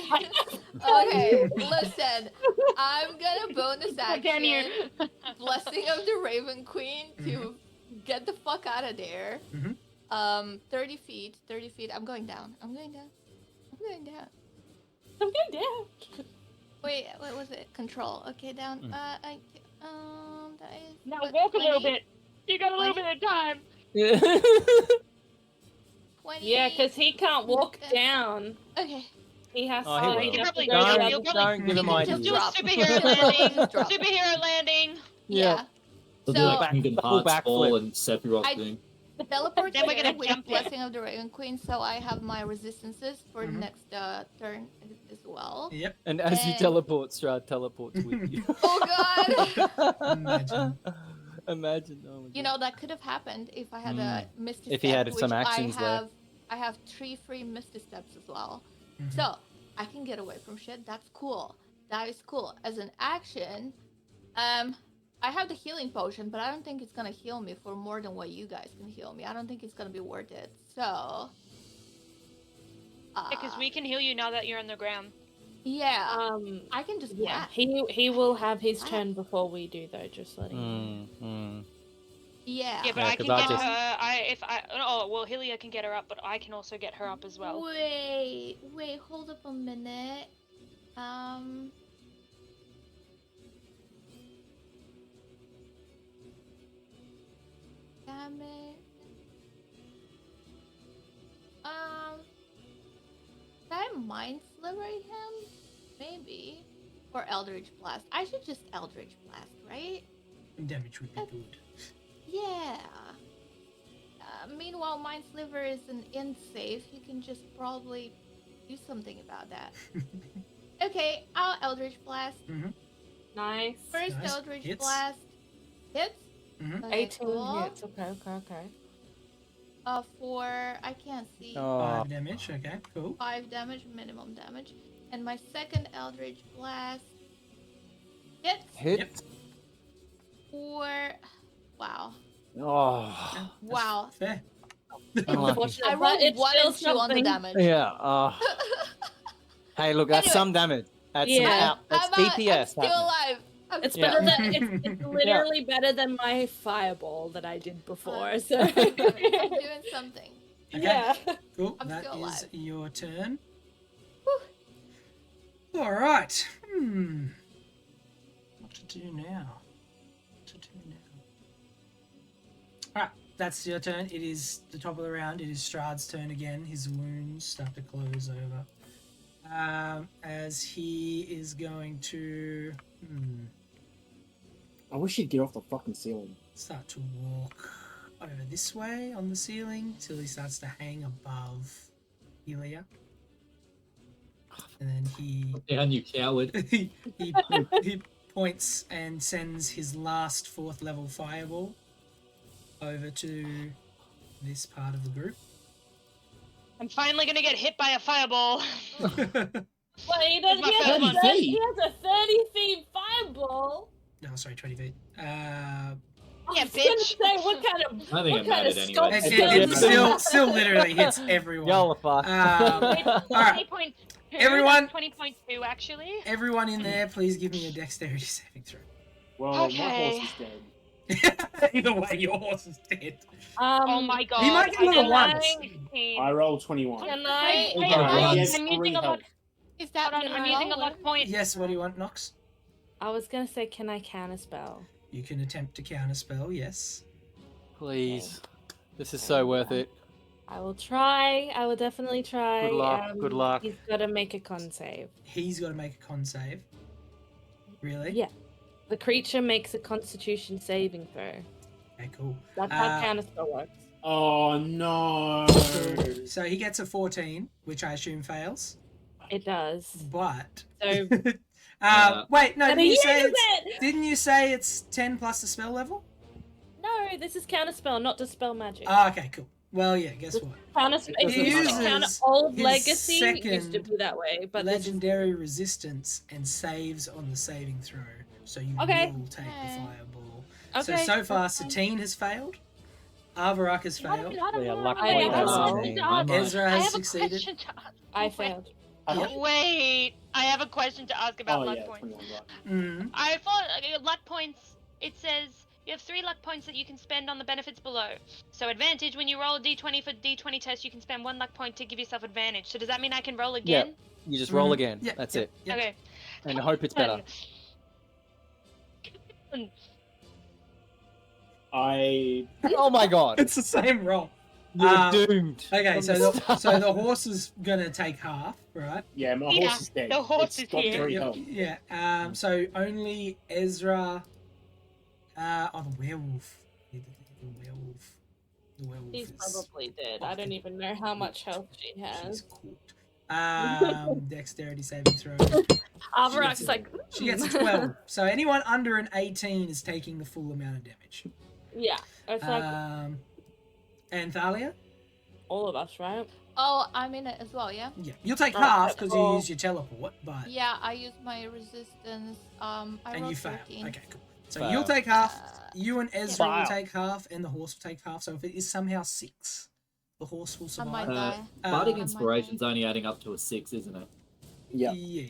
Okay, listen. I'm gonna bonus Can you? action Blessing of the Raven Queen to get the fuck out of there. 30 feet. 30 feet. I'm going down. I'm going down. I'm going down. I'm going down. Wait, what was it? Control. Okay, down. That is. Now what, walk a little 20? bit. You got a little bit of time. 20. Yeah, because he can't walk down. Okay. He has Oh, he to. will. You can have probably to go do the it. other You'll way. probably Don't give him Just just ideas. do a drop. superhero landing. Just drop. Superhero landing. Yeah. So, So- do like Kingdom Double Hearts backflip. ball and Sephiroth I- thing. Teleport Then we're together gonna with jump it. Blessing of the Raven Queen, so I have my resistances for next turn as well. Yep. And as you And- teleport, Strahd teleports with you. Oh god! Imagine. Imagine. Oh my You God. know that could have happened if I had a Misty If he Step, had some which actions I there. have. I have 3 free Misty Steps as well, so I can get away from shit. That's cool. That is cool. As an action, I have the healing potion, but I don't think it's gonna heal me for more than what you guys can heal me. I don't think it's gonna be worth it. So. Because we can heal you now that you're on the ground. Yeah. I can just Yeah, blast. he will have his turn before we do though. Just letting you know. Yeah. Yeah, but Yeah, I 'cause can I get just- her. Oh, well, Hylia can get her up, but I can also get her up as well. Wait, hold up a minute. Damn it. Can I Mind Sliver him? Maybe. Or Eldritch Blast. I should just Eldritch Blast, right? Damage would be good. Yeah. Meanwhile, Mind Sliver is an end save. He can just probably do something about that. Okay, I'll Eldritch Blast. Nice. First Nice. Eldritch Hits. Blast. Hits? Mhm. Okay, 18 cool. hits. Okay. For, I can't see. Oh, 5 damage. Okay, cool. 5 damage, minimum damage. And my second Eldritch Blast hits hit. for, wow. Oh, Wow. Fair. Unfortunately, I but rolled it's 1 still and 2 on the something. damage. yeah. Hey, look, that's Anyway. some damage. That's some Yeah. out. That's I'm DPS. still happening. alive. I'm It's still better alive. than it's literally better than my fireball that I did before. So I'm doing something. Okay. yeah. Cool. I'm That still is alive. your turn. Whew. All right. What to do now? that's your turn. It is the top of the round. It is Strahd's turn again. His wounds start to close over. As he is going to I wish he'd get off the fucking ceiling. start to walk over this way on the ceiling till he starts to hang above Helia. And then he Down, you coward. he points and sends his last 4th level fireball over to this part of the group. I'm finally gonna get hit by a fireball. Well, he has my first one. he has a 30-feet fireball. No, sorry, 20 feet. I Yeah, was gonna bitch. say, what kind of I think what it kind of mattered anyway. It, sculpt it still literally hits everyone. Y'all are fucked. Alright, 20.2. Everyone- 20.2 actually. everyone in there, please give me a dexterity saving throw. Well, my Okay. horse is dead. Either way, your horse is dead. Oh my god. He might get I another did one. 16. I rolled 21. Can Wait, I? wait, Alright, wait, yes, I'm using three a luck. health. Is that Hold on, I'm using a luck point. Yes, what do you want, Nox? I was gonna say, can I counterspell? You can attempt to counterspell, yes. Please. This is so worth it. I will try. I will definitely try. Good luck, good luck. He's got to make a con save. He's got to make a con save. Really? Yeah. The creature makes a Constitution saving throw. Okay, cool. That's how Uh, counterspell works. Oh no! So he gets a 14, which I assume fails. It does. But So, wait, no, and didn't he you say uses it's, it! didn't you say it's 10 plus the spell level? No, this is counterspell, not dispel magic. Ah, okay, cool. Well, yeah, guess what? Counterspell. It If you uses use counter his old legacy, it used to second be that way, but this is Legendary resistance and saves on the saving throw, so you Okay. will take the Okay. fireball. okay. So far, Satine has failed. Avarak has failed. Yeah, luck I point have a has question been- to ask. Ezra I has have succeeded. a question to ask. I failed. Yep. Wait, I have a question to ask about Oh luck yeah, points. 21, right. Mm. I thought luck points. It says you have 3 luck points that you can spend on the benefits below. So advantage when you roll a d20 for d20 test, you can spend 1 luck point to give yourself advantage. So does that mean I can roll again? You just roll Mhm. again. Yep, That's yep, it. yep. Okay. And hope it's better. I Oh my god. It's the same roll. You're doomed. Okay, from so the the, start. so the horse is gonna take half, right? yeah, my Yeah, horse is dead. the horse It's is got here. 3 health. Yeah. So only Ezra. The werewolf. The werewolf. The werewolf He's is. probably dead. I don't even know how much health she She's has. cooked. Dexterity saving throw. Avarak's like, She gets a 12. So anyone under an 18 is taking the full amount of damage. yeah, it's like And Thalia? all of us, right? Oh, I'm in it as well, yeah? Yeah. You'll take Oh, half because you cool. used your teleport, but. Yeah, I used my resistance. I And rolled you fail. 13. Okay, cool. So Fail. you'll take half. Uh, You and Ezra will Fail. take half, and the horse will take half. So if it is somehow 6, the horse will I might survive. die. Bardic Uh, Inspiration's only adding up to a 6, isn't it? Yeah. Yeah.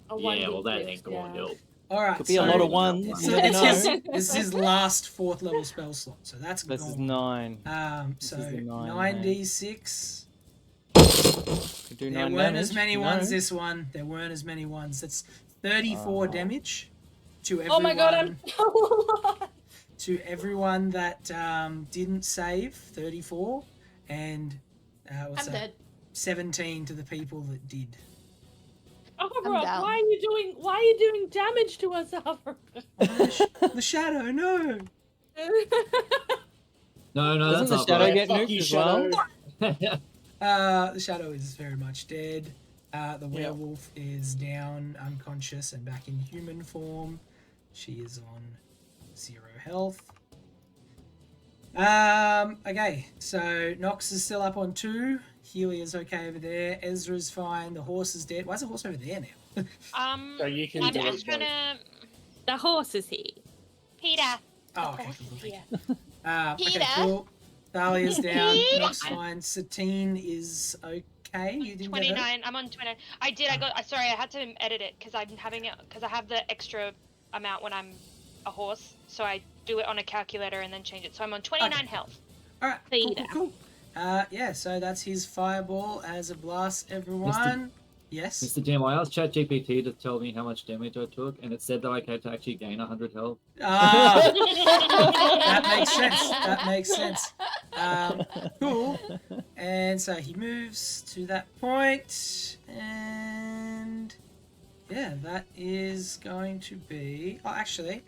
A Yeah, well, that 1d6, ain't going to help. All right. Could be a lot of ones. It's, You never it's know. his, this is his last 4th level spell slot, so that's This is gone. 9. So is the 9d6. Could do There 9 weren't damage. as many No. ones this one. There weren't as many ones. That's 34 Oh. damage to everyone. Oh my god, I'm so alive. To everyone that didn't save, 34, and what's I'm that? dead. 17 to the people that did. Avarak, down. why are you doing damage to us, Avarak? The shadow, no. No, Doesn't that's the not shadow right. get Fuck nuked you, as well? Shadow. The shadow is very much dead. The werewolf is down, unconscious, and back in human form. She is on 0 health. Okay, so Nox is still up on 2. Helia's okay over there. Ezra's fine. The horse is dead. Why is the horse over there now? So you can I'm do just it both. gonna The horse is here. Peter. Oh, okay. Horse is cool, thank here. you. Okay, Peter? cool. Thalia's down. Peter? Nox fine. Satine is okay. You didn't get her? 29. I'm on 29. I did. I got. Sorry, I had to edit it because I'm having it because I have the extra amount when I'm a horse, so I do it on a calculator and then change it. So I'm on 29 Okay. health. All right. Cool, Peter. cool. Yeah, so that's his fireball as a blast, everyone. Yes. Mr. Jim, I asked ChatGPT to tell me how much damage I took, and it said that I had to actually gain 100 health. Ah, that makes sense. That makes sense. Cool. And so he moves to that point, and yeah, that is going to be. Oh, actually,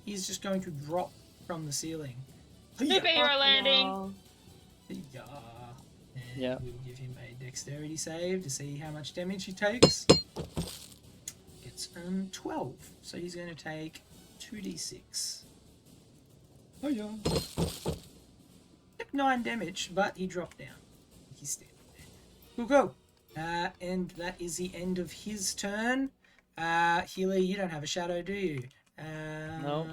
he's just going to drop from the ceiling. Superhero landing. Oh, Yeah. And Yeah. we'll give him a dexterity save to see how much damage he takes. It's 12, so he's going to take 2d6. Oh yeah. Took 9 damage, but he dropped down. He's standing there. Cool. And that is the end of his turn. Healy, you don't have a shadow, do you? No.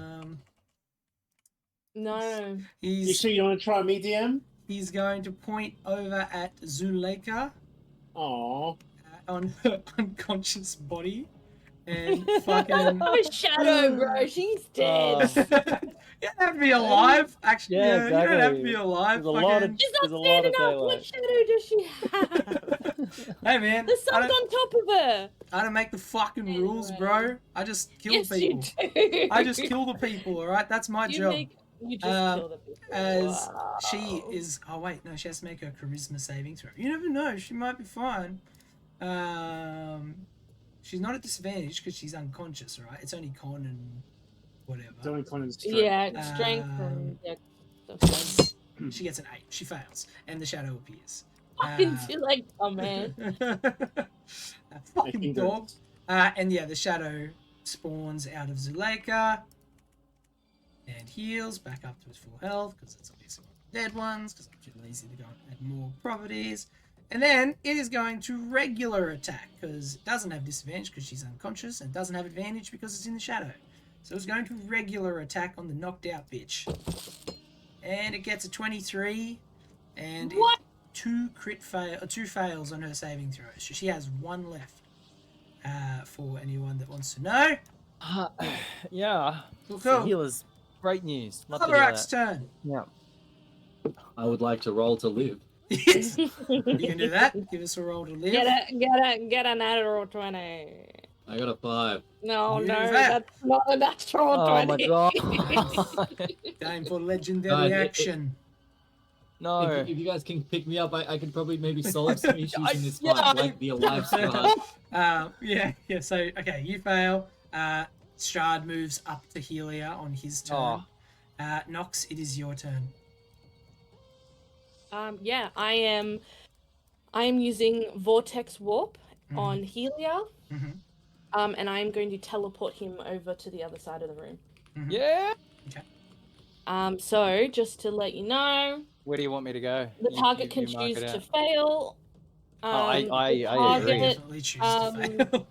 no. You He's sure you want to try me, DM? he's going to point over at Zuleika Aw. on her unconscious body and fucking. Oh, Shadow, bro. She's dead. You don't have to be alive. Actually, Yeah, yeah, you don't have to exactly. be alive. There's a lot of fucking- She's not There's a lot of standing up. What daylight. shadow does she have? Hey man, The I sun's don't, on top of her. I don't make the fucking rules, Anyway. bro. I just kill Yes, people. you do. I just kill the people. All right, that's my job. You just Um, kill the people. As she Wow. is. Oh wait, no, she has to make a charisma saving throw. You never know. She might be fine. She's not at disadvantage because she's unconscious, right? It's only con and whatever. It's only kind of straight. Yeah, strength and yeah. stuff She gets an 8. She fails, and the shadow appears. like into like, oh man. That fucking Making dog. good. And yeah, the shadow spawns out of Zuleika and heals back up to his full health because it's obviously one of the dead ones because I'm too lazy to go and add more properties. And then it is going to regular attack because it doesn't have disadvantage because she's unconscious and doesn't have advantage because it's in the shadow. So it's going to regular attack on the knocked out bitch. And it gets a 23 and What? two fails on her saving throws. So she has 1 left. For anyone that wants to know. Yeah. Cool, So cool. healers, great news. Love to hear Alvarak's that. turn. Yeah. I would like to roll to live. Yes. You can do that. Give us a roll to live. Get a natural 20. I got a 5. No, You no, do that. that's not a natural Oh 20. my god. Time for legendary God, action. No. If you guys can pick me up, I could probably maybe solve some issues in this Yeah, fight, like the alive Strahd. Yeah. So okay, you fail. Strahd moves up to Helia on his turn. Oh. Nox, it is your turn. Yeah, I am using Vortex Warp on Helia. Mhm. And I'm going to teleport him over to the other side of the room. Yeah. So just to let you know, Where do you want me to go? the target can you mark choose it to out. fail. I the agree. target, Definitely choose to fail.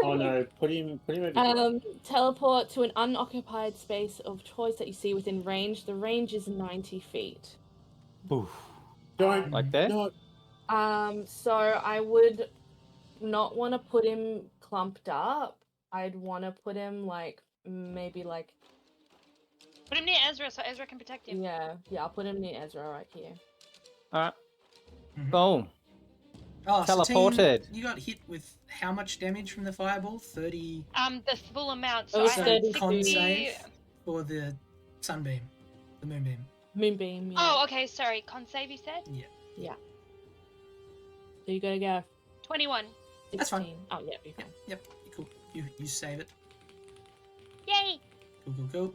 Oh no, put him over. teleport to an unoccupied space of choice that you see within range. The range is 90 feet. Oof. Don't Like that? no. So I would not want to put him clumped up. I'd want to put him maybe Put him near Ezra so Ezra can protect him. yeah, I'll put him near Ezra right here. All right. Mhm. Boom. Oh, so team, Teleported. you got hit with how much damage from the fireball? 30 The full amount. It So was I had 30 con 60. save for the sunbeam, the moonbeam. Moonbeam. Yeah. Oh, okay. Sorry. Con save, you said? So you gotta go 21. 16. That's fine. Oh yeah, be fine. Yep, cool. You save it. Yay! Cool.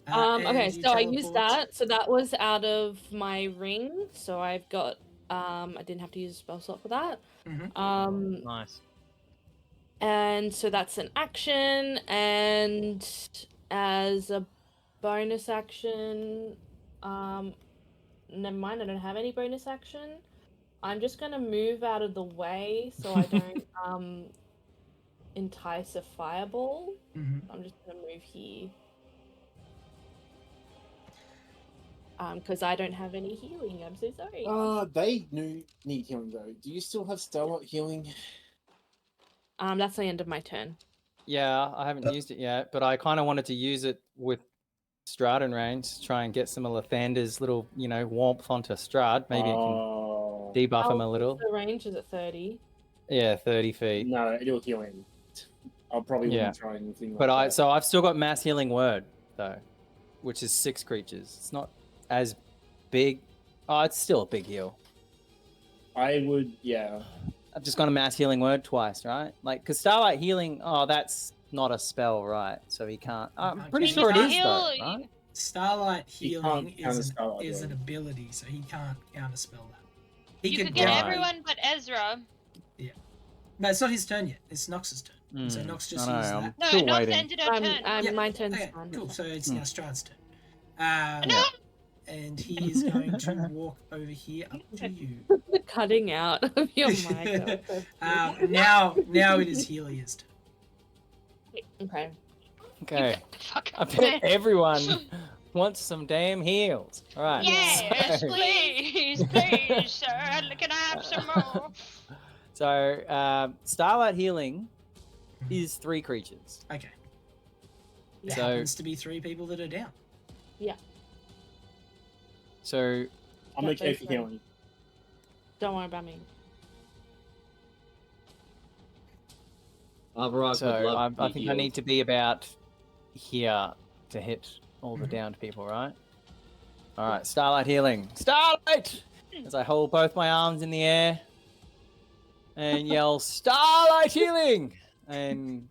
Okay, and you so I used teleport. that. So that was out of my ring. So I've got I didn't have to use a spell slot for that. Mhm. Nice. And so that's an action, and as a bonus action, never mind, I don't have any bonus action. I'm just gonna move out of the way so I don't entice a fireball. Mhm. I'm just gonna move here. Because I don't have any healing. I'm so sorry. They need healing though. Do you still have Starlight healing? That's the end of my turn. Yeah, I haven't used it yet, but I kind of wanted to use it with Strahd in range to try and get some of Lathander's little, warmth onto Strahd. Maybe it can debuff him a little. The range is at 30. Yeah, 30 feet. No, it'll heal him. I probably Yeah. wouldn't try anything like But that. so I've still got mass healing word though, which is 6 creatures. It's not as big. Oh, it's still a big heal. I would, yeah. I've just got a mass healing word twice, right? Like, because Starlight Healing, that's not a spell, right? So he can't. I'm Okay. pretty He sure it can't is, heal. though, right? Starlight He healing can't counter is Starlight an Healing. ability, so he can't counterspell that. He You could could get Right. everyone but Ezra. No, it's not his turn yet. It's Nox's turn. So Hmm, Nox just I used know, that. No, Still Nox waiting. ended her turn. Yeah, My turn's Okay, done. cool. So it's Hmm. now Strahd's turn. No! And he is going to walk over here up to you. The cutting out of your mic. Now it is Helia's turn. Okay. Okay. Fuck I bet everyone wants some damn heals. All right. Yes, so- please, please, sir. Can I have some more? So, Starlight Healing is 3 creatures. Okay. It Yeah. So, happens to be 3 people that are down. so I'm Yeah, okay thanks, for man. healing. Don't worry about me. Alvarez would So love I to be think I healed. need to be about here to hit all the Mhm. downed people, right? All right, Starlight Healing. Starlight! As I hold both my arms in the air and yell, Starlight Healing! And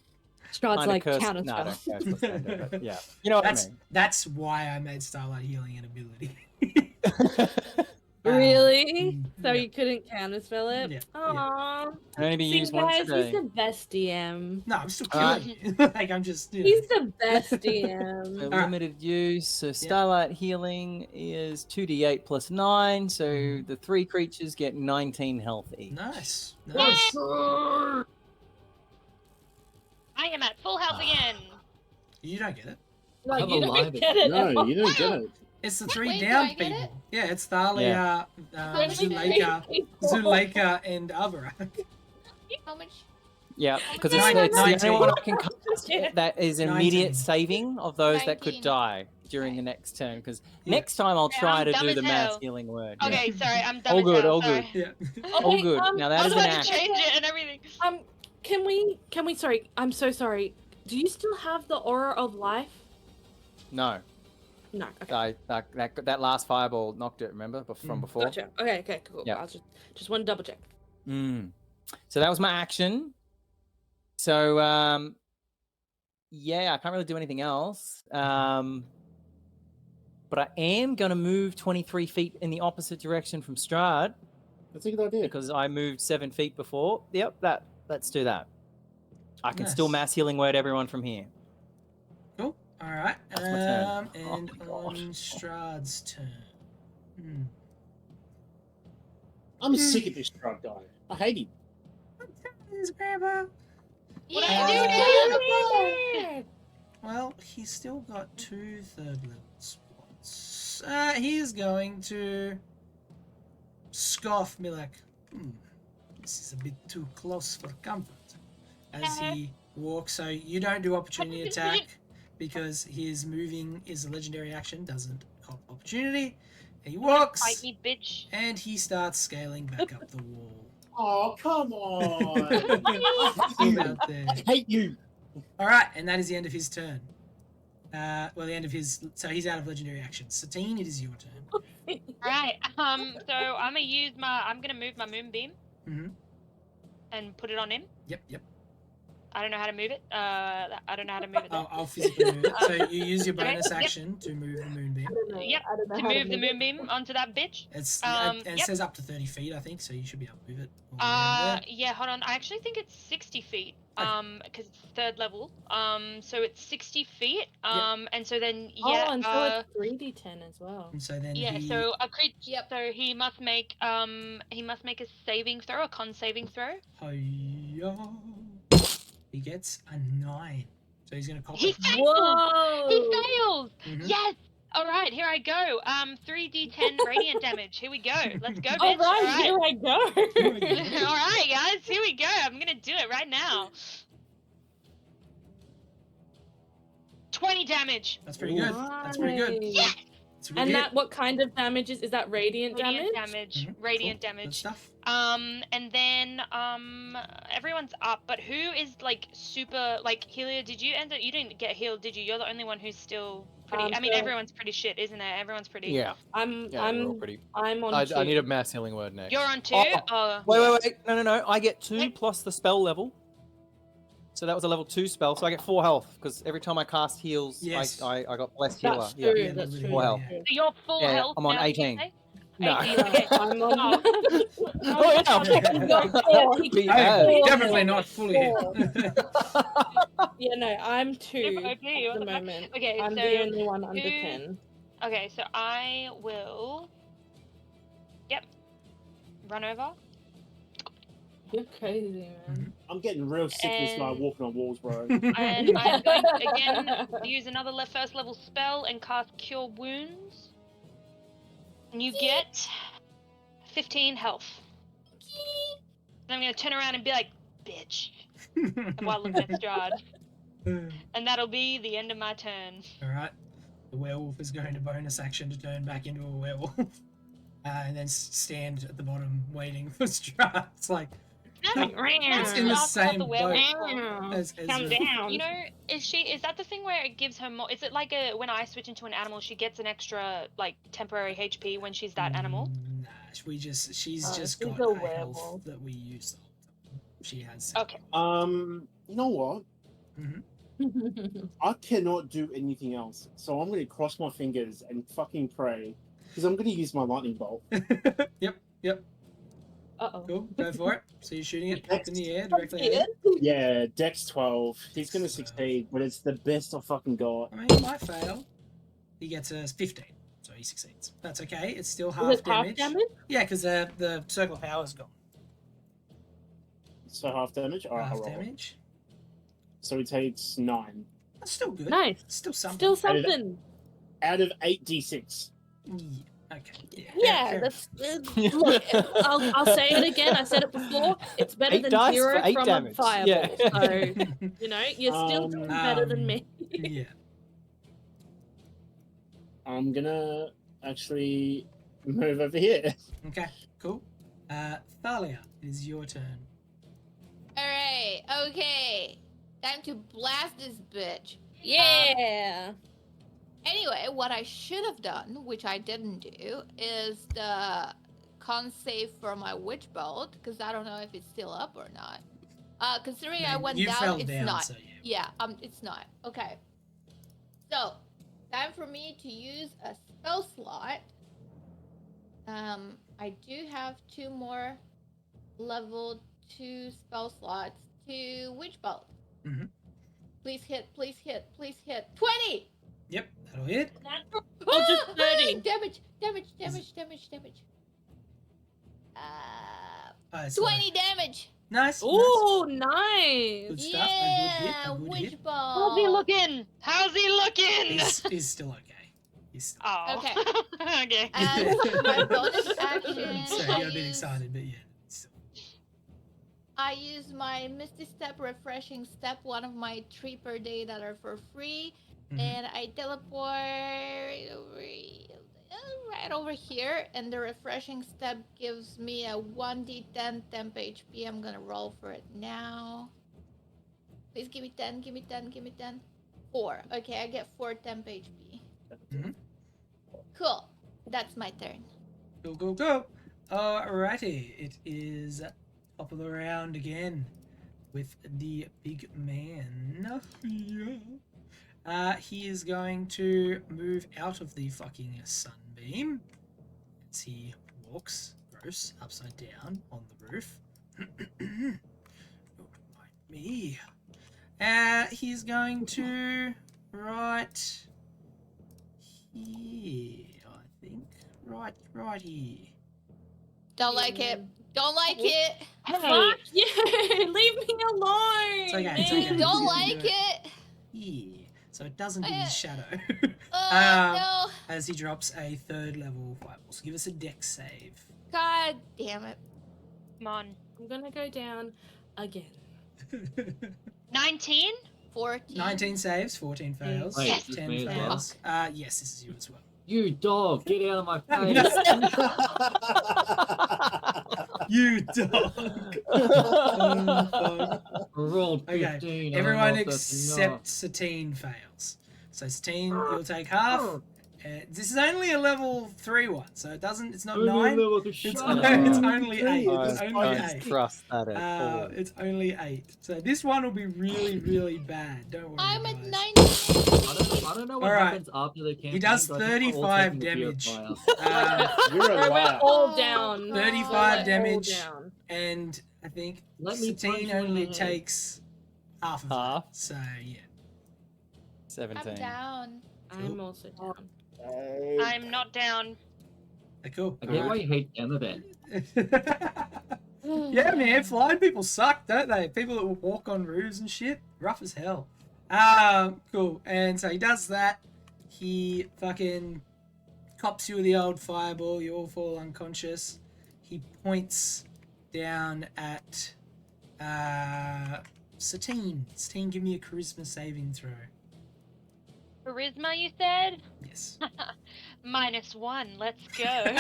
Strahd's kind of like curse. counter No, I don't spell. curse. What's that do, but yeah, you know what I mean. That's why I made Starlight Healing an ability. Really? So yeah. you couldn't counterspell it? Yeah, Aww. Can only be See, used once a guys, day. he's the best DM. No, I'm still Alright. killing you. Like I'm just. He's the best So DM. Alright. limited use. So Starlight Healing is 2d8 plus 9. So Mhm. the 3 creatures get 19 health each. Nice. I am at full health again. You don't get it. No, I'm you don't alive get it. No, at all. you don't get it. It's the 3 Wait, do down I get people. it? Yeah, it's Thalia, Where's the Zuleika, and Avarak. How much? Yeah, How because much- it's the 19. only one I can cast Yeah. that is 19. immediate saving of those that could 19. die during the next turn. Because Yeah. next time I'll Yeah, try I'm to dumb do as the mass hell. healing word. Okay, sorry, I'm dumb All as good, hell, all sorry. good. Yeah. All good. Now that I is was an about to action. change it and everything. Can we, sorry, I'm so sorry. Do you still have the aura of life? No, No, okay. that last fireball knocked it. Remember from before. Gotcha. Okay, cool. Yep. I'll just want to double check. So that was my action. So yeah, I can't really do anything else. But I am gonna move 23 feet in the opposite direction from Strahd That's a good idea. because I moved 7 feet before. Yep, let's do that. I can still Nice. mass healing word everyone from here. Cool. All right. That's my turn. And Oh my on God. Strahd's turn. I'm sick of this drug guy. I hate him. Grandpa. What Yeah. I do? Well, he's still got 2 third level spots. He's going to scoff, be like, this is a bit too close for comfort. As he walks, so you don't do opportunity attack because his moving is a legendary action, doesn't have opportunity. And he walks, Fight me, bitch. and he starts scaling back up the wall. Oh, come on. About there. I hate you. All right, and that is the end of his turn. Well, the end of his. So he's out of legendary actions. Satine, it is your turn. Right. So I'm gonna move my moonbeam Mhm. and put it on him. Yep. I don't know how to move it. I don't know how to move it. There. I'll physically move it. So you use your Okay, bonus yep. action to move the moonbeam. Yep. I don't know To how move the it. moonbeam onto that bitch. It's Um, and it yep. says up to 30 feet, I think. So you should be able to move it. all the way over there. Yeah. Hold on. I actually think it's 60 feet. Okay. Because it's 3rd level. So it's 60 feet. Yep. And so then Oh, and so it's 3d10 as well. And so then yeah. he. So a creature. Yep. So he must make a saving throw, a con saving throw. Hi-ya. He gets a 9. So he's gonna cop He it. fails. Whoa! He fails. Mhm. Yes. All right. Here I go. 3d10 radiant damage. Here we go. Let's go, bitch. All right, here I go. All right, guys. Here we go. I'm gonna do it right now. 20 damage. That's pretty good. That's pretty good. Nice. Yes. It's a good And hit. that, what kind of damage is that? Radiant Radiant damage? damage. Mhm, Radiant cool. Good damage. stuff. And then everyone's up, but who is like super like Helia? Did you end up? You didn't get healed, did you? You're the only one who's still pretty. I mean, So everyone's pretty shit, isn't it? Everyone's pretty. Yeah. I'm Yeah, we're all pretty. I'm on I need a 2. mass healing word next. You're on 2. Oh, Oh, wait. No. I get 2 Wait. plus the spell level. So that was a level 2 spell. So I get 4 health because every time I cast heals, Yes. I got blessed healer. That's Yeah. true. Yeah, That's that true. would Well, yeah. So you're full Yeah, health I'm on now, did you 18. say? No. 18, okay. I'm on. Oh yeah. I've got 4. He Be got bad. 4. Definitely not fully hit. Yeah, no, I'm 2 Okay, at the what the fuck? moment. Okay, I'm so the only one under 2 10. Okay, so I will. Yep. Run over. You're crazy, man. I'm getting real sick of this guy And- walking on walls, bro. And I'm going to again use another first level spell and cast Cure Wounds. And you get 15 health. And I'm going to turn around and be like, bitch, while looking at Strahd. And that'll be the end of my turn. Alright. The werewolf is going to bonus action to turn back into a werewolf. And then stand at the bottom waiting for Strahd. It's like, It's in the same boat. as Calm Ezra. down. You know, is that the thing where it gives her more? Is it like when I switch into an animal, she gets an extra like temporary HP when she's that animal? Nah, she's just she's got a a werewolf. health that we use. She has. Okay. You know what? Mhm. I cannot do anything else, so I'm gonna cross my fingers and fucking pray, because I'm gonna use my lightning bolt. Yep. Uh-oh. Cool. Go for it. So you're shooting it up in the air directly at Yeah. him. Yeah, Dex 12. He's gonna succeed, but it's the best I fucking got. I mean, he might fail. He gets a 15, so he succeeds. That's okay. It's still Is half it half damage. damage? Yeah, because the circle of power is gone. So half damage. All right, Half I'll roll. damage. So he takes 9 That's still good. Nice. Still something. Still something. out of 8d6. Yeah. Okay. Yeah. Yeah, fair that's look. I'll say it again. I said it before. It's better 8 than dice 0 for 8 from damage. a fireball. Yeah. So you know you're still doing better than me. Yeah. I'm gonna actually move over here. Okay. Cool. Thalia, it is your turn. Alright, okay. Time to blast this bitch. Yeah. Anyway, what I should have done, which I didn't do, is the con save for my witch bolt, because I don't know if it's still up or not. Considering I went you down, fell it's down, not. so yeah. Yeah, it's not. Okay. So, time for me to use a spell slot. I do have 2 more level 2 spell slots to witch bolt. Mhm. Please hit, please hit, please hit. 20! Yep, that'll hit. Oh, just 30. Damage. So 20 damage. Nice. Ooh, nice. Good stuff. Yeah, A good hit. witch How's he bolt. looking? How's he looking? He's still okay. He's. Oh. Okay. Okay. And my bonus action, Sorry, I I got a bit use- excited, but yeah. Still. I use my Misty Step, Refreshing Step, one of my 3 per day that are for free, Mhm. and I teleport right over here, and the Refreshing Step gives me a 1d10 temp HP. I'm gonna roll for it now. Please give me 10, give me 10, give me 10. 4. Okay, I get 4 temp HP. Mhm. Cool. That's my turn. Go. Alrighty, it is top of the round again with the big man. Yeah. He is going to move out of the fucking sunbeam as he walks, gross, upside down on the roof. Don't mind me. He's going to right here, I think. Right here. Don't like it. Don't like it. Fuck you! Leave me alone. It's okay, it's man. okay. Don't Yeah, like yeah. it. Yeah. So it doesn't in his shadow. Oh As he drops a 3rd level fireball. So give us a dex save. no. God damn it. Come on. I'm gonna go down again. 19? 14. 19 saves, 14 fails. Wait, Yes. it's 10 me as well? fails. Yes, this is you as well. You dog, get out of my No. face. You dog. Oh, fuck. Rolled Okay, 15. everyone except Satine fails. So Satine, you'll take half. This is only a level 3 one, so it doesn't. It's not 9. It's, it's only 8. It's only 8. Trust that at all. It's only 8. So this one will be really, really bad. Don't worry, I'm at guys. 9. I don't know what Alright. happens after the campaign. He does but I think we're all 35 taking the damage. purifier. You're a We're liar. all down. 35 All damage. down. And I think Let me punch Satine you in only the head. takes half of Half? that. So yeah. 17. I'm down. I'm also down. I'm not down. Cool. I get why you hate Emma Ben. Yeah, man, flying people suck, don't they? People that will walk on roofs and shit, rough as hell. Cool. And so he does that. He fucking cops you with the old fireball. You all fall unconscious. He points down at Satine. Satine, give me a charisma saving throw. Charisma, you said? Yes. -1. Let's go.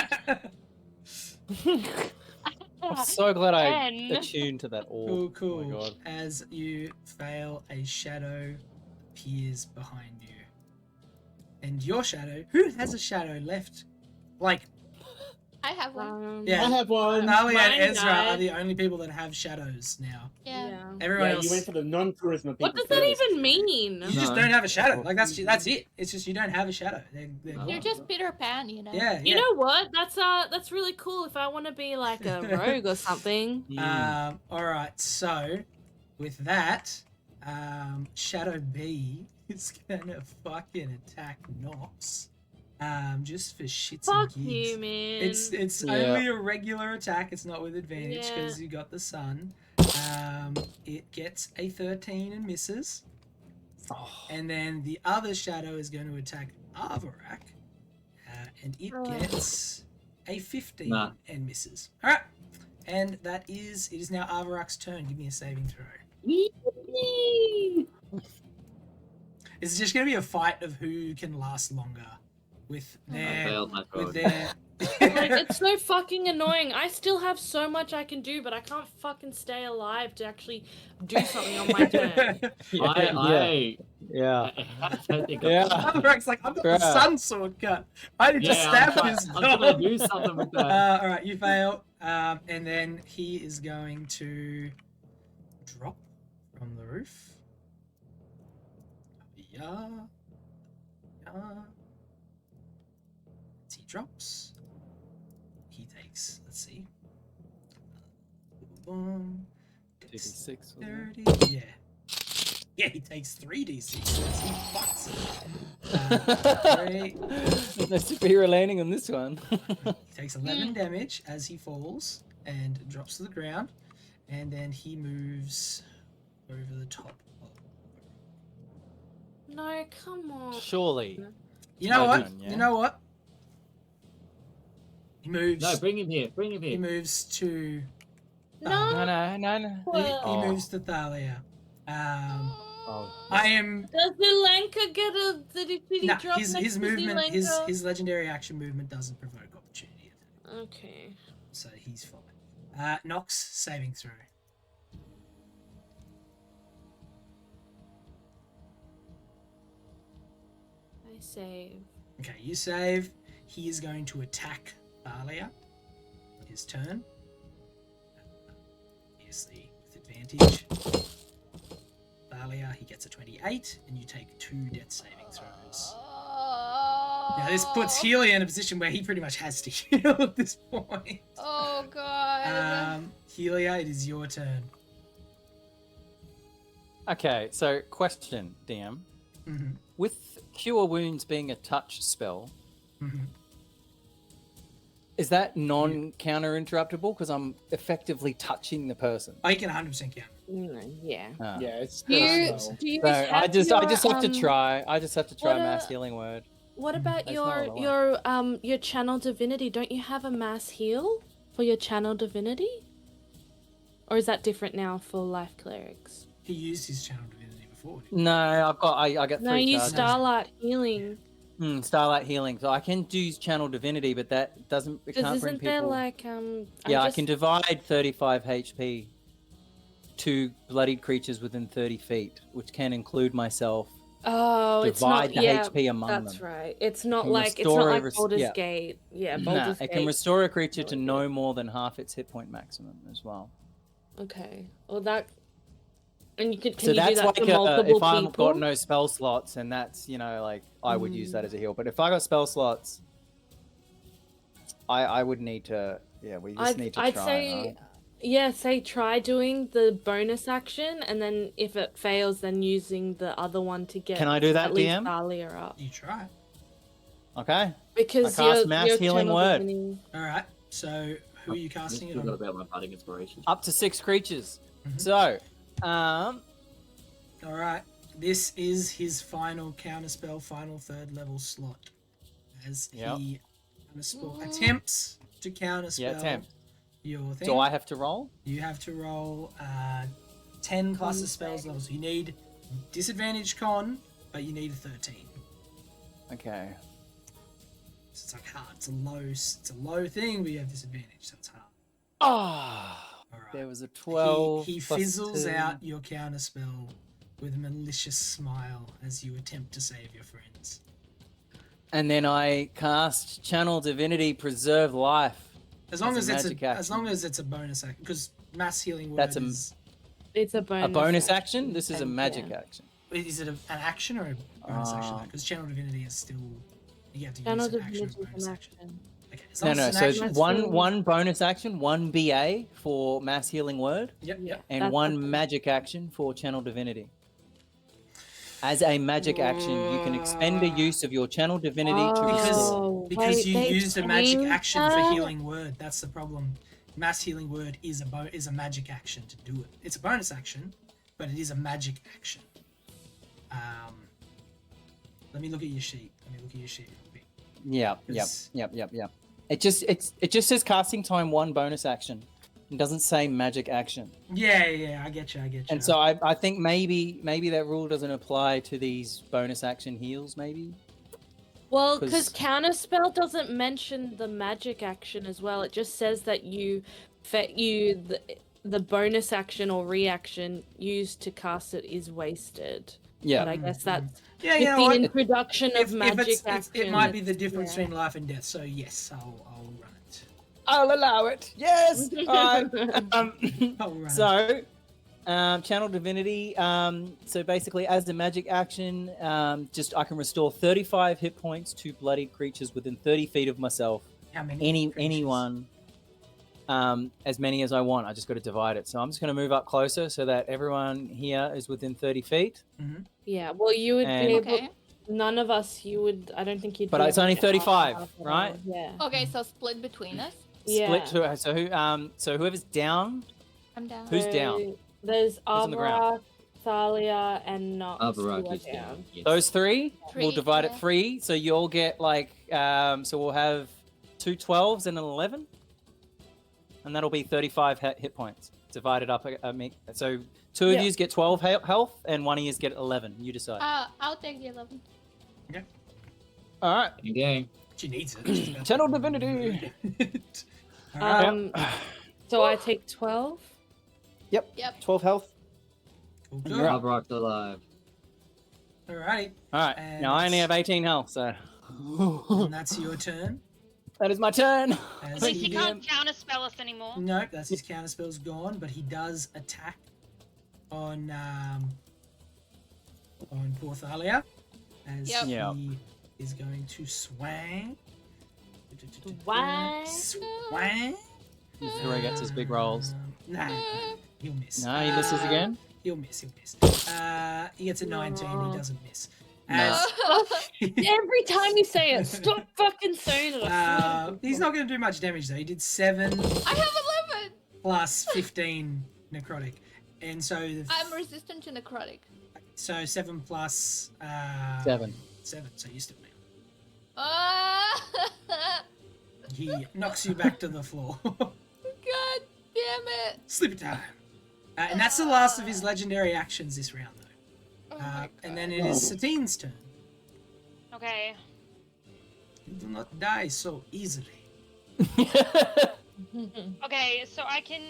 I'm so glad I 10. attuned to that orb. Cool, Oh my cool. god. As you fail, a shadow appears behind you. And your shadow, who has a shadow left? Like, I have one. yeah, I have one. Nalia Mine and Ezra died. are the only people that have shadows now. Yeah. Everyone Yeah, else, you went for the non-charisma people. What does that first. even mean? you just No. don't have a shadow. Like that's it. It's just you don't have a shadow. They're No. gone. You're just Peter Pan, you know. Yeah, You yeah. know what? That's really cool. If I want to be like a rogue or something. All right. So, with that, Shadow B is gonna fucking attack Nox. Just for shits Fuck and gigs. you, man. It's Yeah. only a regular attack. It's not with advantage Yeah. because you got the sun. It gets a 13 and misses. Oh, And then the other shadow is going to attack Avarak. And it gets a 15 Nah. and misses. Alright. And it is now Avarak's turn. Give me a saving throw. It's just going to be a fight of who can last longer with I their failed my with code. their Like, it's so fucking annoying. I still have so much I can do, but I can't fucking stay alive to actually do something on my turn. yeah. I think Yeah. Avarak's like, I've got the Bruh. sun sword cut. I need to stab this I'm trying to dog. do something with that. All right, you fail. And then he is going to drop from the roof. Yeah. As he drops, he takes, let's see. Boom. 2d6. 30. Yeah. Yeah, he takes 3d6 as he fucks it. No superhero landing on this one. He takes 11 damage as he falls and drops to the ground, and then he moves over the top. No, come on. Surely. You know my what? turn, yeah? You know what? He moves. No, bring him here. Bring him He here. moves to. No, no, no, no. He Oh. moves to Thalia. Oh. I am. Does the Lanka get a... Did he Nah, drop his next to the movement, his Lanka? legendary action movement doesn't provoke opportunity attack, Okay. so he's fine. Nox saving throw. I save. Okay, you save. He is going to attack Thalia. His turn. Obviously, with advantage. Thalia, he gets a 28, and you take 2 death saving throws. Now, this puts Healy in a position where he pretty much has to heal at this point. Oh god. Helia, it is your turn. Okay, so question, DM. Mm-hmm. With Cure Wounds being a touch spell, Mm-hmm. is that non-counter interruptible? Because I'm effectively touching the person. I can 100% count. Yeah. Ah. Yeah, it's Do you, personal. do you So have I just have to your, try. I just have to try what mass a- healing word. What about That's not what I your channel divinity? Don't you have a mass heal for your channel divinity? Or is that different now for life clerics? He used his channel divinity before. Didn't No, I get No, 3 use charges. Starlight healing. Starlight healing. So I can do channel divinity, but that doesn't. It Because can't bring isn't there people. like Yeah, I can divide 35 HP to bloodied creatures within 30 feet, which can include myself. Oh, it's not. Divide the Yeah, HP among that's them. right. It's not Can like restore a Baldur's yeah. Gate. Yeah, Nah, Baldur's it Gate. can restore a creature to really no good. more than half its hit point maximum as well. Okay. Well, that. And you could. Can So you do that's that like for multiple if I've people? got no spell slots, and that's like I would use that as a heal. But if I got spell slots, I would need to. Yeah, we just need to I'd try. say. Right? Yeah, say try doing the bonus action, and then if it fails, then using the other one to get Can I do that, at least DM? Thalia up. You try. Okay. Because I cast you're, Mass you're Healing channel Word. divining. All right. So who are you casting it Still got on? about my parting inspiration. Up to 6 creatures. Mhm. So, All right. This is his final counterspell, final third level slot, as Yep. he attempts to counterspell yeah, attempt. your thing. Do I have to roll? You have to roll 10 plus the spells level. So you need disadvantage con, but you need a 13. Okay. So it's like hard. It's a low thing, but you have disadvantage, so it's hard. Oh, All right. there was a 12. He plus fizzles 2. out your counterspell with a malicious smile as you attempt to save your friends. And then I cast Channel Divinity Preserve Life. As long That's as a it's magic as action. long as it's a bonus action, because mass healing word That's a- is It's a bonus. A bonus action? This is a and magic yeah. action. is it an action or a bonus action? Ah. Because channel divinity is still you have to Channel use an action as divinity bonus is an action. action. Okay, as No, long no. as So it's an action. That's one bonus action, one BA for Mass Healing Word, Yep, yep. and That's one okay. magic action for Channel Divinity. As a magic action, you can expend a use of your Channel Divinity to restore. Oh, Because wait, you they used a magic changed action for that? healing word. That's the problem. Mass healing word is a magic action to do it. It's a bonus action, but it is a magic action. Let me look at your sheet. Real quick. Yeah. It's- It just says casting time 1 bonus action. It doesn't say magic action. Yeah, I get you. And so I think maybe that rule doesn't apply to these bonus action heals, maybe? Well, 'Cause- because counterspell doesn't mention the magic action as well. It just says that the bonus action or reaction used to cast it is wasted. Yeah. But I guess that's Yeah, with you know the what? introduction of magic action. it might be the it's- difference yeah. between life and death. So yes, I'll run it. I'll allow it. Yes. All right. I'll run it. So, Channel Divinity. So basically, as the magic action, I can restore 35 hit points to bloodied creatures within 30 feet of myself. How many? creatures? Anyone. As many as I want. I just got to divide it. So I'm just going to move up closer so that everyone here is within 30 feet. Yeah, well, you would And- be able. Okay. None of us, you would. I don't think you'd. But be it's able only to get 35, half an right? hour. Yeah. Okay, so split between us. Yeah. Split. So whoever's down. I'm down. Who's down? There's on the ground? Avarak, Thalia, and Nox. who Avarak are is down. Yes. Those 3, Three, we'll divide yeah. it 3. So you'll get so we'll have 2 12s and an 11. And that'll be 35 hit points divided up. So 2 of Yeah. you get 12 health and 1 of you get 11. You decide. I'll take the 11. All right. Okay. She needs it. She's about Channel to- Divinity. All right. So I take 12. Yep. 12 health. Cool, You're up. Avarak's alive. Alrighty. All right. And Now I only have 18 health, so And that's your turn. that is my turn. As At least he he can't counterspell us anymore. Nope, that's his counterspell's gone, but he does attack on poor Thalia, as Yep. Yeah. he is going to swang. Swang. Swang. This is where he gets his big rolls. Nah, he'll miss. No, he misses again. He'll miss. He gets a 19. He doesn't miss. No. As Every time you say it, stop fucking saying it. I swear to he's God. not going to do much damage though. He did 7 I have 11. plus 15 necrotic, and so I'm resistant to necrotic. 7 plus 7. 7. So you still now. God He knocks you back to the floor. damn it. Sleepy time. And that's the last of his legendary actions this round, though. Oh my And then it is Satine's turn. Okay. You do not die so easily. Okay, so I can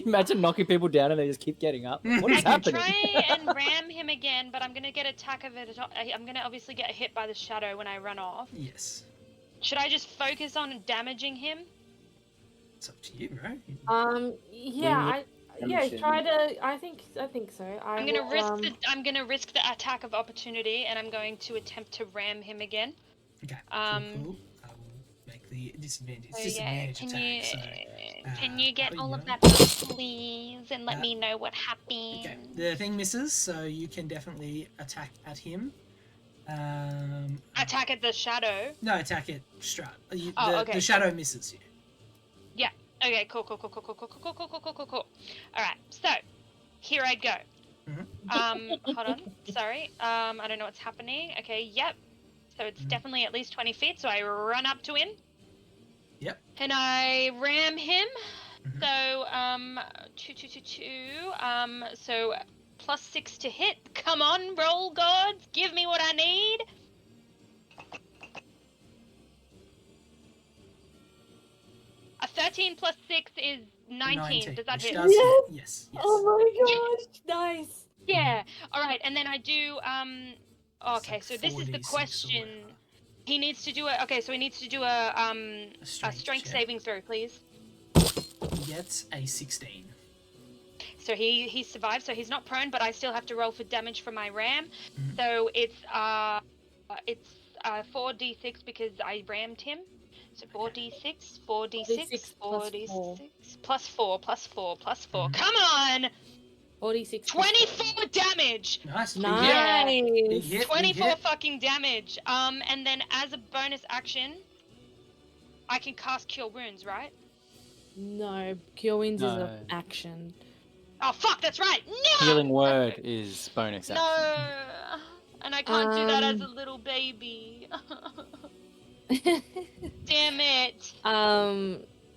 Imagine knocking people down and they just keep getting up. What is I can happening? try and ram him again, but I'm gonna get attack of it. I'm gonna obviously get hit by the shadow when I run off. Yes. Should I just focus on damaging him? It's up to you, bro. Yeah, Damage try him. to. I think so. I'm gonna risk the attack of opportunity, and I'm going to attempt to ram him again. Okay. Um, Cool. I will make the disadvantage. So Disadvantage can attack. you So, can you get all of yeah. that, please, and let Uh, me know what happened? Okay. The thing misses, so you can definitely attack at him. Attack at the shadow. No, attack it straight. Okay. The shadow misses you. Okay, cool. All right, so here I go. Hold on. Sorry. I don't know what's happening. Okay, yep. So it's definitely at least 20 feet. So I run up to him. Yep. And I ram him. So 2. So +6 to hit. Come on, roll gods. Give me what I need. A 13 plus 6 is 19. Does that which hit? does hit. Yes. Oh my gosh, nice. Yeah. All right, and then I do okay, It's like so this is the 4d6 or question. whatever. He needs to do so he needs to do a strength check. saving throw, please. He gets a 16. So he survived, so he's not prone, but I still have to roll for damage from my ram. Mhm. So it's 4d6 because I rammed him. So 4d6, 4d6, 4d6 plus 4. Mhm. Come on! 46. 24 damage. Nice. Big Nice. hit. Big hit. 24 Big hit. fucking damage. And then as a bonus action, I can cast Cure Wounds, right? No, Cure Wounds is No. an action. Oh fuck, that's right. No. Healing word is bonus action. No. And I can't do that as a little baby. Damn it.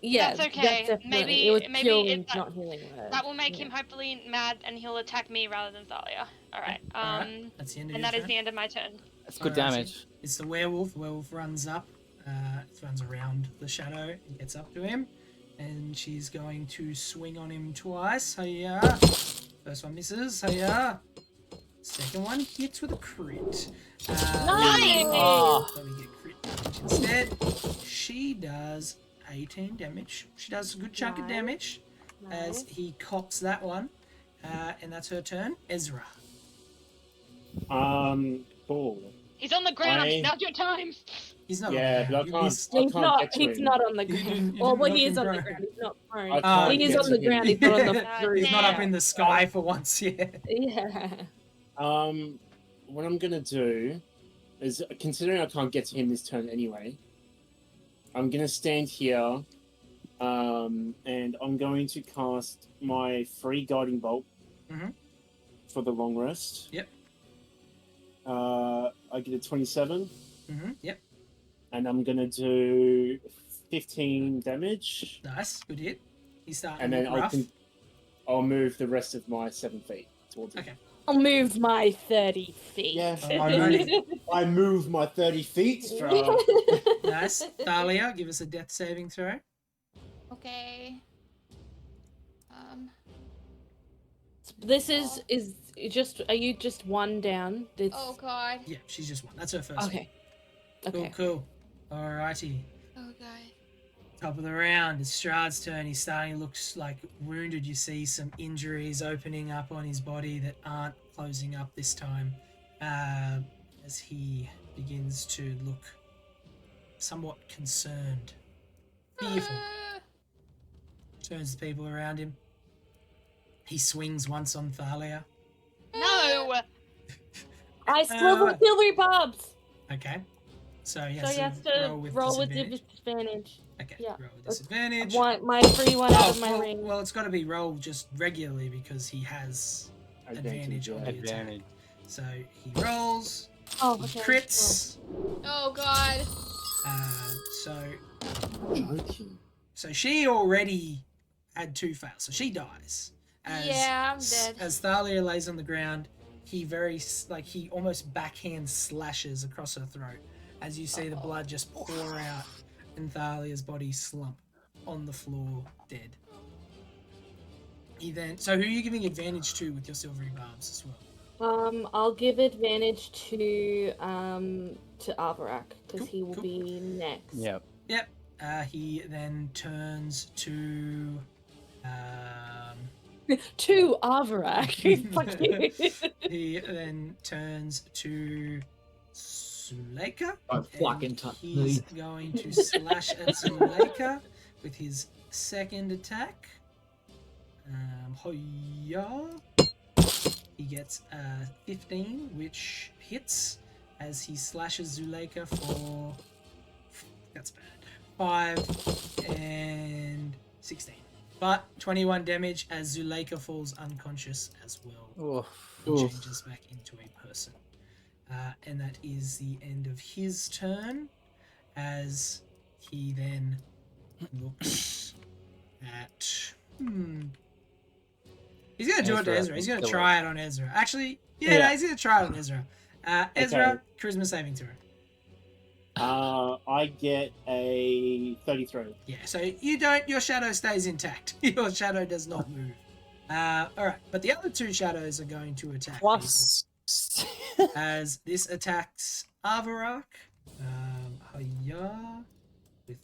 Yeah, That's okay. Definitely. It was Maybe Cure if Wounds, not Healing Word. that will make him hopefully mad, and he'll attack me rather than Thalia. All right. Alright, that's the end of And your that is turn. the end of my turn. That's good Alrighty. damage. It's the werewolf. The werewolf runs up. It runs around the shadow and gets up to him. And she's going to swing on him twice. Hiya. First one misses. Hiya. Second one hits with a crit. Nice! Oh. So we get crit damage instead. She does 18 damage. She does a good chunk of Nice. damage as he cops that one. And that's her turn. Ezra. Cool. He's on the ground. I- Now's your time. He's not Yeah, on the but I ground. You can't. missed. I He's can't not. get to He's him. not on the You didn't- ground. you Well, didn't when knock he is him on the prone. ground, he's not prone. I can't He is get on to the him. ground. He's not on the God He's not up damn. in the sky for once, yeah. Yeah. What I'm gonna do is, considering I can't get to him this turn anyway, I'm gonna stand here, and I'm going to cast my free guiding bolt Mhm. for the long rest. Yep. I get a 27, Yep. and I'm gonna do 15 damage, Nice. Good hit. He's starting and to then look rough. I'll move the rest of my 7 feet towards him. Okay. I'll move my 30 feet. Yeah. Alrighty. I move my 30 feet. Nice. Thalia, give us a death saving throw. Okay. This is just. Are you just one down? This... Oh god. Yeah, she's just one. That's her first Okay. one. Okay. Cool. Alrighty. Oh god. Top of the round. It's Strahd's turn. He's starting to look like wounded. You see some injuries opening up on his body that aren't closing up this time. As he begins to look somewhat concerned. Fearful. Turns to people around him. He swings once on Thalia. No. I swivel silvery bobs. Okay. So he So has he has to to roll with disadvantage. disadvantage. Okay, yeah. roll with disadvantage. Want my free one out of my well, ring. well, it's got to be rolled just regularly because he has advantage on the attack. Advantage. So he rolls, Oh, he okay. crits. Oh god. So she already had 2 fails, so she dies. Yeah, I'm dead. As Thalia lays on the ground, he he almost backhand slashes across her throat, as you see the blood just pour out and Thalia's body slump on the floor, dead. So who are you giving advantage to with your silvery barbs as well? I'll give advantage to Avarak because he will be next. Yep. Yep. He then turns to To Avarak. Fuck you. he then turns to Zuleika. Don't fucking touch He's me. going to slash at Zuleika with his second attack. Hoya. He gets 15, which hits as he slashes Zuleika for. That's bad. 5 and 16. But 21 damage as Zuleika falls unconscious as well. And changes back into a person. And that is the end of his turn as he then looks at. He's going to do it to Ezra. He's going to try it on Ezra. Actually, no, he's going to try it on Ezra. Ezra, charisma saving throw. I get a 33. Yeah, so you don't. Your shadow stays intact. Your shadow does not move. All right, but the other two shadows are going to attack. Plus. As this attacks Avarak. Hiya.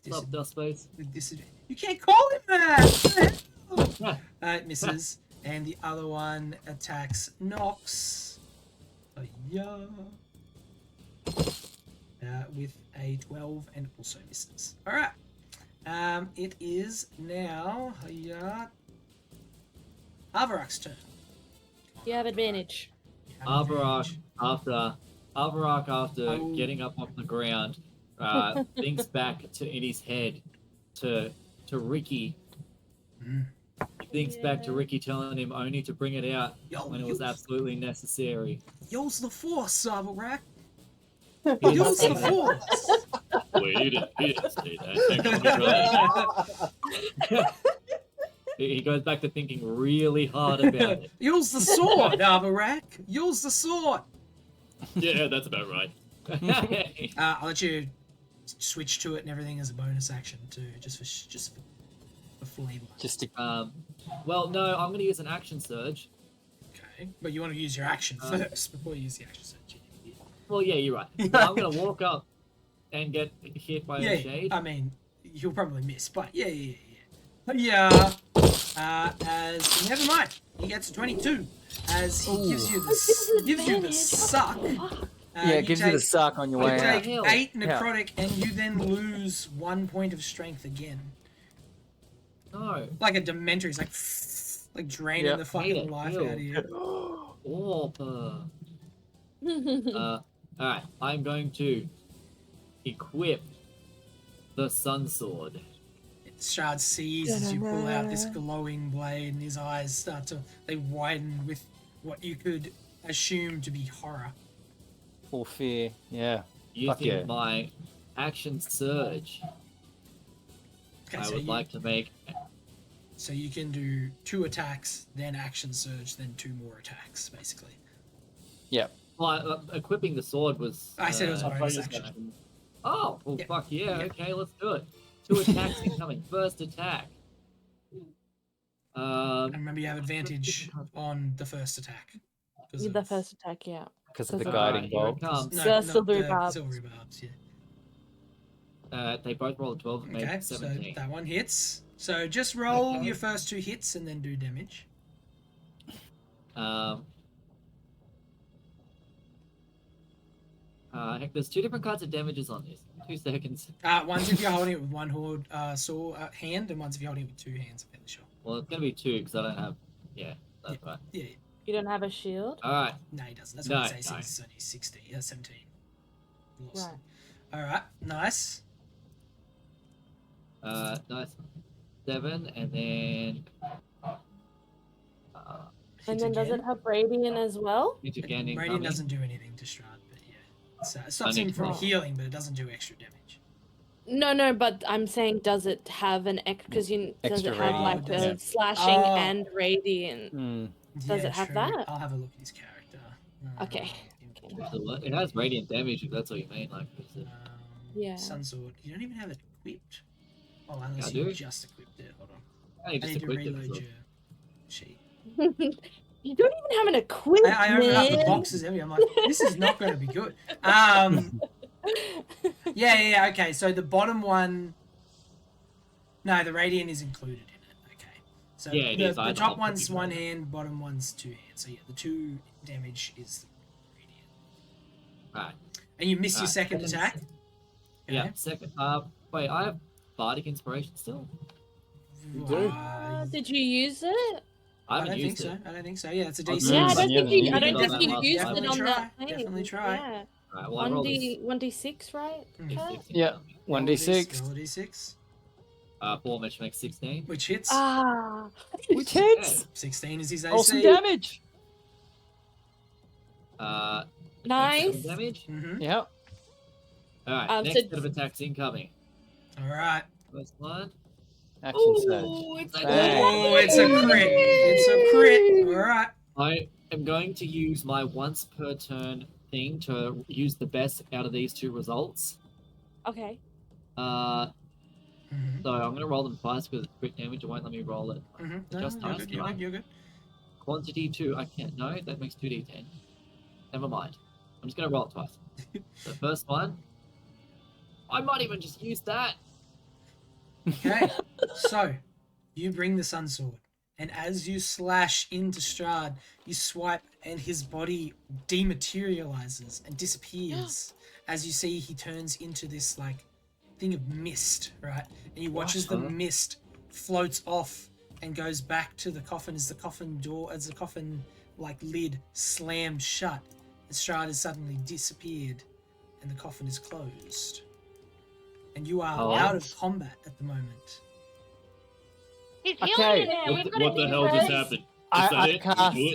Stop, dust face. With disadvantage. You can't call him that! It misses. And the other one attacks Nox. Hiya. With a 12 and also misses. Alright. It is now Avarak's turn. You have advantage. Avarak after getting up off the ground, thinks back in his head to Ricky. He thinks back to Ricky telling him only to bring it out when it was absolutely necessary. Use the force, Avarak. He Use the force. Wait, he didn't say that. Hang on, he goes back to thinking really hard about it. Use the sword, Avarak. Use the sword. Yeah, that's about right. I'll let you switch to it and everything as a bonus action too, just for flavor. Just to... Well, no, I'm going to use an action surge. Okay, but you want to use your action first before you use the action surge. Well, yeah, you're right. Well, I'm going to walk up and get hit by a shade. I mean, you'll probably miss, but yeah. As never mind, he gets 22 as he gives you the suck. it gives you the suck on your way out. You take 8 necrotic and you then lose 1 point of strength again. No. Like a dementor, he's like draining the fucking life out of you. Alright, I'm going to equip the Sun Sword. Strahd sees as you pull out this glowing blade and his eyes they widen with what you could assume to be horror. Or fear, yeah. Using my action surge, Okay, I would like to make... So you can do 2 attacks, then action surge, then 2 more attacks, basically. Yep. Well, equipping the sword was... I said it was a bonus action. Oh, well, fuck yeah. Okay, let's do it. 2 attacks incoming. First attack. And remember, you have advantage on the first attack. The first attack, yeah. Because of the guiding bolt. Silvery barbs. Silvery barbs, yeah. They both roll a 12 and make 17. So that one hits. So just roll your first 2 hits and then do damage. Heck, there's 2 different kinds of damages on this. 2 seconds. One's if you're holding it with one hand, and one's if you're holding it with 2 hands. I'm fairly sure. Well, it's gonna be 2 because I don't have. Yeah, that's right. Yeah. You don't have a shield? All right. No, he doesn't. That's what it says. He's only 16. 17. Lost. Right. All right. Nice. Nice. 7, and then. And then does it have Radiant as well? Radiant doesn't do anything to Strahd, but yeah. It stops him from healing, but it doesn't do extra damage. No, but I'm saying, does it have an does it Extra have like the slashing and Radiant? Does it have that? I'll have a look at his character. Okay. It has radiant damage if that's what you mean. Like, Yeah. Sun Sword. You don't even have it equipped. Oh, unless I you do. just equipped it. Hold on. I I just need to equipped it, reload so- your sheet. You don't even have an equipment. I open up the boxes every. I'm like, this is not going to be good. Yeah. Okay, so the bottom one. No, the radiant is included in it. Okay, so Yeah, it the, is. the I top don't one's think one you know hand, bottom one's 2 hands. So yeah, the 2 damage is the radiant. Right. And you miss your Alright, second second- attack. Yeah. Okay. Second. Wait. I have bardic inspiration still. You do? Did you use it? I I haven't don't think used so. it. I don't think so. Yeah, it's a I was DC. Yeah, I Mm, don't yeah, think you. you I don't can think do you that used last it time. on that thing. Definitely try. Yeah. Right. Well, I rolled a 1d6, right? Mm. Chat? 16. Yeah. 1d6. Roll a D6. 4 which makes 16. Which hits? Ah. Which hits? 16 is his Roll some AC. damage. Nice. 7 damage. Mm-hmm. Yep. Alright, So- next set of attacks incoming. All right. First one. Action surge. Ooh, it's Bang. Oh, it's a crit. It's a crit. All right. I am going to use my once per turn thing to use the best out of these 2 results. Okay. Mm-hmm. So I'm going to roll them twice because it's crit damage. It won't let me roll it. Mm-hmm. No, Just you're nice, good. You're right? good. You're good. Quantity 2. I can't. No, that makes 2d10. Never mind. I'm just going to roll it twice. The first one. I might even just use that. Okay. So, you bring the Sun Sword, and as you slash into Strahd, you swipe, and his body dematerializes and disappears. As you see, he turns into this like thing of mist, right? And you watch as the mist floats off and goes back to the coffin as the coffin like lid slammed shut. And Strahd has suddenly disappeared, and the coffin is closed. And you are Oh. out of combat at the moment. He's Okay. healing in there. Yeah, We've got What the hell just happened? Is that I it? cast. We do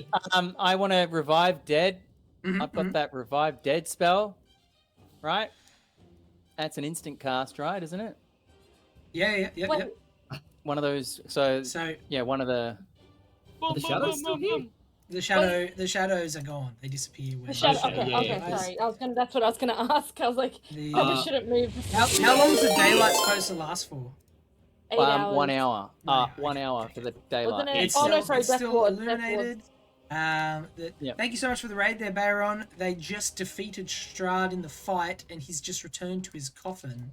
it? I want to revive dead. Mhm, I've got that revive dead spell, right? That's an instant cast, right? Isn't it? Yeah. Wait, One of those. So So yeah, one of the. Boom, The boom, shadow's boom, still boom, here? boom. the shadows are gone. They disappear. When the shadow. Okay, Okay, yeah, okay, yeah. sorry. That's what I was gonna ask. I was like, The, probably shouldn't move. how long is the daylight supposed to last for? 8 hours. 1 hour. 1 1 hour, hour okay. for the daylight. Wasn't it? It's Oh, no, still, sorry, it's Death still Ward, Death illuminated. Yep. Thank you so much for the raid there, Baron. They just defeated Strahd in the fight, and he's just returned to his coffin.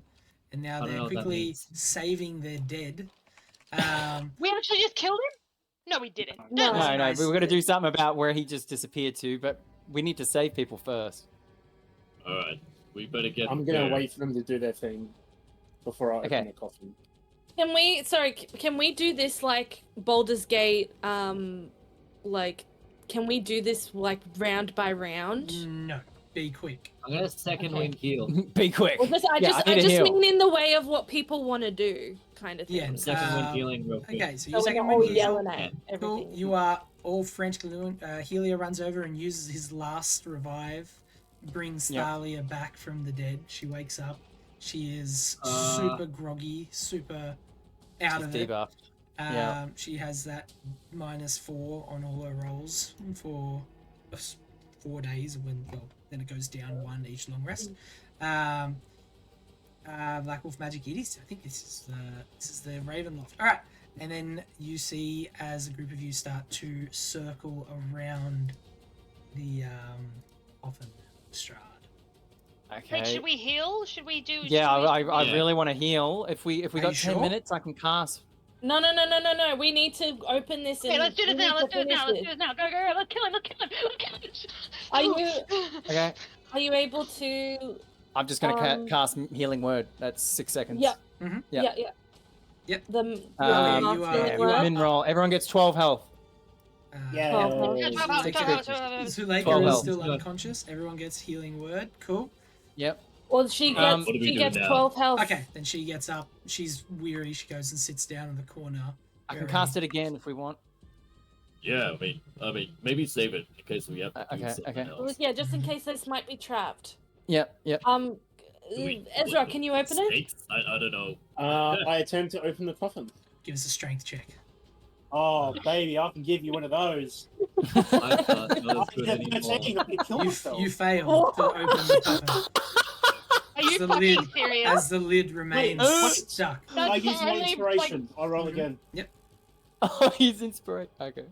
And now I don't they're know what that quickly means. saving their dead. We actually just killed him? No, we didn't. No. No, no, nice. we were going to do something about where he just disappeared to, but we need to save people first. Alright, we better get. I'm gonna there. wait for them to do their thing before I Okay. open the coffin. Can we do this like Baldur's Gate? Like, can we do this like round by round? No, be quick. I'm going to second Okay. wind heal. Be quick. Well, I Yeah, just I need a heal. mean in the way of what people want to do, kind of thing. Yeah, Second wind healing real quick. Okay, so So you we're second not all wind heal. yelling at Yeah. everything. Cool. You are all French Galoon. Helia runs over and uses his last revive. Brings Yep. Thalia back from the dead. She wakes up. She is Uh, super groggy, super out She's of it. debuffed. Yeah. She has that -4 on all her rolls for 4 days. Then it goes down 1 each long rest. Black Wolf Magic Eddies. I think this is the Ravenloft. All right, and then you see as a group of you start to circle around the coffin, Strahd. Okay. Wait, should we heal? Should we do? Yeah, should we- I Yeah. really want to heal. If we Are got you 10 sure? minutes, I can cast. No. We need to open this. Okay, and let's do this we now. need Let's to do it now. finish Let's do it now. Go, go, go. Let's kill him. Let's kill him. Let's kill him. Are you- Okay. Are you able to? I'm just going to Um, cast Healing Word. That's 6 seconds. Yep. Mhm. Yeah. Yeah. Yep. The you Yeah, are- min roll. Everyone gets 12 health. Yeah. Okay. Zuleika is health. still Good. unconscious. Everyone gets healing word. Cool. Yep. Well, she gets What do we she do gets now? 12 health. Okay, then she gets up. She's weary. She goes and sits down in the corner. I can cast it again if we want. Yeah, I mean, maybe save it in case we have to do Okay, something okay. Well, else. yeah, just in case this might be trapped. Yep. Do Ezra, what, can you open it? snakes? I don't know. I attempt to open the coffin. Give us a strength check. Oh, baby, I can give you one of those. I can't not I as good can anymore. I can kill myself. You fail to open the coffin. Are you the fucking lid serious? as the lid remains wait. stuck. That's I use my only, inspiration. I roll Mhm. again. Oh, he's inspired. Okay.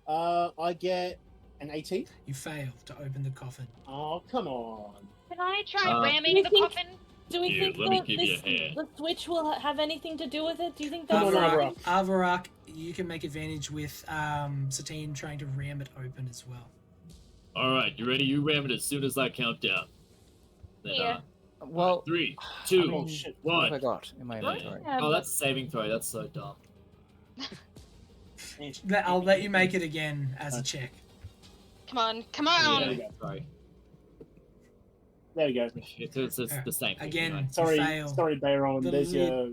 I get an 18. You fail to open the coffin. Oh, come on. Can I try Uh, ramming You the think- coffin? Do we Here, think let me that give you a hand. the switch will have anything to do with it? Do you think Come that's on, Avarak, Avarak. Avarak, you can make advantage with Satine trying to ram it open as well. All right, you ready? You ram it as soon as I count down. Then, Yeah. Well, 3, I 2, mean, shit. what have I 1. got in my inventory? Yeah, Oh, but- that's a saving throw. That's so dumb. I'll let you make it again as a check. Come on, come There on. we go. Sorry. There we go. It's the same thing. Again, anyway. Sorry, fail. sorry, Bayron. The There's lid. your.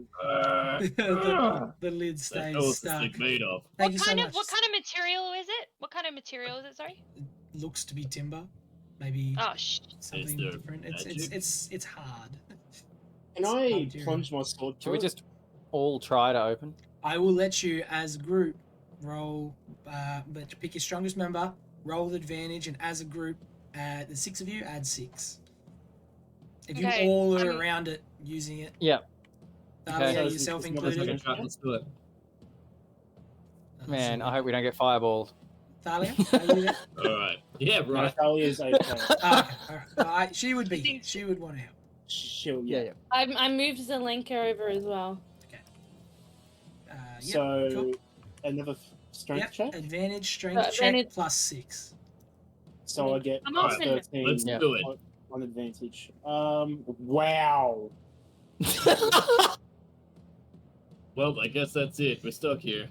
the lid That's stays what stuck. it's made of. Thank you What so kind much. of material is it? What kind of material is it? Sorry. Looks to be timber, maybe Oh shh. something there different. magic? It's hard. Can It's I hard to- plunge my sword Should we through it? just all try to open? I will let you, as a group, roll, but pick your strongest member, roll with advantage, and as a group, the 6 of you, add 6. If you Okay, all are I'm- around it, using it. Yeah. Thalia, Okay. So yourself it's not Let's, included. Okay. let's do it. Man, I hope we don't get fireballed. Thalia, are you there? All right. Yeah, No, right. Thalia's okay. Oh, okay. All right. She would be. She would want to help. She'll, Yeah, yeah. yeah. I moved Zelenka over as well. Yep, So, cool. another strength Yep, check. advantage, strength check, advantage. plus 6. So I get I'm Alright, open. 13 Let's Yeah. do it. on advantage. Wow. Well, I guess that's it. We're stuck here.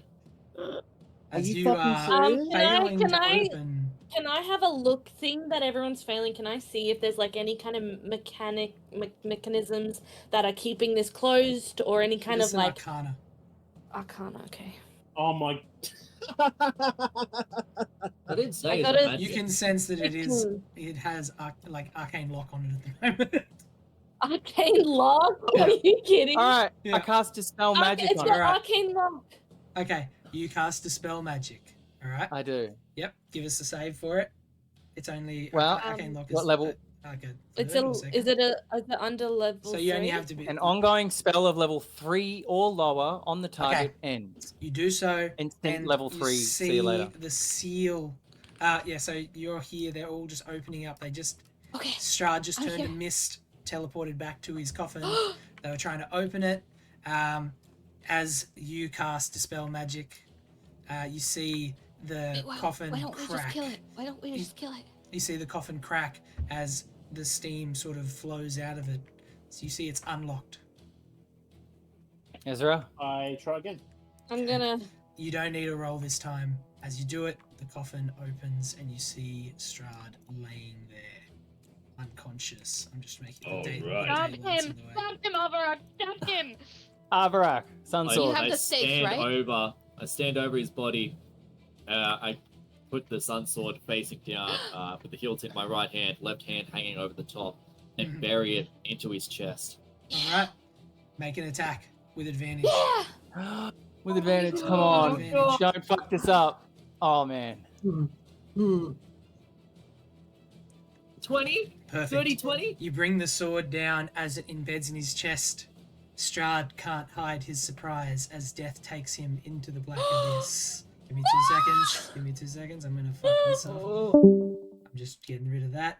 As you you fucking are serious? failing can to I- open. Can I have a look thing that everyone's failing? Can I see if there's like any kind of mechanisms that are keeping this closed or any kind This of is an like Arcana. arcana? Okay. Oh my. I didn't say I it's got a it. magic. You can sense that it is. 15. It has arcane lock on it at the moment. Arcane lock? Are you kidding? All right, Yeah. I cast dispel magic It's on got it. Alright. arcane lock. Okay, you cast Dispel Magic. Alright? I do. Yep, give us a save for it. It's only. Well, arcane lock is. what level? Okay. It's third or is second? it under level? So you only 3? have to be. An ongoing spell of level 3 or lower on the target ends. You do so. Instant and level you 3. See you later. The seal. Yeah, so you're here. They're all just opening up. They just. Okay. Strahd just I'm turned to here. mist, teleported back to his coffin. They were trying to open it. As you cast Dispel Magic, you see the coffin Why don't we crack. just kill it? Why don't we just kill it? You see the coffin crack as the steam sort of flows out of it. So you see it's unlocked. Ezra? I try again. I'm gonna. You don't need a roll this time. As you do it, the coffin opens and you see Strahd laying there, unconscious. I'm just making All the right. Stab table that's in him! the way. Stab him, Avarak! Stab him! Avarak, Sun I, Sword. have I the stakes, stand right? over. I stand over his body. I put the sun sword facing down, with the hilt in my right hand, left hand hanging over the top, and Mhm. bury it into his chest. Alright. Make an attack with advantage. Yeah. With advantage, come With on. advantage. Don't fuck this up. Oh, man. 20? Perfect. 30, 20? You bring the sword down as it embeds in his chest. Strahd can't hide his surprise as death takes him into the black abyss. Give me 2 seconds. Give me 2 seconds. I'm gonna fuck this up. I'm just getting rid of that.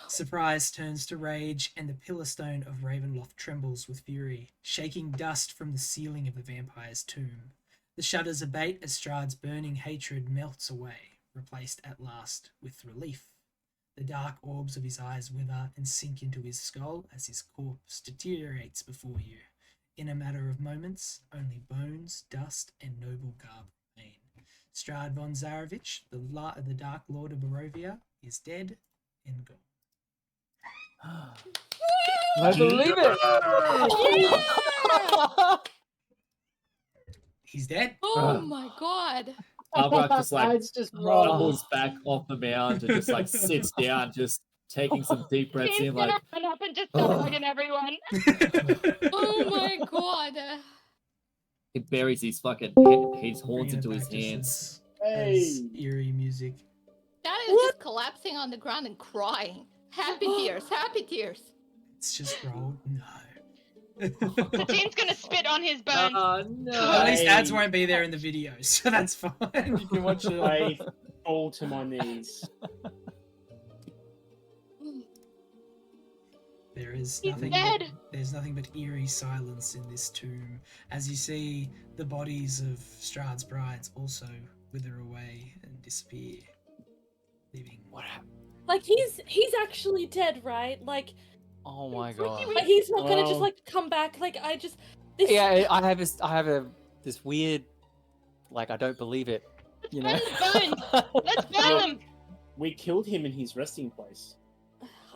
Surprise turns to rage, and the pillar stone of Ravenloft trembles with fury, shaking dust from the ceiling of the vampire's tomb. The shudders abate as Strahd's burning hatred melts away, replaced at last with relief. The dark orbs of his eyes wither and sink into his skull as his corpse deteriorates before you. In a matter of moments, only bones, dust, and noble garb remain. Strahd von Zarovich, the Dark Lord of Barovia, is dead and gone. I believe it. He's dead. Oh my god. Avarak just like It's just rumbles back off the mound and just like sits down, just taking some deep breaths He's in, gonna like, run up and just start hugging everyone. Oh my god. he buries his fucking his horns Bringing it into his back to hands. as eerie music. That is just collapsing on the ground and crying. Happy tears, happy tears. It's just rolled. No. Satine's gonna spit on his burn. Oh no! At least ads I- won't be there in the video, so that's fine. You can watch it. I fall to my knees. There is He's nothing. dead. There's nothing but eerie silence in this tomb, as you see the bodies of Strahd's brides also wither away and disappear, leaving. What happened? Like he's actually dead, right? Like Oh my god. he's not gonna just Well- like come back. Like I just this Yeah, I have this weird, like I don't believe it. You know. Burn his bones. Let's burn them. We killed him in his resting place.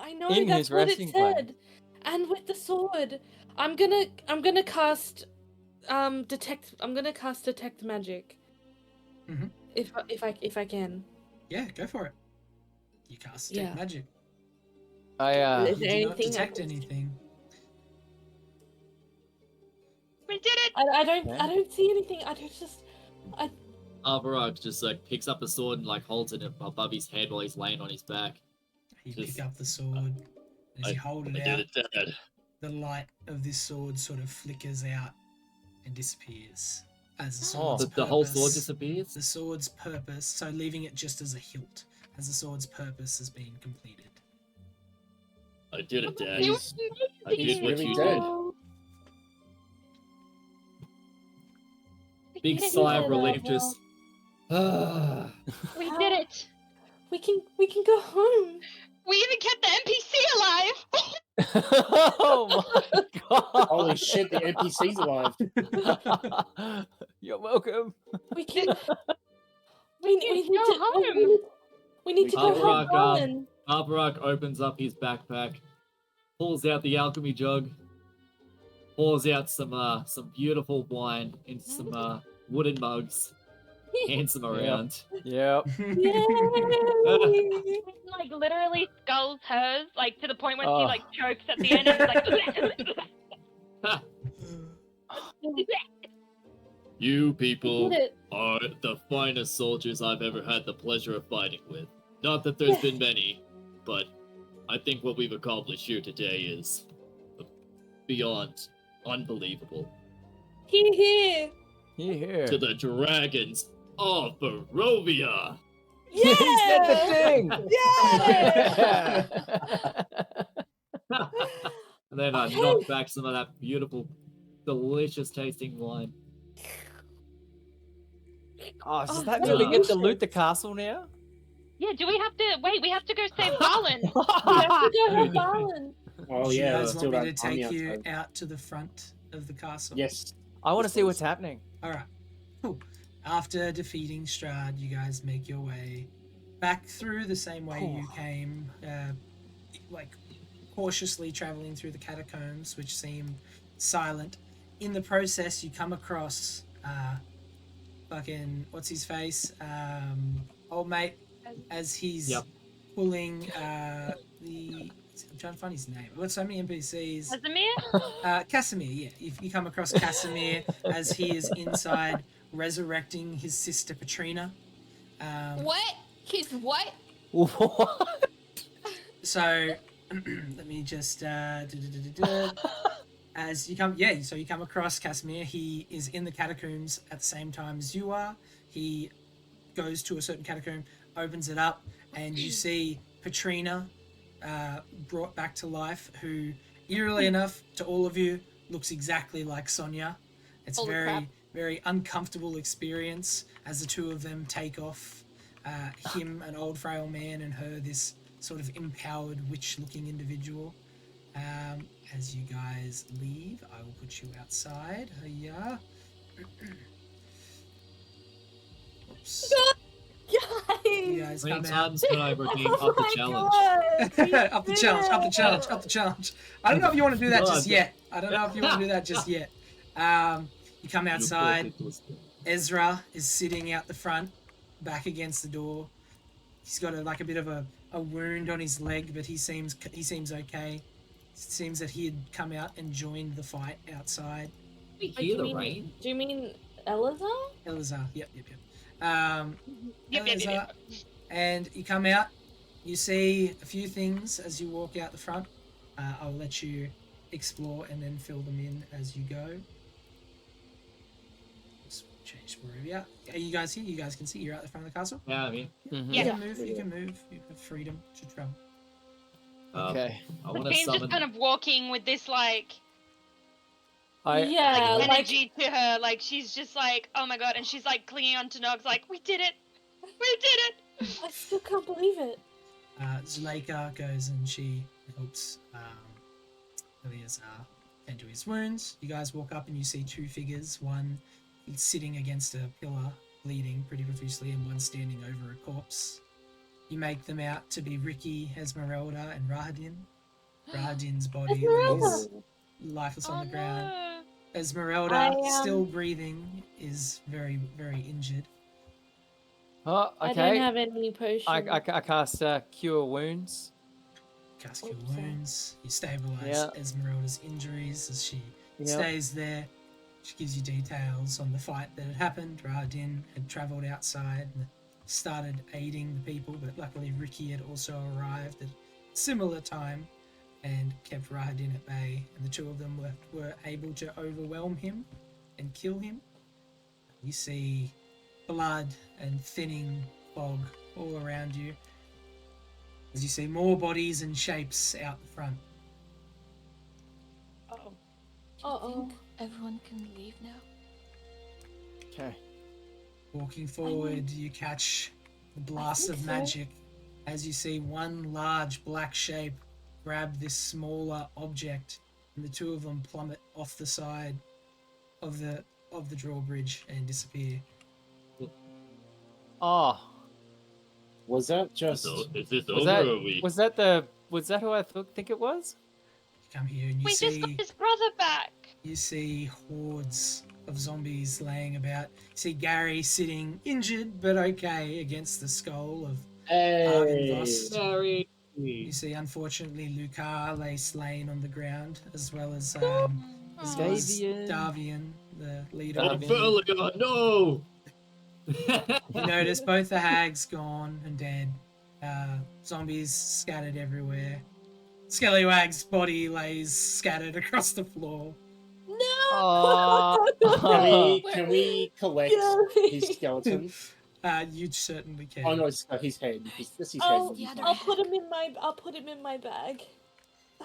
I know In that's his what it resting place. said. And with the sword, I'm gonna cast detect magic. Mhm. If I can. Yeah, go for it. You cast detect Yeah. magic. I Is You there do not anything detect anything. We did it. I don't Okay. I don't see anything. I don't just Alvarag just like picks up the sword and like holds it above his head while he's laying on his back. You Just- pick up the sword. As you hold it I out, did it, Dad. the light of this sword sort of flickers out and disappears. As the Oh, sword's The whole sword purpose- disappears. The sword's purpose, so leaving it just as a hilt, as the sword's purpose has been completed. I did it, Dad. You He's- I he's did what really you dead. did. We Big did it. sigh of Yeah, relief, well. just. Ah. We did it. we can go home. We even kept the NPC alive. Oh my god. Holy shit, the NPC's alive. You're welcome. We can we need Go to home. we need to go home, Alvarag, Colin. Alvarag opens up his backpack, pulls out the alchemy jug, pours out some beautiful wine into some wooden mugs, hands them around. Yep. Yay! Like literally skulls hers, like to the point where Oh. she like chokes at the end and is like. You We people did it. are the finest soldiers I've ever had the pleasure of fighting with. Not that there's been many, but I think what we've accomplished here today is beyond unbelievable. Here. Here. To the dragons of Barovia! He said the thing. Yeah! And then I knock back some of that beautiful, delicious tasting wine. Oh, does Oh, that mean we get to delicious. loot the castle now? Yeah, do we have to wait? We have to go save Balin. We have to go help Alan. Oh Do you yeah, guys still want me to that army take you outside. out to the front of the castle? Yes. I want to see what's happening. All right. Cool. After defeating Strahd, you guys make your way back through the same way you came, like cautiously traveling through the catacombs, which seem silent. In the process, you come across fucking what's his face, old mate, as he's Yep. pulling the. I'm trying to find his name. We've got so many NPCs. Casimir? Casimir, yeah. If you come across Casimir as he is inside resurrecting his sister Petrina. What? His what? What? So let me just as you come, yeah. So you come across Casimir. He is in the catacombs at the same time as you are. He goes to a certain catacomb, opens it up, and you see Petrina brought back to life, who, eerily enough to all of you, looks exactly like Sonia. It's Holy crap. very uncomfortable experience as the two of them take off. Him, an old frail man, and her, this sort of empowered witch-looking individual. As you guys leave, I will put you outside. Yeah. Oops. You guys How many come out. times can I redeem up the Oh my challenge? God. Up the challenge, up the challenge, up the challenge. I don't know if you want to do that just God. yet. I don't know if you want to do that just yet. You come outside. Ezra is sitting out the front, back against the door. He's got a bit of a wound on his leg, but he seems okay. It seems that he had come out and joined the fight outside. We Like, hear the rain. Do you mean Elazar? Elazar, yep. Yep. Elazar, and you come out. You see a few things as you walk out the front. I'll let you explore and then fill them in as you go. Let's change Barovia. Are you guys here? You guys can see you're out the front of the castle? Yeah, I mean, Mhm. You Yeah. can move, you can move. You have freedom to travel. Okay. I want to Finn's summon. just kind of walking with this like Yeah, like energy to her, like she's just like, oh my god, and she's like clinging onto Nog's, like, we did it, we did it. I still can't believe it. Zuleika goes and she helps Eleazar tend to his wounds. You guys walk up and you see two figures, one sitting against a pillar, bleeding pretty profusely, and one standing over a corpse. You make them out to be Ricky, Esmeralda, and Rahadin. Rahadin's body Esmeralda! lays lifeless on the ground. No. Esmeralda, I, still breathing, is very, very injured. Oh, I okay. don't have any potions. I cast Cure Wounds. Cast Cure Oops, sorry. Wounds. You stabilize Yeah. Esmeralda's injuries as she Yep. stays there. She gives you details on the fight that had happened. Rahadin had travelled outside and started aiding the people, but luckily Ricky had also arrived at a similar time and kept Rahadin at bay, and the two of them were able to overwhelm him and kill him. You see blood and thinning fog all around you as you see more bodies and shapes out the front. Uh-oh. Do you Uh-oh. think everyone can leave now? Okay. Walking forward, you catch the blast think of so. magic as you see one large black shape grab this smaller object, and the two of them plummet off the side of the drawbridge and disappear. Oh, Was that just? So, is this was over that or are we? was that who I think it was? You come here and We just got his brother back. you see hordes of zombies laying about. You see Gary sitting injured but okay against the skull of Hey. Voss. Mary. You see, unfortunately, Lucar lay slain on the ground, as well as Davian. Davian, the leader. Oh, of the- Belia, no! You notice both the hags gone and dead. Zombies scattered everywhere. Skellywag's body lays scattered across the floor. No! Oh. Can we collect Gary. his skeleton? You certainly can. Oh no, it's his head. That's his I'll, head. the other I'll put him in my bag.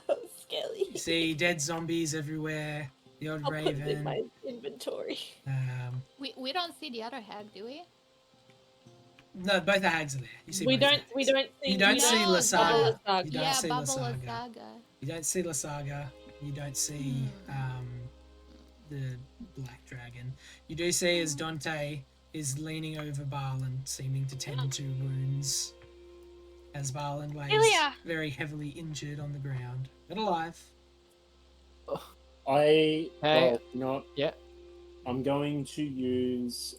Oh, Skelly. You see dead zombies everywhere. The old I'll put it in raven. my inventory. We don't see the other hag, do we? No, both the hags are there. You see We both don't the hags. see You don't see No, Lasaga. Lasaga. You don't Yeah, see Bubble Lasaga. Saga. You don't see Lasaga. You don't see the Black Dragon. You do see as Dante is leaning over Barlin, seeming to tend to wounds, as Barlin lays Ilya! very heavily injured on the ground, but alive. Well, Hey. not. Yeah. I'm going to use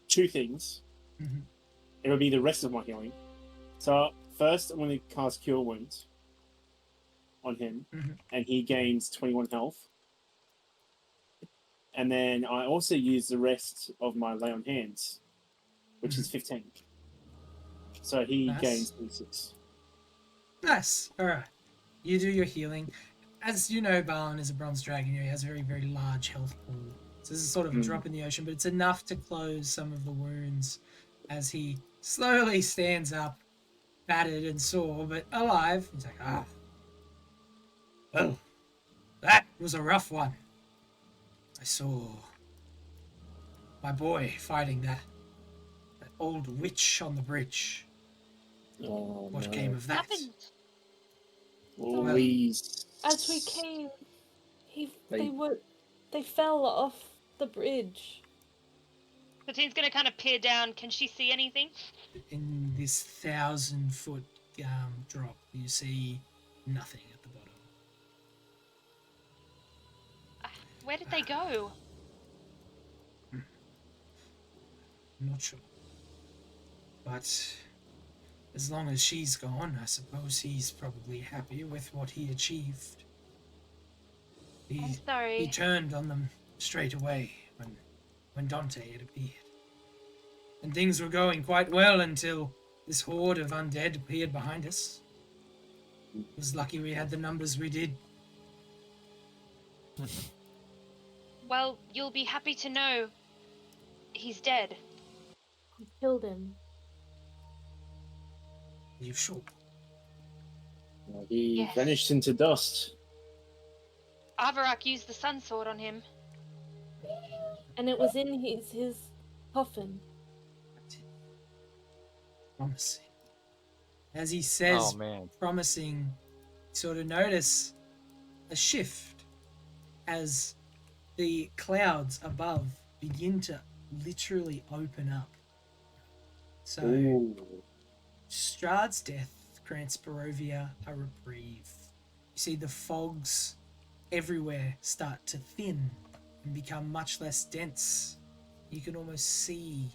two things. Mhm. It'll be the rest of my healing. So first, I'm going to cast Cure Wounds on him, Mhm. and he gains 21 health. And then I also use the rest of my Lay on Hands, which is 15. So he Nice. gains 36. Nice. All right. You do your healing. As you know, Barlin is a bronze dragon. He has a very, very large health pool. So this is sort of a drop in the ocean, but it's enough to close some of the wounds as he slowly stands up, battered and sore, but alive. He's like, well, that was a rough one. I saw my boy fighting that old witch on the bridge. Oh, What no. came of that? Happened. Please. As we came, They- they fell off the bridge. Satine's gonna kind of peer down. Can she see anything? In this 1,000-foot drop, you see nothing at the bottom. Where did they go? I'm not sure. But as long as she's gone, I suppose he's probably happy with what he achieved. I'm He sorry. turned on them straight away when Dante had appeared. And things were going quite well until this horde of undead appeared behind us. It was lucky we had the numbers we did. Well, you'll be happy to know he's dead. You killed him. Are you sure? He Yes. vanished into dust. Avarak used the sun sword on him. And it was in his coffin. Promising. As he says, Oh man. promising, you sort of notice a shift as the clouds above begin to literally open up. So, Ooh. Strahd's death grants Barovia a reprieve. You see the fogs everywhere start to thin and become much less dense. You can almost see,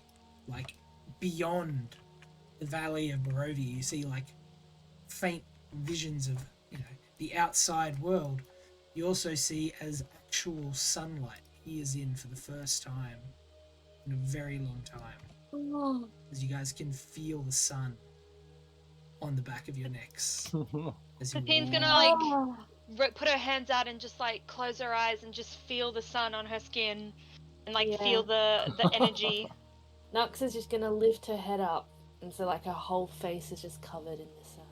like, beyond the valley of Barovia. You see, like, faint visions of, the outside world. You also see as actual sunlight he is in for the first time in a very long time. Oh, As you guys can feel the sun on the back of your necks. As you Sapine's gonna walk. like put her hands out and just like close her eyes and just feel the sun on her skin and like Yeah. feel the energy. Nux is just gonna lift her head up, and so like her whole face is just covered in the sun.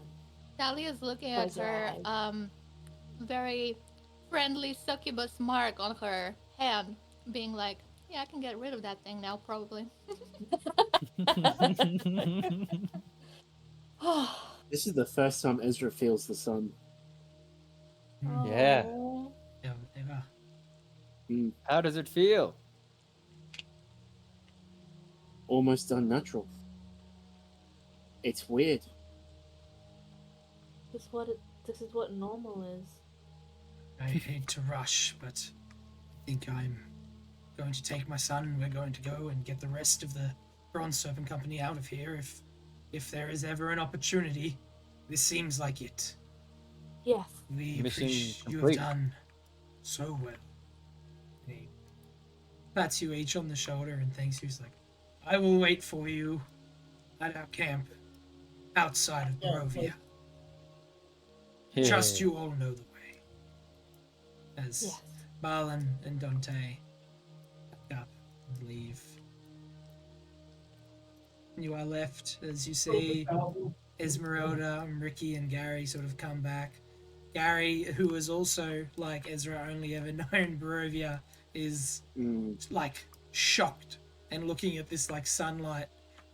Talia's looking at Close your her eyes. very friendly succubus mark on her hand, being like, yeah, I can get rid of that thing now, probably. This is the first time Ezra feels the sun. Yeah. Aw. Ever. How does it feel? Almost unnatural. It's weird. This is what normal is. I hate to rush, but I think I'm going to take my son. We're going to go and get the rest of the Bronze Serpent Company out of here if there is ever an opportunity. This seems like it. Yes. We Mission appreciate you have complete. done so well. And he pats you each on the shoulder and thanks you. He's like, I will wait for you at our camp outside of Barovia. Trust you all know the way. As Yes. Balan and Dante pack up and leave. You are left as you see Esmeralda and Ricky and Gary sort of come back. Gary, who is also like Ezra only ever known Barovia, is like shocked and looking at this like sunlight,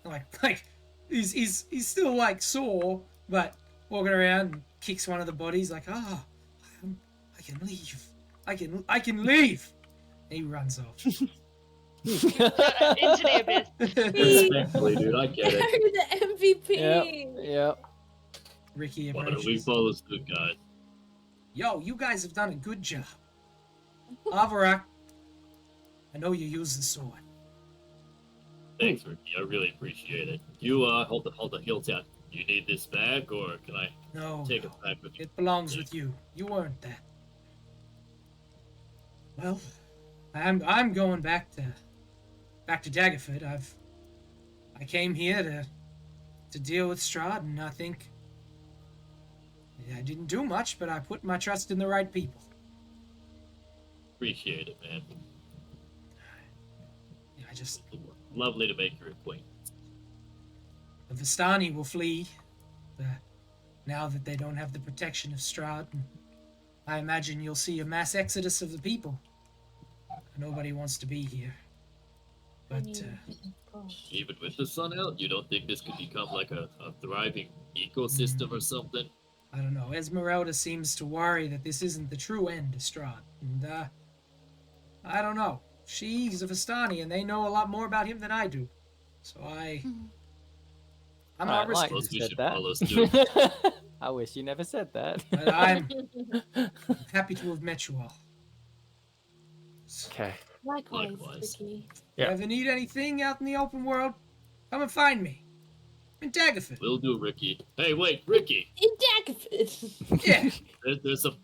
like he's still like sore, but walking around and kicks one of the bodies like, I can leave, I can leave. And he runs off. Into the abyss. Respectfully, dude, I get it. Gary the MVP. Yep. Ricky Why don't we approaches. follow suit, guys? Yo, you guys have done a good job. Avarak, I know you use the sword. Thanks, Ricky. I really appreciate it. You hold the hilt out. You need this back, or can I No, take no, it back with you? it belongs with you. You earned that. Well, I'm going back to Daggerford. I came here to deal with Strahd, and I think I didn't do much, but I put my trust in the right people. Appreciate it, man. Yeah, I just Lovely to make your acquaintance. the Vistani will flee now that they don't have the protection of Strahd. And I imagine you'll see a mass exodus of the people. Nobody wants to be here. But Even with the sun out, you don't think this could become like a thriving ecosystem or something? I don't know. Esmeralda seems to worry that this isn't the true end of Strahd. And I don't know. She's a Vistani, and they know a lot more about him than I do. So I'm not like risking Suppose we you should said follow that. suit. I wish you never said that. But I'm happy to have met you all. Okay. Likewise, Likewise. Ricky. Yeah. If you ever need anything out in the open world, come and find me. In Daggerford. Will do, Ricky. Hey, wait, Ricky. In Daggerford. Yeah.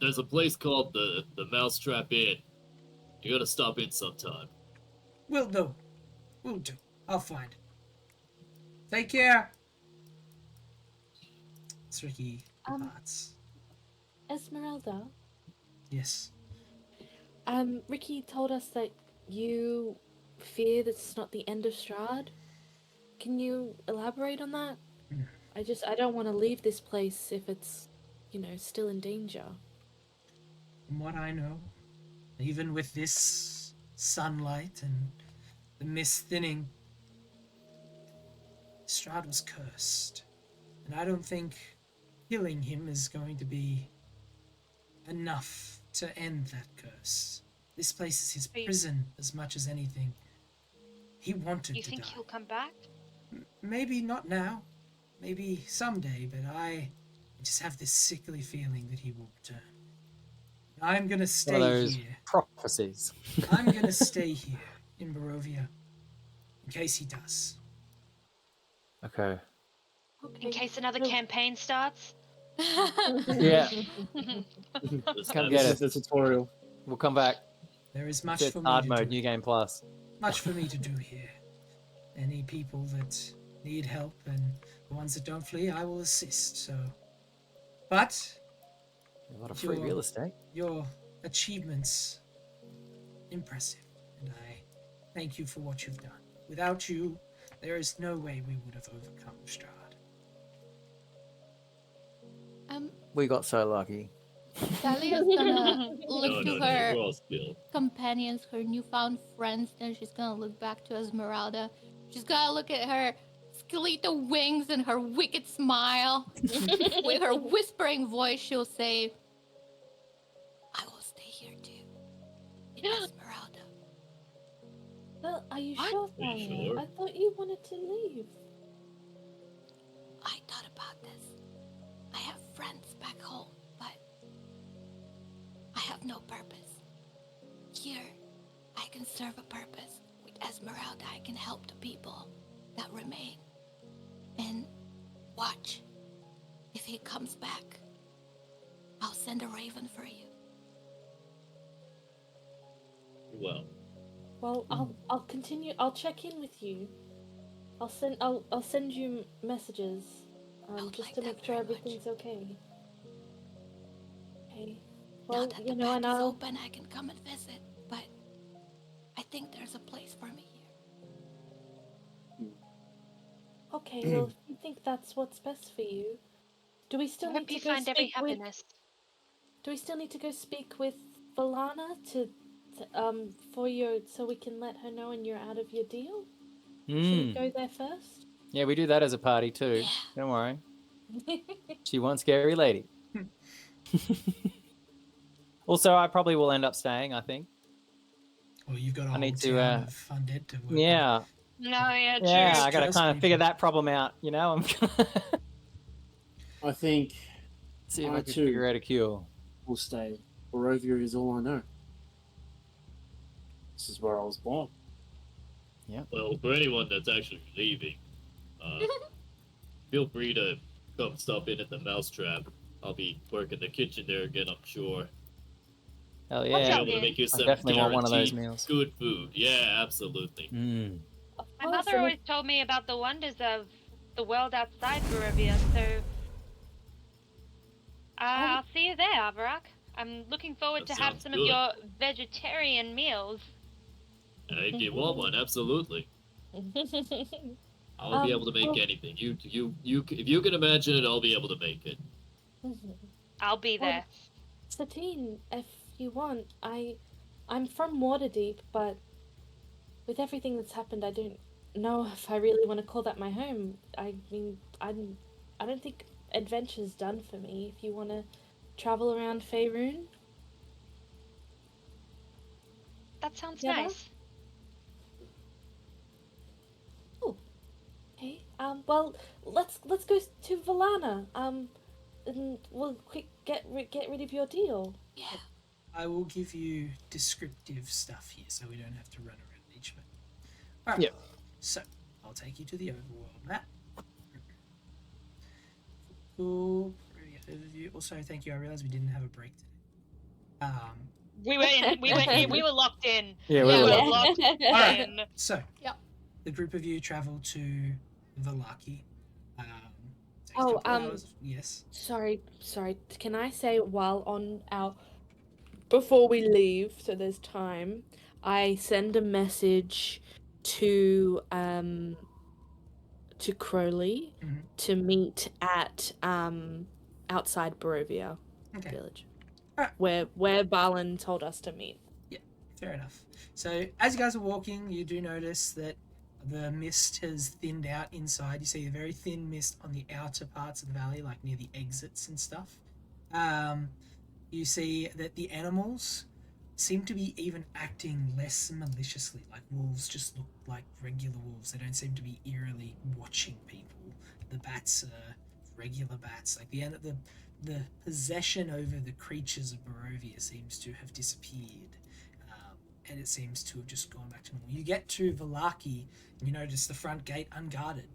There's a place called the Mousetrap Inn. You gotta stop in sometime. Will do. I'll find it. Take care. It's Ricky departs. Esmeralda, Yes. Ricky told us that you fear that it's not the end of Strahd. Can you elaborate on that? Hmm. I don't want to leave this place if it's, still in danger. From what I know, even with this sunlight and the mist thinning, Strahd was cursed. And I don't think killing him is going to be enough to end that curse. This place is his Are you- prison as much as anything. He wanted You to think die. he'll come back? Maybe not now, maybe someday, but I just have this sickly feeling that he will return. I'm gonna One of stay those here. prophecies. I'm gonna stay here in Barovia in case he does. Okay. Okay. In case another so- campaign starts? Yeah, This Come map get This is- is the tutorial. we'll come back. There is It's much for me hard to mode, do. new game plus. Much for me to do here. Any people that need help and the ones that don't flee, I will assist. So, but A lot of free Sure. real estate. your achievements impressive, and I thank you for what you've done. Without you, there is no way we would have overcome Strahd. We got so lucky. Dahlia's gonna look No, to no, her we're all skilled. companions, her newfound friends, then she's gonna look back to Esmeralda. She's gonna look at her skeletal wings and her wicked smile. With her whispering voice, she'll say, I will stay here too. In Esmeralda. Well, are you What? sure, Are you Thalia? sure? I thought you wanted to leave. I thought about this. I have friends back home, but I have no purpose. Here, I can serve a purpose. With Esmeralda, I can help the people that remain. And watch. If he comes back, I'll send a raven for you. Well, Well, I'll continue. I'll check in with you. I'll send you messages, I would just like to that make sure very much. everything's okay. Okay. Now Well, that you the know, back and is I'll. open, I can come and visit. But I think there's a place for me here. Okay. Well, if you think that's what's best for you, do we I still need hope to you go find every speak with? happiness. Do we still need to go speak with Valana for your so we can let her know and you're out of your deal? Should we go there first? Yeah, we do that as a party too. Yeah. Don't worry. She wants scary lady. Also, I probably will end up staying, I think. Well, you've got a I whole need to, town of undead to work with. Yeah. No, yeah, true. Yeah, I gotta Stress kind of figure people. that problem out, you know? I'm gonna I think see if I I can too. figure out a cure. we'll stay. Barovia is all I know. This is where I was born. well, for anyone that's actually leaving, feel free to come stop in at the Mousetrap. I'll be working the kitchen there again, I'm sure. Hell What's I'll yeah. up? be able to make you I some definitely want one of those guaranteed meals. good food. Yeah, absolutely. Mm. Of My course, mother and always told me about the wonders of the world outside Barovia, so I'll see you there, Avarak. I'm looking forward That to have sounds some good. of your vegetarian meals. If you want one, absolutely. I'll be able to make well- anything. If you can imagine it, I'll be able to make it. I'll be Well, there. Satine, if you want, I'm from Waterdeep, but with everything that's happened, I don't know if I really want to call that my home. I mean, I don't think adventure's done for me. If you want to travel around Faerun, That sounds Yeah. nice. okay. Well, let's go to Valana. And we'll get rid of your deal. Yeah. I will give you descriptive stuff here so we don't have to run around each one. Alright. Yep. So, I'll take you to the overworld map. Cool. Overview. Also, thank you. I realized we didn't have a break today. We were in. We went in. We were locked in. Yeah, we we were were. locked Alright. in. So, Yep. the group of you travel to Valaki Takes a Oh, couple hours. Yes. Sorry. Can I say while on our before we leave, so there's time, I send a message to Crowley Mhm. to meet at outside Barovia Okay. village. Alright. Where Balin told us to meet. Fair enough. So as you guys are walking, you do notice that the mist has thinned out inside. You see a very thin mist on the outer parts of the valley, like near the exits and stuff. You see that the animals seem to be even acting less maliciously. Like wolves just look like regular wolves. They don't seem to be eerily watching people. The bats are regular bats. Like the possession over the creatures of Barovia seems to have disappeared. And it seems to have just gone back to normal. You get to Valaki, and you notice the front gate unguarded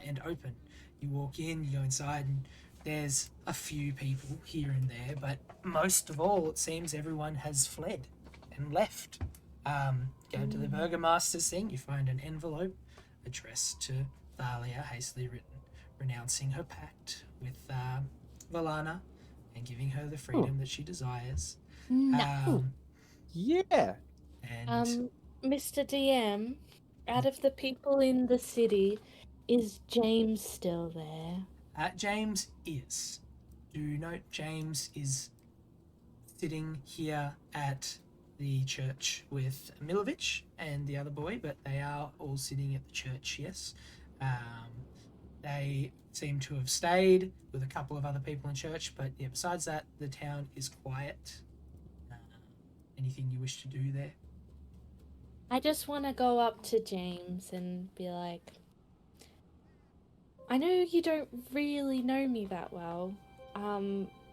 and open. You walk in, you go inside, and there's a few people here and there, but most of all, it seems everyone has fled and left. Go to the Burgomaster's thing, you find an envelope addressed to Thalia, hastily written, renouncing her pact with Valana and giving her the freedom that she desires. Yeah. And Mr. DM, out of the people in the city, is James still there? James is. Do note James is sitting here at the church with Milovich and the other boy, but they are all sitting at the church, yes. They seem to have stayed with a couple of other people in church, but yeah, besides that, the town is quiet. Anything you wish to do there? I just want to go up to James and be like, I know you don't really know me that well,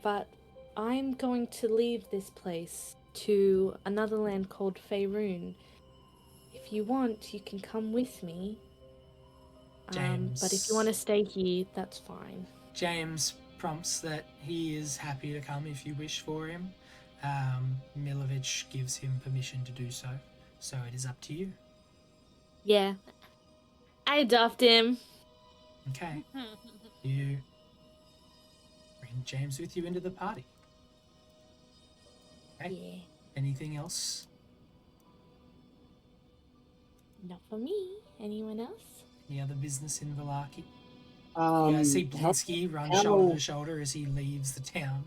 but I'm going to leave this place to another land called Faerun. If you want, you can come with me. But if you want to stay here, that's fine. James prompts that he is happy to come if you wish for him. Milovich gives him permission to do so, so it is up to you. Yeah. I adopt him. Okay. You bring James with you into the party. Okay. Yeah. Anything else? Not for me. Anyone else? Any other business in Valaki? You guys see Blinsky run shoulder to shoulder as he leaves the town.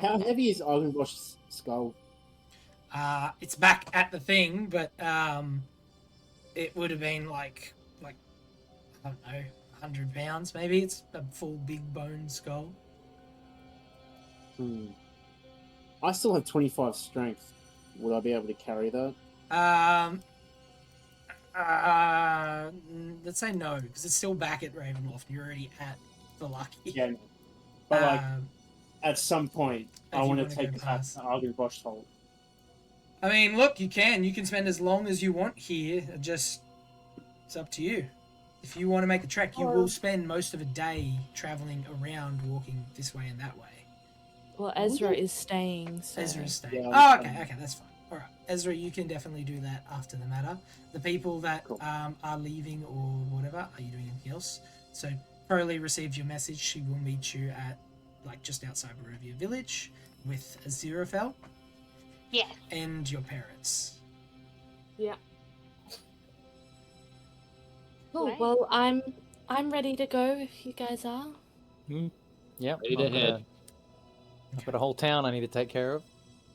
How heavy is Ivanbosh's skull? It's back at the thing, but it would have been like I don't know, 100 pounds maybe. It's a full big bone skull. I still have 25 strength. Would I be able to carry that? Let's say no, because it's still back at Ravenloft. You're already at Valaki. Yeah, no. But like, at some point, I want to take this back to Ivanbosh hold. I mean, look, you can spend as long as you want here. It's up to you. If you want to make the trek, you will spend most of a day traveling around, walking this way and that way. Well, Ezra is staying. So. Ezra is staying. Yeah, Okay, that's fine. All right, Ezra, you can definitely do that after the matter. The people that are leaving or whatever, are you doing anything else? So Crowley received your message. She will meet you at just outside Barovia village with Aziraphale. Yeah. And your parents. Yeah. Cool. Well, I'm ready to go if you guys are. Yep. Ready to head. I've got a whole town I need to take care of.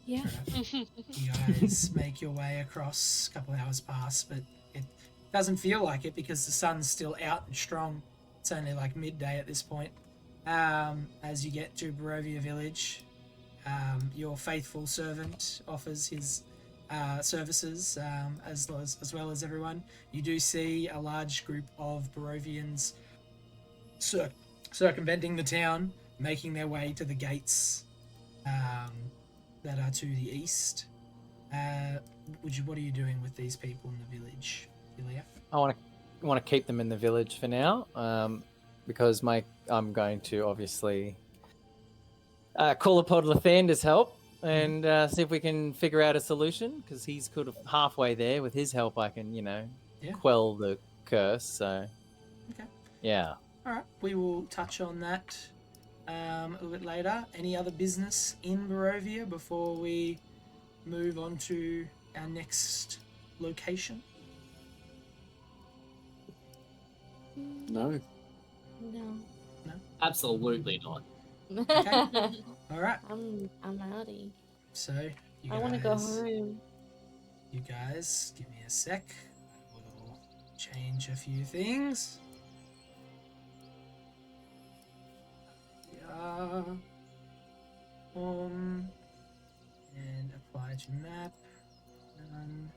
Yeah. You guys make your way across. A couple of hours pass, but it doesn't feel like it because the sun's still out and strong. It's only like midday at this point. As you get to Barovia village, your faithful servant offers his services as well as everyone. You do see a large group of Barovians circumventing the town, making their way to the gates that are to the east. What are you doing with these people in the village, Ilya? I want to keep them in the village for now, because I'm going to obviously call upon Lathander's help and see if we can figure out a solution, because he's kind of halfway there. With his help, I can, quell the curse. So, Okay. yeah. All right, we will touch on that a little bit later. Any other business in Barovia before we move on to our next location? No. No. Absolutely not. Okay. All right, I'm outie. so you I want to go guys, home. you guys, give me a sec. We'll change a few things. Yeah. And apply to map. None.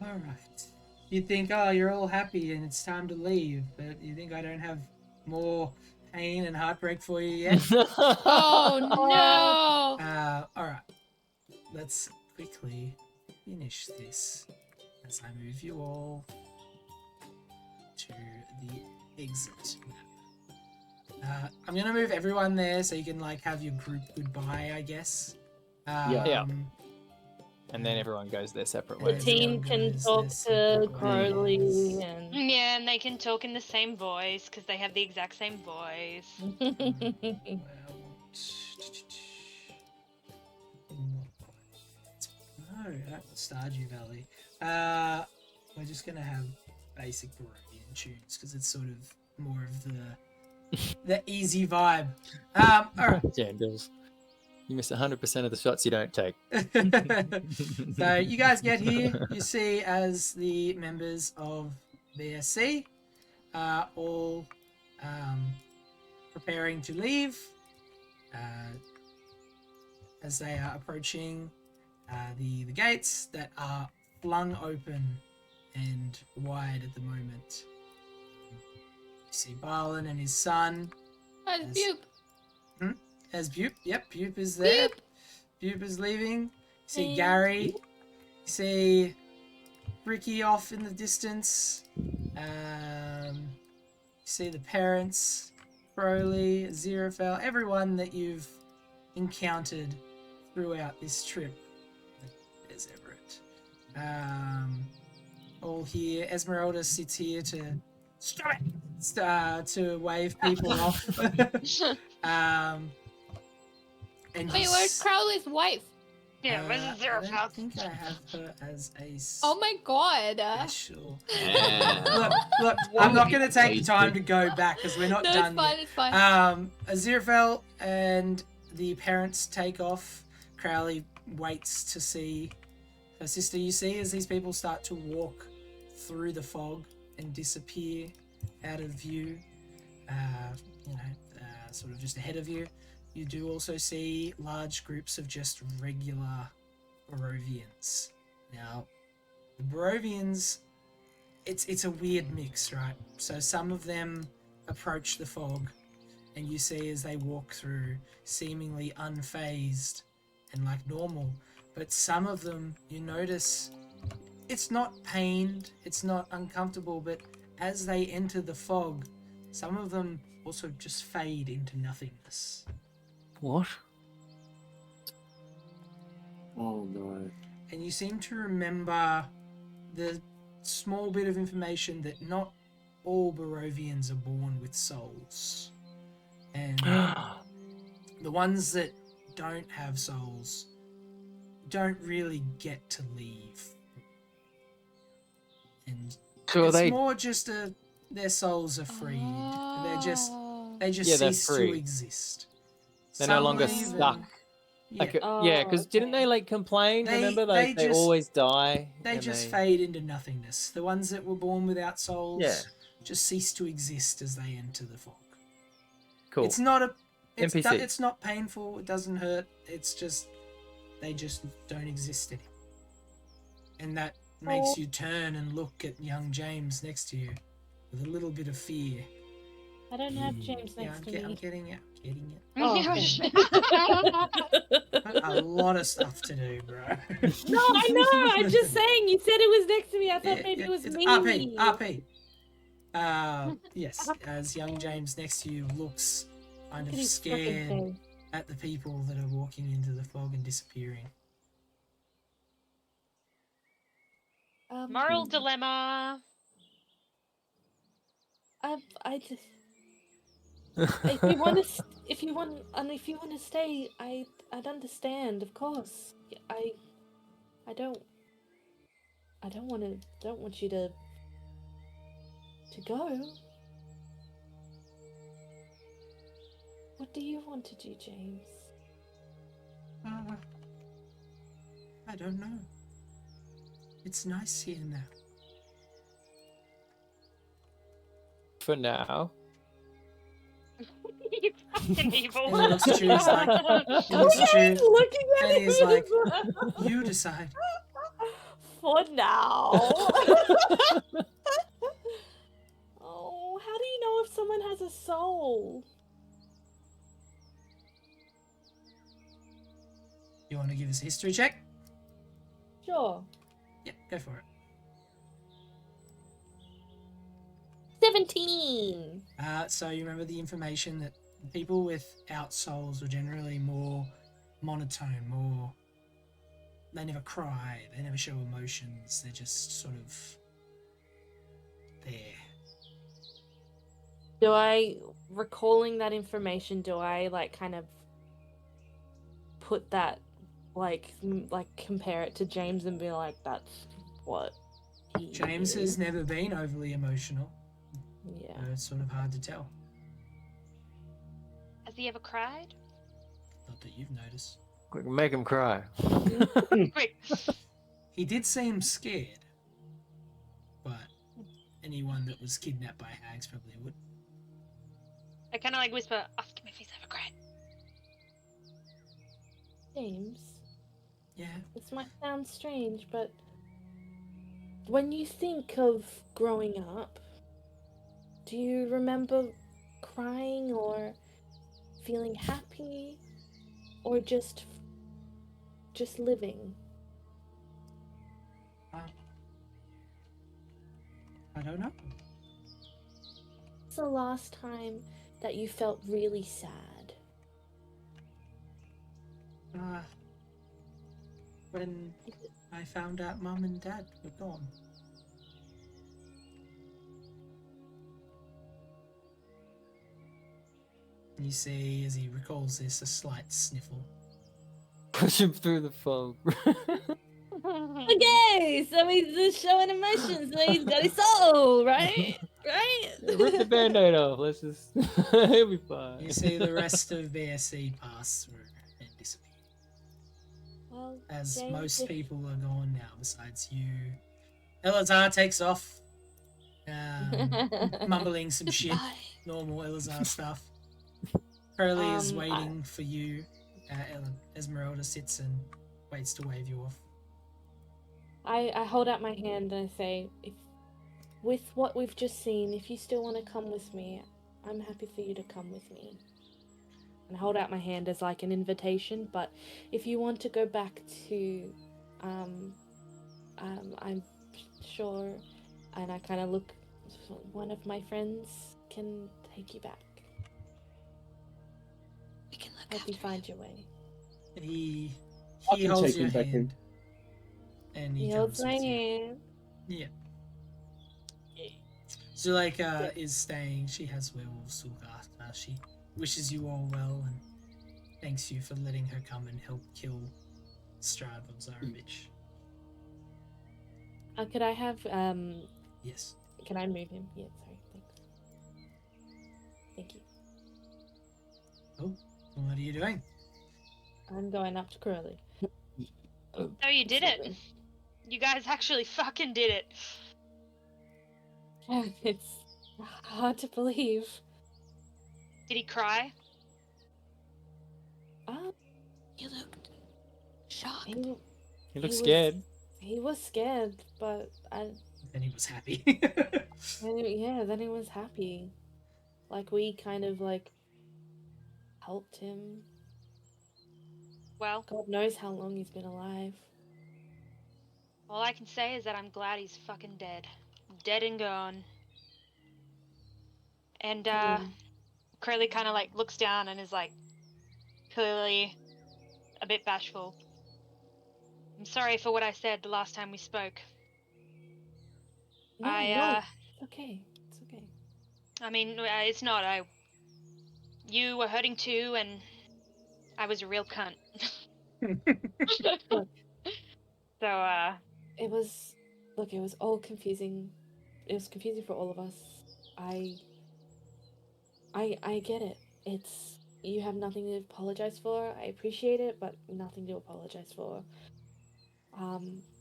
All right. You think, oh, you're all happy and it's time to leave, but you think I don't have more pain and heartbreak for you yet? Oh no! All right. Let's quickly finish this as I move you all to the exit map. I'm gonna move everyone there so you can like have your group goodbye, I guess. Yeah. And then everyone goes their separate The ways. team can Goes talk their to separate Crowley ways. and. Yeah, and they can talk in the same voice because they have the exact same voice. No, not Stardew Valley. We're just gonna have basic Barovian tunes because it's sort of more of the easy vibe. All right. Jandals. You miss 100% of the shots you don't take. So you guys get here. You see as the members of BSC are all preparing to leave as they are approaching the gates that are flung open and wide at the moment. You see Barlin and his son. That's Bupe. As Bupe. Yep, Bupe is there. Bupe is leaving. You see Gary. You see Ricky off in the distance. You see the parents, Crowley, Aziraphale, everyone that you've encountered throughout this trip. There's Everett. All here. Esmeralda sits here to stop it, to wave people off. And Wait, where's Crowley's wife? Yeah, where's the zero I don't house? think I have her as a Oh my god. special. Yeah. Look, I'm not going to take the time to go back because we're not No, done it's fine, yet. it's fine. Aziraphale and the parents take off. Crowley waits to see her sister. You see as these people start to walk through the fog and disappear out of view, sort of just ahead of you. You do also see large groups of just regular Barovians. Now, the Barovians, it's a weird mix, right? So some of them approach the fog, and you see as they walk through, seemingly unfazed and like normal. But some of them, you notice, it's not pained, it's not uncomfortable, but as they enter the fog, some of them also just fade into nothingness. What? Oh no. And you seem to remember the small bit of information that not all Barovians are born with souls. And the ones that don't have souls don't really get to leave. And So it's they... more just their souls are freed. They just Yeah, they're cease free. to exist. They're no Some longer leave stuck. and- Like, yeah. yeah, because didn't they like complain? They- remember, like they they just- always die. They and just fade into nothingness. The ones that were born without souls Yeah. just cease to exist as they enter the fog. Cool. It's not a NPC. it's not painful, it doesn't hurt, it's just they just don't exist anymore. And that makes you turn and look at young James next to you with a little bit of fear. I don't have James Yeah, next to I'm me. getting it. Oh, Got a lot of stuff to do, bro. No, I know. I'm just saying. You said it was next to me. I thought maybe it was it's me. RP. Yes, as young James next to you looks kind Look of at his fucking scared face. at the people that are walking into the fog and disappearing. Moral dilemma. I just if you want to if you want to stay, I'd understand, of course. I don't want you to go. What do you want to do, James? I don't know. It's nice here now. For now. You fucking evil. And he looks at you, he's like, he looks at you, and he's like, you decide. For now. Oh, how do you know if someone has a soul? You want to give us a history check? Sure. Yep, go for it. 17. So you remember the information that people without souls were generally more monotone, more. They never cry, they never show emotions, they're just sort of there. Do I, recalling that information, do I like kind of put that like compare it to James and be like, that's what he James is? has never been overly emotional, Yeah. so it's sort of hard to tell. Has he ever cried? Not that you've noticed. Quick, make him cry. Quick. He did seem scared, but anyone that was kidnapped by hags probably would. I kind of like whisper, ask him if he's ever cried. James, Yeah. this might sound strange, but when you think of growing up, do you remember crying or feeling happy or just living? I don't know. When's the last time that you felt really sad? When I found out Mum and Dad were gone. You see, as he recalls this, a slight sniffle. Push him through the foam. Okay, so he's just showing emotions, so he's got his soul, right? Right? Rip the band-aid off. Let's just. He'll be fine. You see the rest of BSC pass through and disappear. Well, As James, most if- people are gone now, besides you. Elazar takes off, mumbling some shit, Goodbye. normal Elazar stuff. Crowley is Um, waiting for you. Esmeralda sits and waits to wave you off. I hold out my hand and I say, if with what we've just seen, if you still want to come with me, I'm happy for you to come with me. And hold out my hand as like an invitation, but if you want to go back to, I'm sure, and I kind of look, one of my friends can take you back. We can look Help after you find your way. He I can holds take your him back hand, and he He comes holds my with you. hand. Yeah. Zuleika is staying. She has werewolves to look after. She wishes you all well and thanks you for letting her come and help kill Strad von Zarovich. Could I have, Yes. can I move him? Yeah, sorry, thanks. Thank you. Oh, what are you doing? I'm going up to Curly. Oh, you did it. You guys actually fucking did it. It's hard to believe. Did he cry? You looked shocked. He, He He looks was- scared. he was scared, but And he was happy. then he was happy. Like we kind of like helped him. Well, God knows how long he's been alive. all I can say is that I'm glad he's fucking dead. Dead and gone. And, Curly kind of, like, looks down and is, like, clearly a bit bashful. I'm sorry for what I said the last time we spoke. No, I, no, it's okay. It's okay. I mean, it's not. You were hurting too, and I was a real cunt. So, It was it was all confusing. It was confusing for all of us. I get it. It's you have nothing to apologize for. I appreciate it, but nothing to apologize for.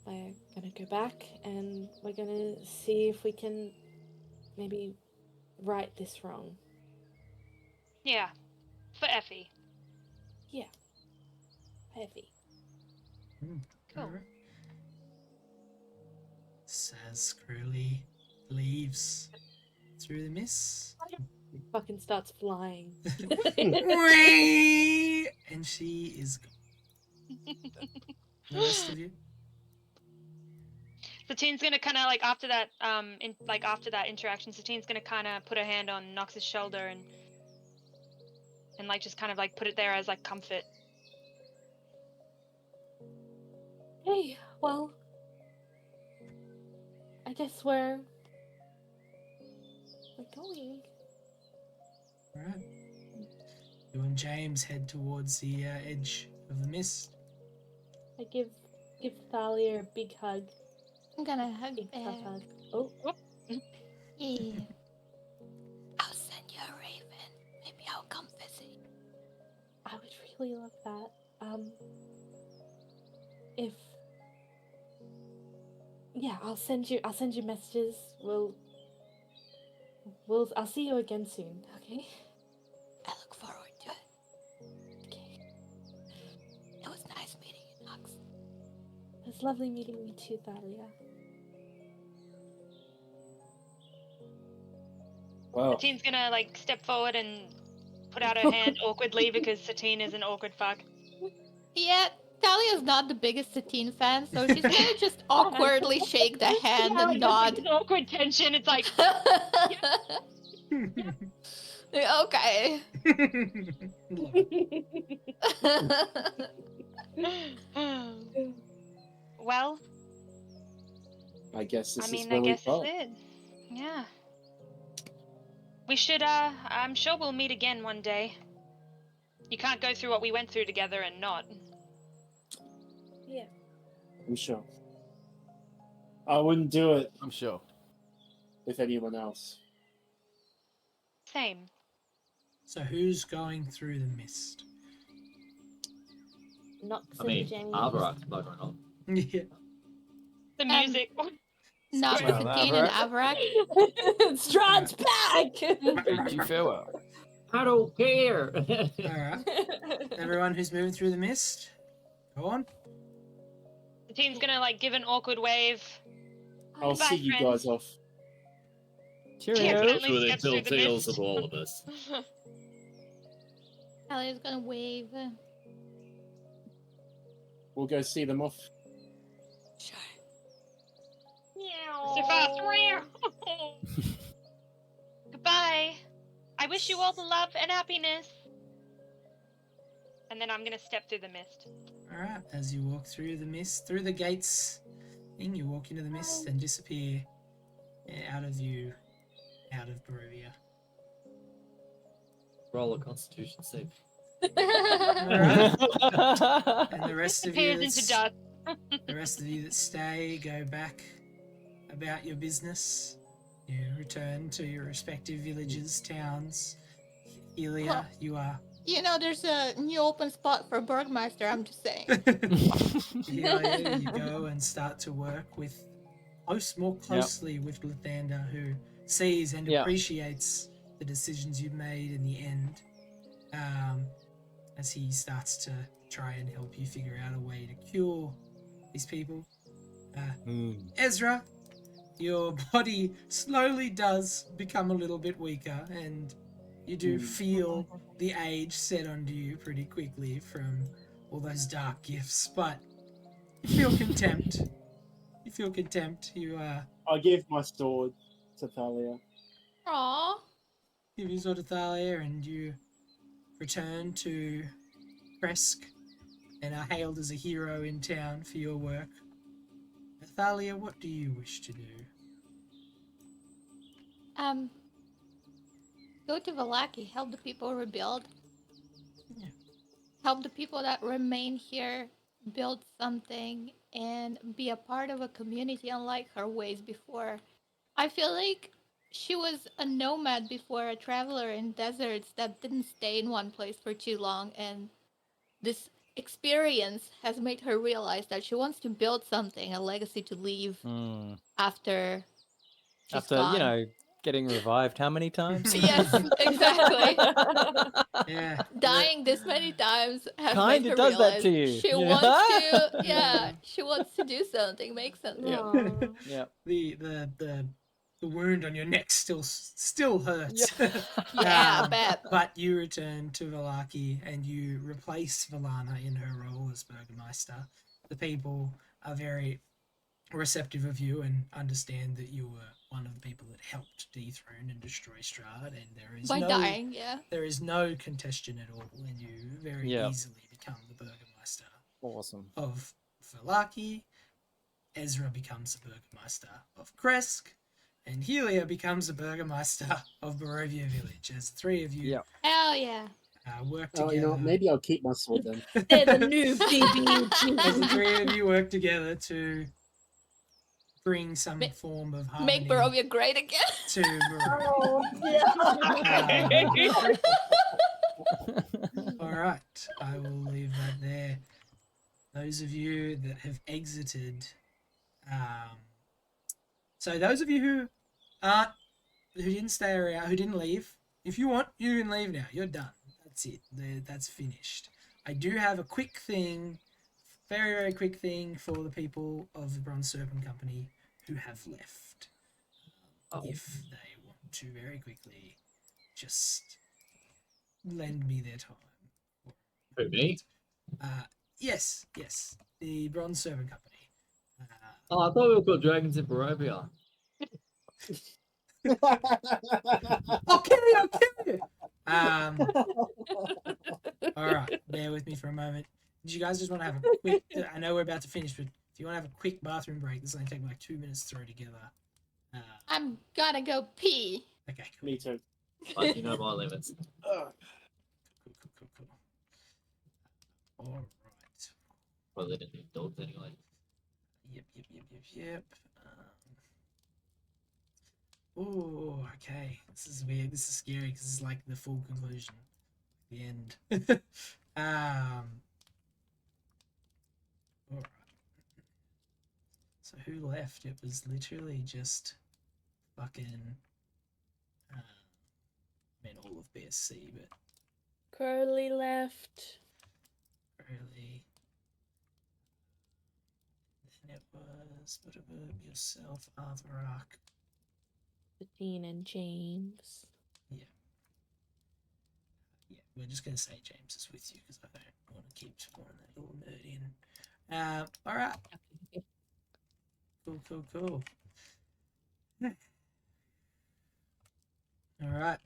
We're gonna go back and we're gonna see if we can maybe right this wrong. yeah, for Effie. Yeah. Heavy. Cool. Alright. Says Crowley leaves through the mist. Fucking starts flying. And she is gone. The rest of you? Satine's gonna kind of like after that, after that interaction, Satine's gonna kind of put her hand on Nox's shoulder and like just kind of like put it there as like comfort. Hey, well, I guess we're going. Alright. You and James head towards the edge of the mist. I give Thalia a big hug. I'm gonna hug Big Bear. tough hug. Oh, Yeah. I'll send you a raven. Maybe I'll come visit you. I would really love that. If yeah, I'll send you messages. I'll see you again soon, okay? I look forward to it. Okay. It was nice meeting you, Nox. It was lovely meeting you too, Thalia. Wow. Satine's gonna like step forward and put out her hand awkwardly because Satine is an awkward fuck. Yeah, Talia's not the biggest Satine fan, so she's gonna just awkwardly shake the hand Yeah, and like, nod. it's awkward tension. It's like Okay. well, I guess this I mean, is where I we guess part. it's it. Yeah. We should, I'm sure we'll meet again one day. You can't go through what we went through together and not. Yeah. I'm sure. I wouldn't do it I'm sure. with anyone else. Same. So who's going through the mist? Nox I and mean, James. Avarak's buggering on. Yeah. The music. Not Well, Satine and Avrak. Avrak. Strahd's back! Bid you farewell. I don't care. Alright. Everyone who's moving through the mist, go on. The team's gonna like give an awkward wave. I'll Goodbye, see you friends. guys off. Cheerio. Definitely Sure, they steps tell through the tales mist. of all of us. Talia's gonna wave. We'll go see them off. Sure. So fast. Goodbye. I wish you all the love and happiness. And then I'm gonna step through the mist. Alright, as you walk through the mist, through the gates thing, you walk into the mist and disappear out of Barovia. Roll a Constitution save. Alright. And the rest of you Disappears into that's- dust. the rest of you that stay go back about your business. You return to your respective villages, towns. Helia, you are You know, there's a new open spot for Burgmeister, I'm just saying. Helia, you go and start to work with more closely with Lathander, who sees and Yep. appreciates the decisions you've made in the end. As he starts to try and help you figure out a way to cure these people. Ezra, your body slowly does become a little bit weaker, and you do feel the age set onto you pretty quickly from all those dark gifts, but you feel contempt. You I give my sword to Thalia. Aww. give your sword to Thalia, and you return to Kresk and are hailed as a hero in town for your work. Thalia, what do you wish to do? Go to Valaki, help the people rebuild. Yeah. Help the people that remain here build something and be a part of a community unlike her ways before. I feel like she was a nomad before, a traveler in deserts that didn't stay in one place for too long, and this experience has made her realize that she wants to build something, a legacy to leave Mm. after she's After, gone. getting revived how many times? Yes, exactly. Yeah. Dying this many times has made Kinda her does that realize to you. she you know? wants to, Yeah. she wants to do something, make something. Yeah. Aw. Yeah. The wound on your neck still hurts. Yeah, I bet. But you return to Valaki and you replace Valana in her role as Burgermeister. The people are very receptive of you and understand that you were one of the people that helped dethrone and destroy Strahd, and By dying, yeah. there is no contention at all, and you very Yeah. easily become the Burgermeister Awesome. of Valaki. Ezra becomes the Burgermeister of Kresk, and Helia becomes the Burgermeister of Barovia Village. As the three of you Yeah. Hell yeah. Work Oh, together. you know what? Maybe I'll keep my sword then. They're the new As the BB. three of you work together to bring some Ma- form of harmony Make Barovia great again. to Barovia. All right, I will leave that there. Those of you that have exited, so those of you who aren't, who didn't stay around, who didn't leave, if you want, you can leave now. You're done. That's it. That's finished. I do have a quick thing, very, very quick thing for the people of the Bronze Serpent Company who have left. If they want to very quickly just lend me their time. Who, me? Yes, the Bronze Serpent Company. Oh, I thought we were called Dragons in Barovia. I'll kill you! All right, bear with me for a moment. Did you guys just want to have a quick? I know we're about to finish, but if you want to have a quick bathroom break, this will only take like 2 minutes to throw together. I'm gonna go pee. Okay, cool. Me too. But you know my limits. Cool. All right. Well, they didn't need dogs anyway. Yep. Oh, okay. This is weird. This is scary because it's like the full conclusion, the end. All right. So who left? It was literally just fucking. I mean, all of BSC, but Curly left. really. Then it was yourself, Arthur. Dean and James. Yeah, we're just gonna say James is with you because I don't want to keep scoring that little nerd in. All right. Cool. All right.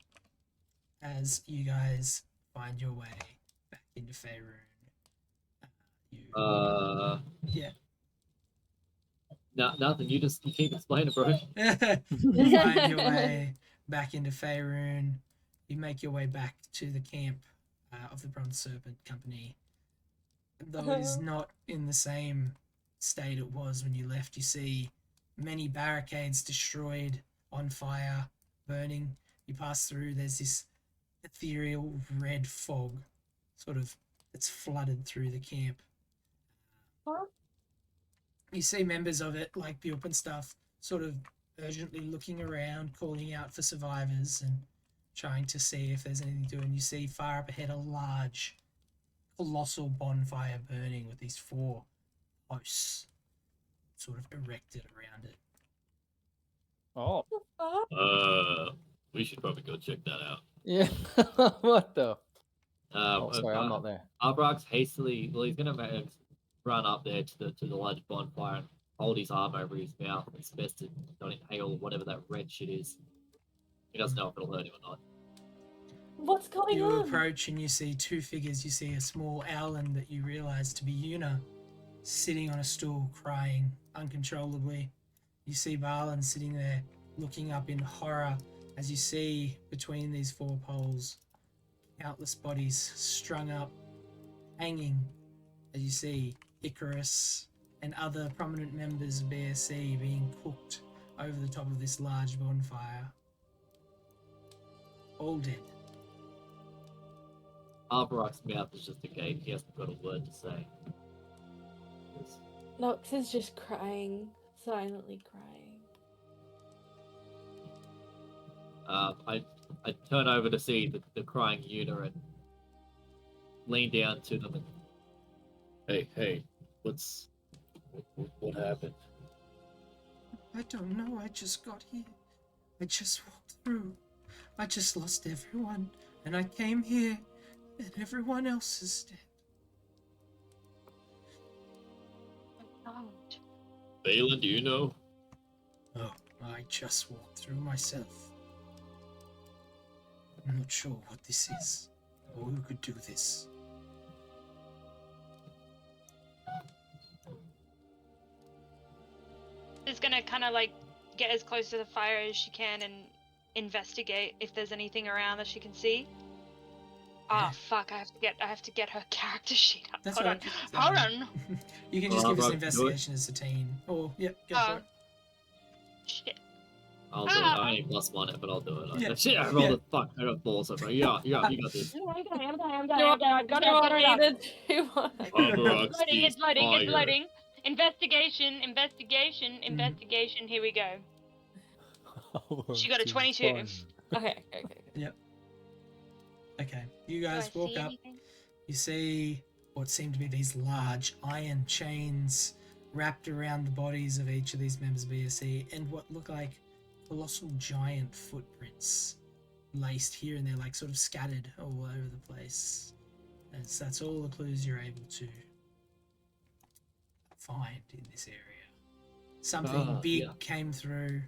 As you guys find your way back into Faerun, yeah. No, nothing. You keep explaining, bro. You find your way back into Faerun. You make your way back to the camp of the Bronze Serpent Company. Though it is not in the same state it was when you left, you see many barricades destroyed, on fire, burning. You pass through, there's this ethereal red fog sort of that's flooded through the camp. You see members of it, like Bjork and stuff, sort of urgently looking around, calling out for survivors and trying to see if there's anything to do. And you see far up ahead a large, colossal bonfire burning with these 4 posts sort of erected around it. Oh. We should probably go check that out. Yeah. What the? Oh, Sorry, I'm not there. Arbrax hastily, well, he's gonna run up there to the large bonfire and hold his arm over his mouth. It's best to not inhale whatever that red shit is. He doesn't know if it'll hurt him or not. What's going You on? approach and you see 2 figures. You see a small owlin that you realize to be Yuna, sitting on a stool, crying uncontrollably. You see Barlin sitting there, looking up in horror as you see between these 4 poles, countless bodies strung up, hanging, as you see Icarus and other prominent members of BSC being cooked over the top of this large bonfire. All dead. Arborok's mouth is just agape. He hasn't got a word to say. Nox is just crying, silently crying. I turn over to see the crying Una and lean down to them and Hey, what happened? I don't know, I just got here. I just walked through. I just lost everyone, and I came here, and everyone else is dead. Balin, do you know? Oh, I just walked through myself. I'm not sure what this is, or who could do this. She's gonna kind of like get as close to the fire as she can and investigate if there's anything around that she can see. Yeah. Oh fuck! I have to get her character sheet up. That's Hold right. on. Hold on. You can just give us an Rob, do it. investigation as a team. Or, yeah, go for it. Shit. I'll do it. I only +1 it, but I'll do it. Yeah. Shit, I rolled a fuck. I got balls over. Yeah, you got this. I'm Do going. I Got need to do one? Arborok It's loading. sees It's loading. It's fire. loading. Investigation. Here we go. She got a 22. Okay. Okay, you Do I guys walk see up. anything? You see what seem to be these large iron chains wrapped around the bodies of each of these members of BSC, and what look like colossal giant footprints laced here and there, like sort of scattered all over the place. And so that's all the clues you're able to find in this area. Something big yeah. came through,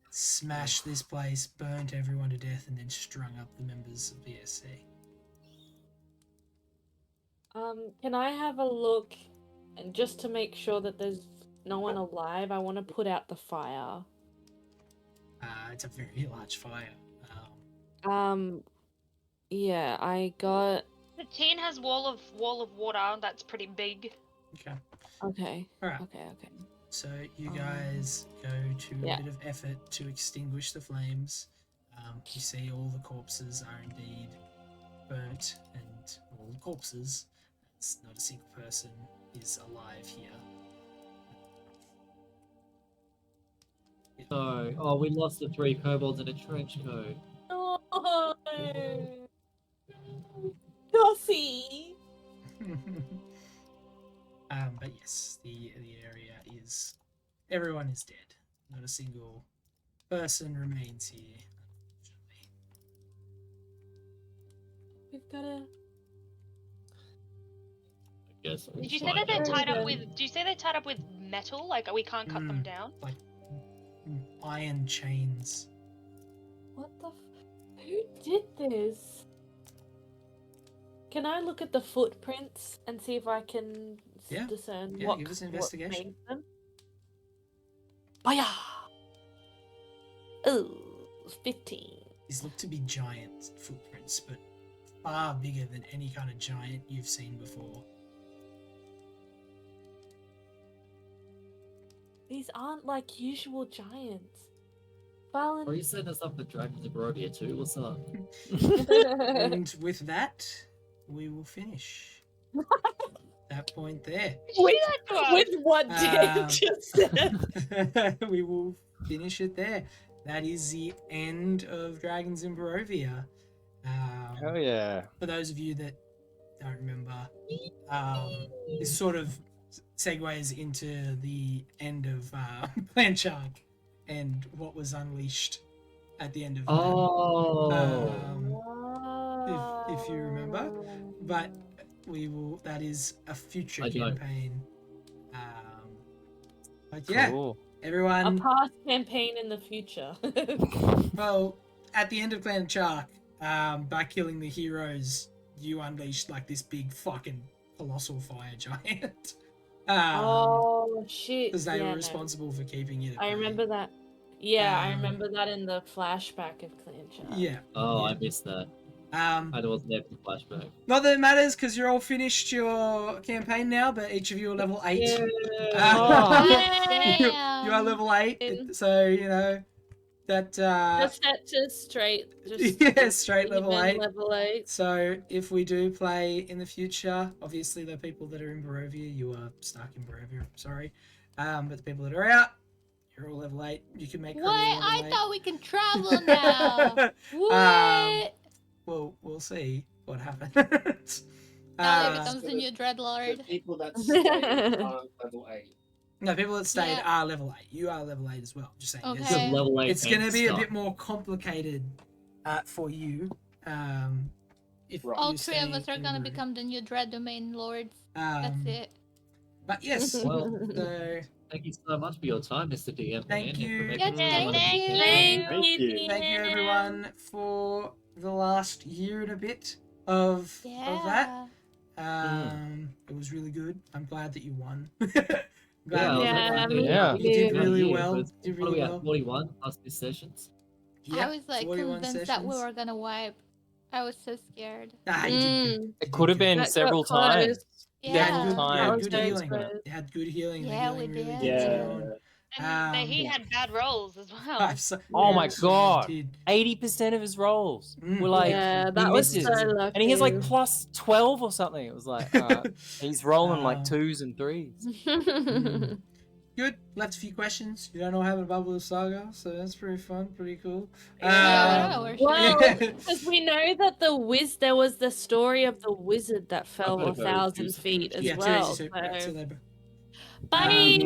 smashed this place, burnt everyone to death, and then strung up the members of BSC. Can I have a look, and just to make sure that there's no one alive, I want to put out the fire. It's a very large fire. Yeah, I got. The teen has wall of water. That's pretty big. Okay. Okay. Alright. Okay. So you guys go to yeah. a bit of effort to extinguish the flames. You see all the corpses are indeed burnt, and all the corpses, it's not a single person is alive here. So, we lost the 3 kobolds in a trench coat. No. Gussie. But yes, the area is, everyone is dead. Not a single person remains here, unfortunately. We've got to. I guess. Did you say that they're tied up with? Do you say they're tied up with metal? Like we can't cut them down? Like iron chains. What the? Who did this? Can I look at the footprints and see if I can Yeah. discern Yeah, what give us an what investigation. made them? Baya! Oh, 15. These look to be giant footprints, but far bigger than any kind of giant you've seen before. These aren't like usual giants. Balin. Are you setting us up for Dragons of Barovia too? What's up? And with that, we will finish that point there. with what Dave Um, just said. We will finish it there. That is the end of Dragons in Barovia. Oh yeah. For those of you that don't remember, this sort of segues into the end of Plan Shark and what was unleashed at the end of that. Oh. If you remember. But we will, that is a future I don't. campaign. But yeah, Cool. A everyone, past campaign in the future. well, at the end of Clan Shark, by killing the heroes, you unleashed like this big fucking colossal fire giant. Oh shit! Because they Yeah, were no. responsible for keeping you. I remember that. Yeah, I Um, remember that in the flashback of Clan Chat. Yeah. Oh, yeah. I missed that. Um, I wasn't there for the flashback. not that it matters because you're all finished your campaign now, but each of you are level 8. Oh. You are level 8, so you know that. Just set to straight. Just Yeah, straight even level 8. Level 8. So if we do play in the future, obviously the people that are in Barovia, you are stuck in Barovia. Sorry, but the people that are out, you're all level 8. You can make. What? Level I 8. thought we can travel now. What? Well, we'll see what happens. Now it becomes the new The Dreadlord. people that stay are level 8. No, people that stayed Yeah. are level 8. You are level 8 as well. Just saying. Okay. Just level 8 It's going to ain't be a stuck. bit more complicated for you. If Right. All you 3 of stay us are in gonna Barovia. become the new Dread Domain Lords. That's Um, it. But yes, Well, so thank you so much for your time, Mr. DM. Thank man, and for you. making Yeah, this fun. thank you. Thank you. thank you everyone for the last year and a bit of that. Yeah. It was really good. I'm glad that you won. Yeah, Yeah, you Yeah. did Yeah. really Yeah, well. but Did what are really we at? well. 41 plus these sessions. Yep, I was like 41 convinced that we sessions. were gonna wipe. I was so scared. Ah, you did good. Mm. It could have been That got several close. times. You had Yeah. good, you Time. had That was good very healing. close. You had good healing. The Yeah, we healing really did. did turn Yeah. on. And he had bad rolls as well. Oh my Yeah, god. he did. 80% of his rolls Mm. were like, Yeah, he that was misses. so lucky. And he has like plus 12 or something. It was like, he's rolling like Um, 2s and 3s. Good. Left a few questions. You don't know how to bubble the saga, so that's pretty fun, pretty cool. Yeah, we don't know where she Well, is. because we know that there was the story of the wizard that fell gotta go 1,000 do feet as Yeah, too well. easy. So, right, see you later. Bye.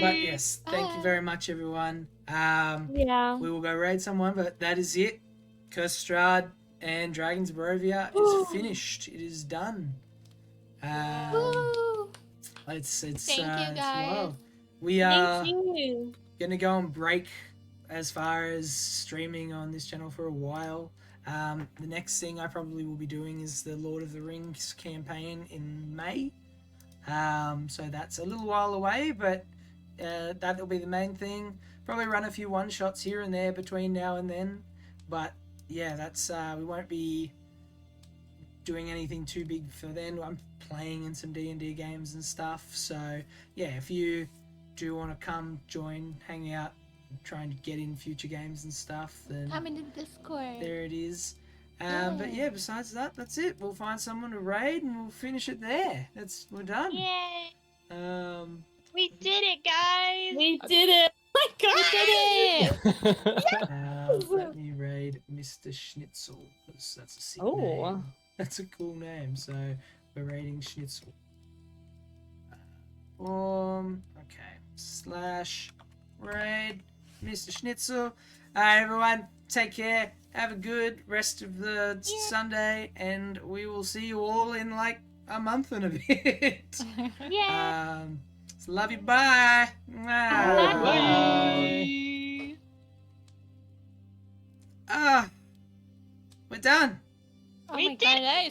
But yes, thank you very much, everyone. Yeah. We will go raid someone, but that is it. Curse Strahd and Dragons of Barovia is finished. It is done. Woo! It's Thank you, it's guys. wild. We are Thank you. gonna go on break as far as streaming on this channel for a while. The next thing I probably will be doing is the Lord of the Rings campaign in May. So that's a little while away, but that'll be the main thing. Probably run a few one-shots here and there between now and then. But yeah, that's we won't be doing anything too big for then. I'm playing in some D&D games and stuff. So yeah, if you do want to come join, hang out, try and get in future games and stuff, then I'm in the Discord. there it is. But yeah, besides that, that's it. We'll find someone to raid and we'll finish it there. We're done. Yay! We did it, guys! We did it. Oh my God. Let me raid Mr. Schnitzel, because that's a sick name. That's a cool name, so we're raiding Schnitzel. Okay, /raid Mr. Schnitzel. Alright, everyone, take care. Have a good rest of the Sunday, and we will see you all in like a month and a bit. Yeah. So love you. Bye. Bye. We're done. Oh We my did god, that is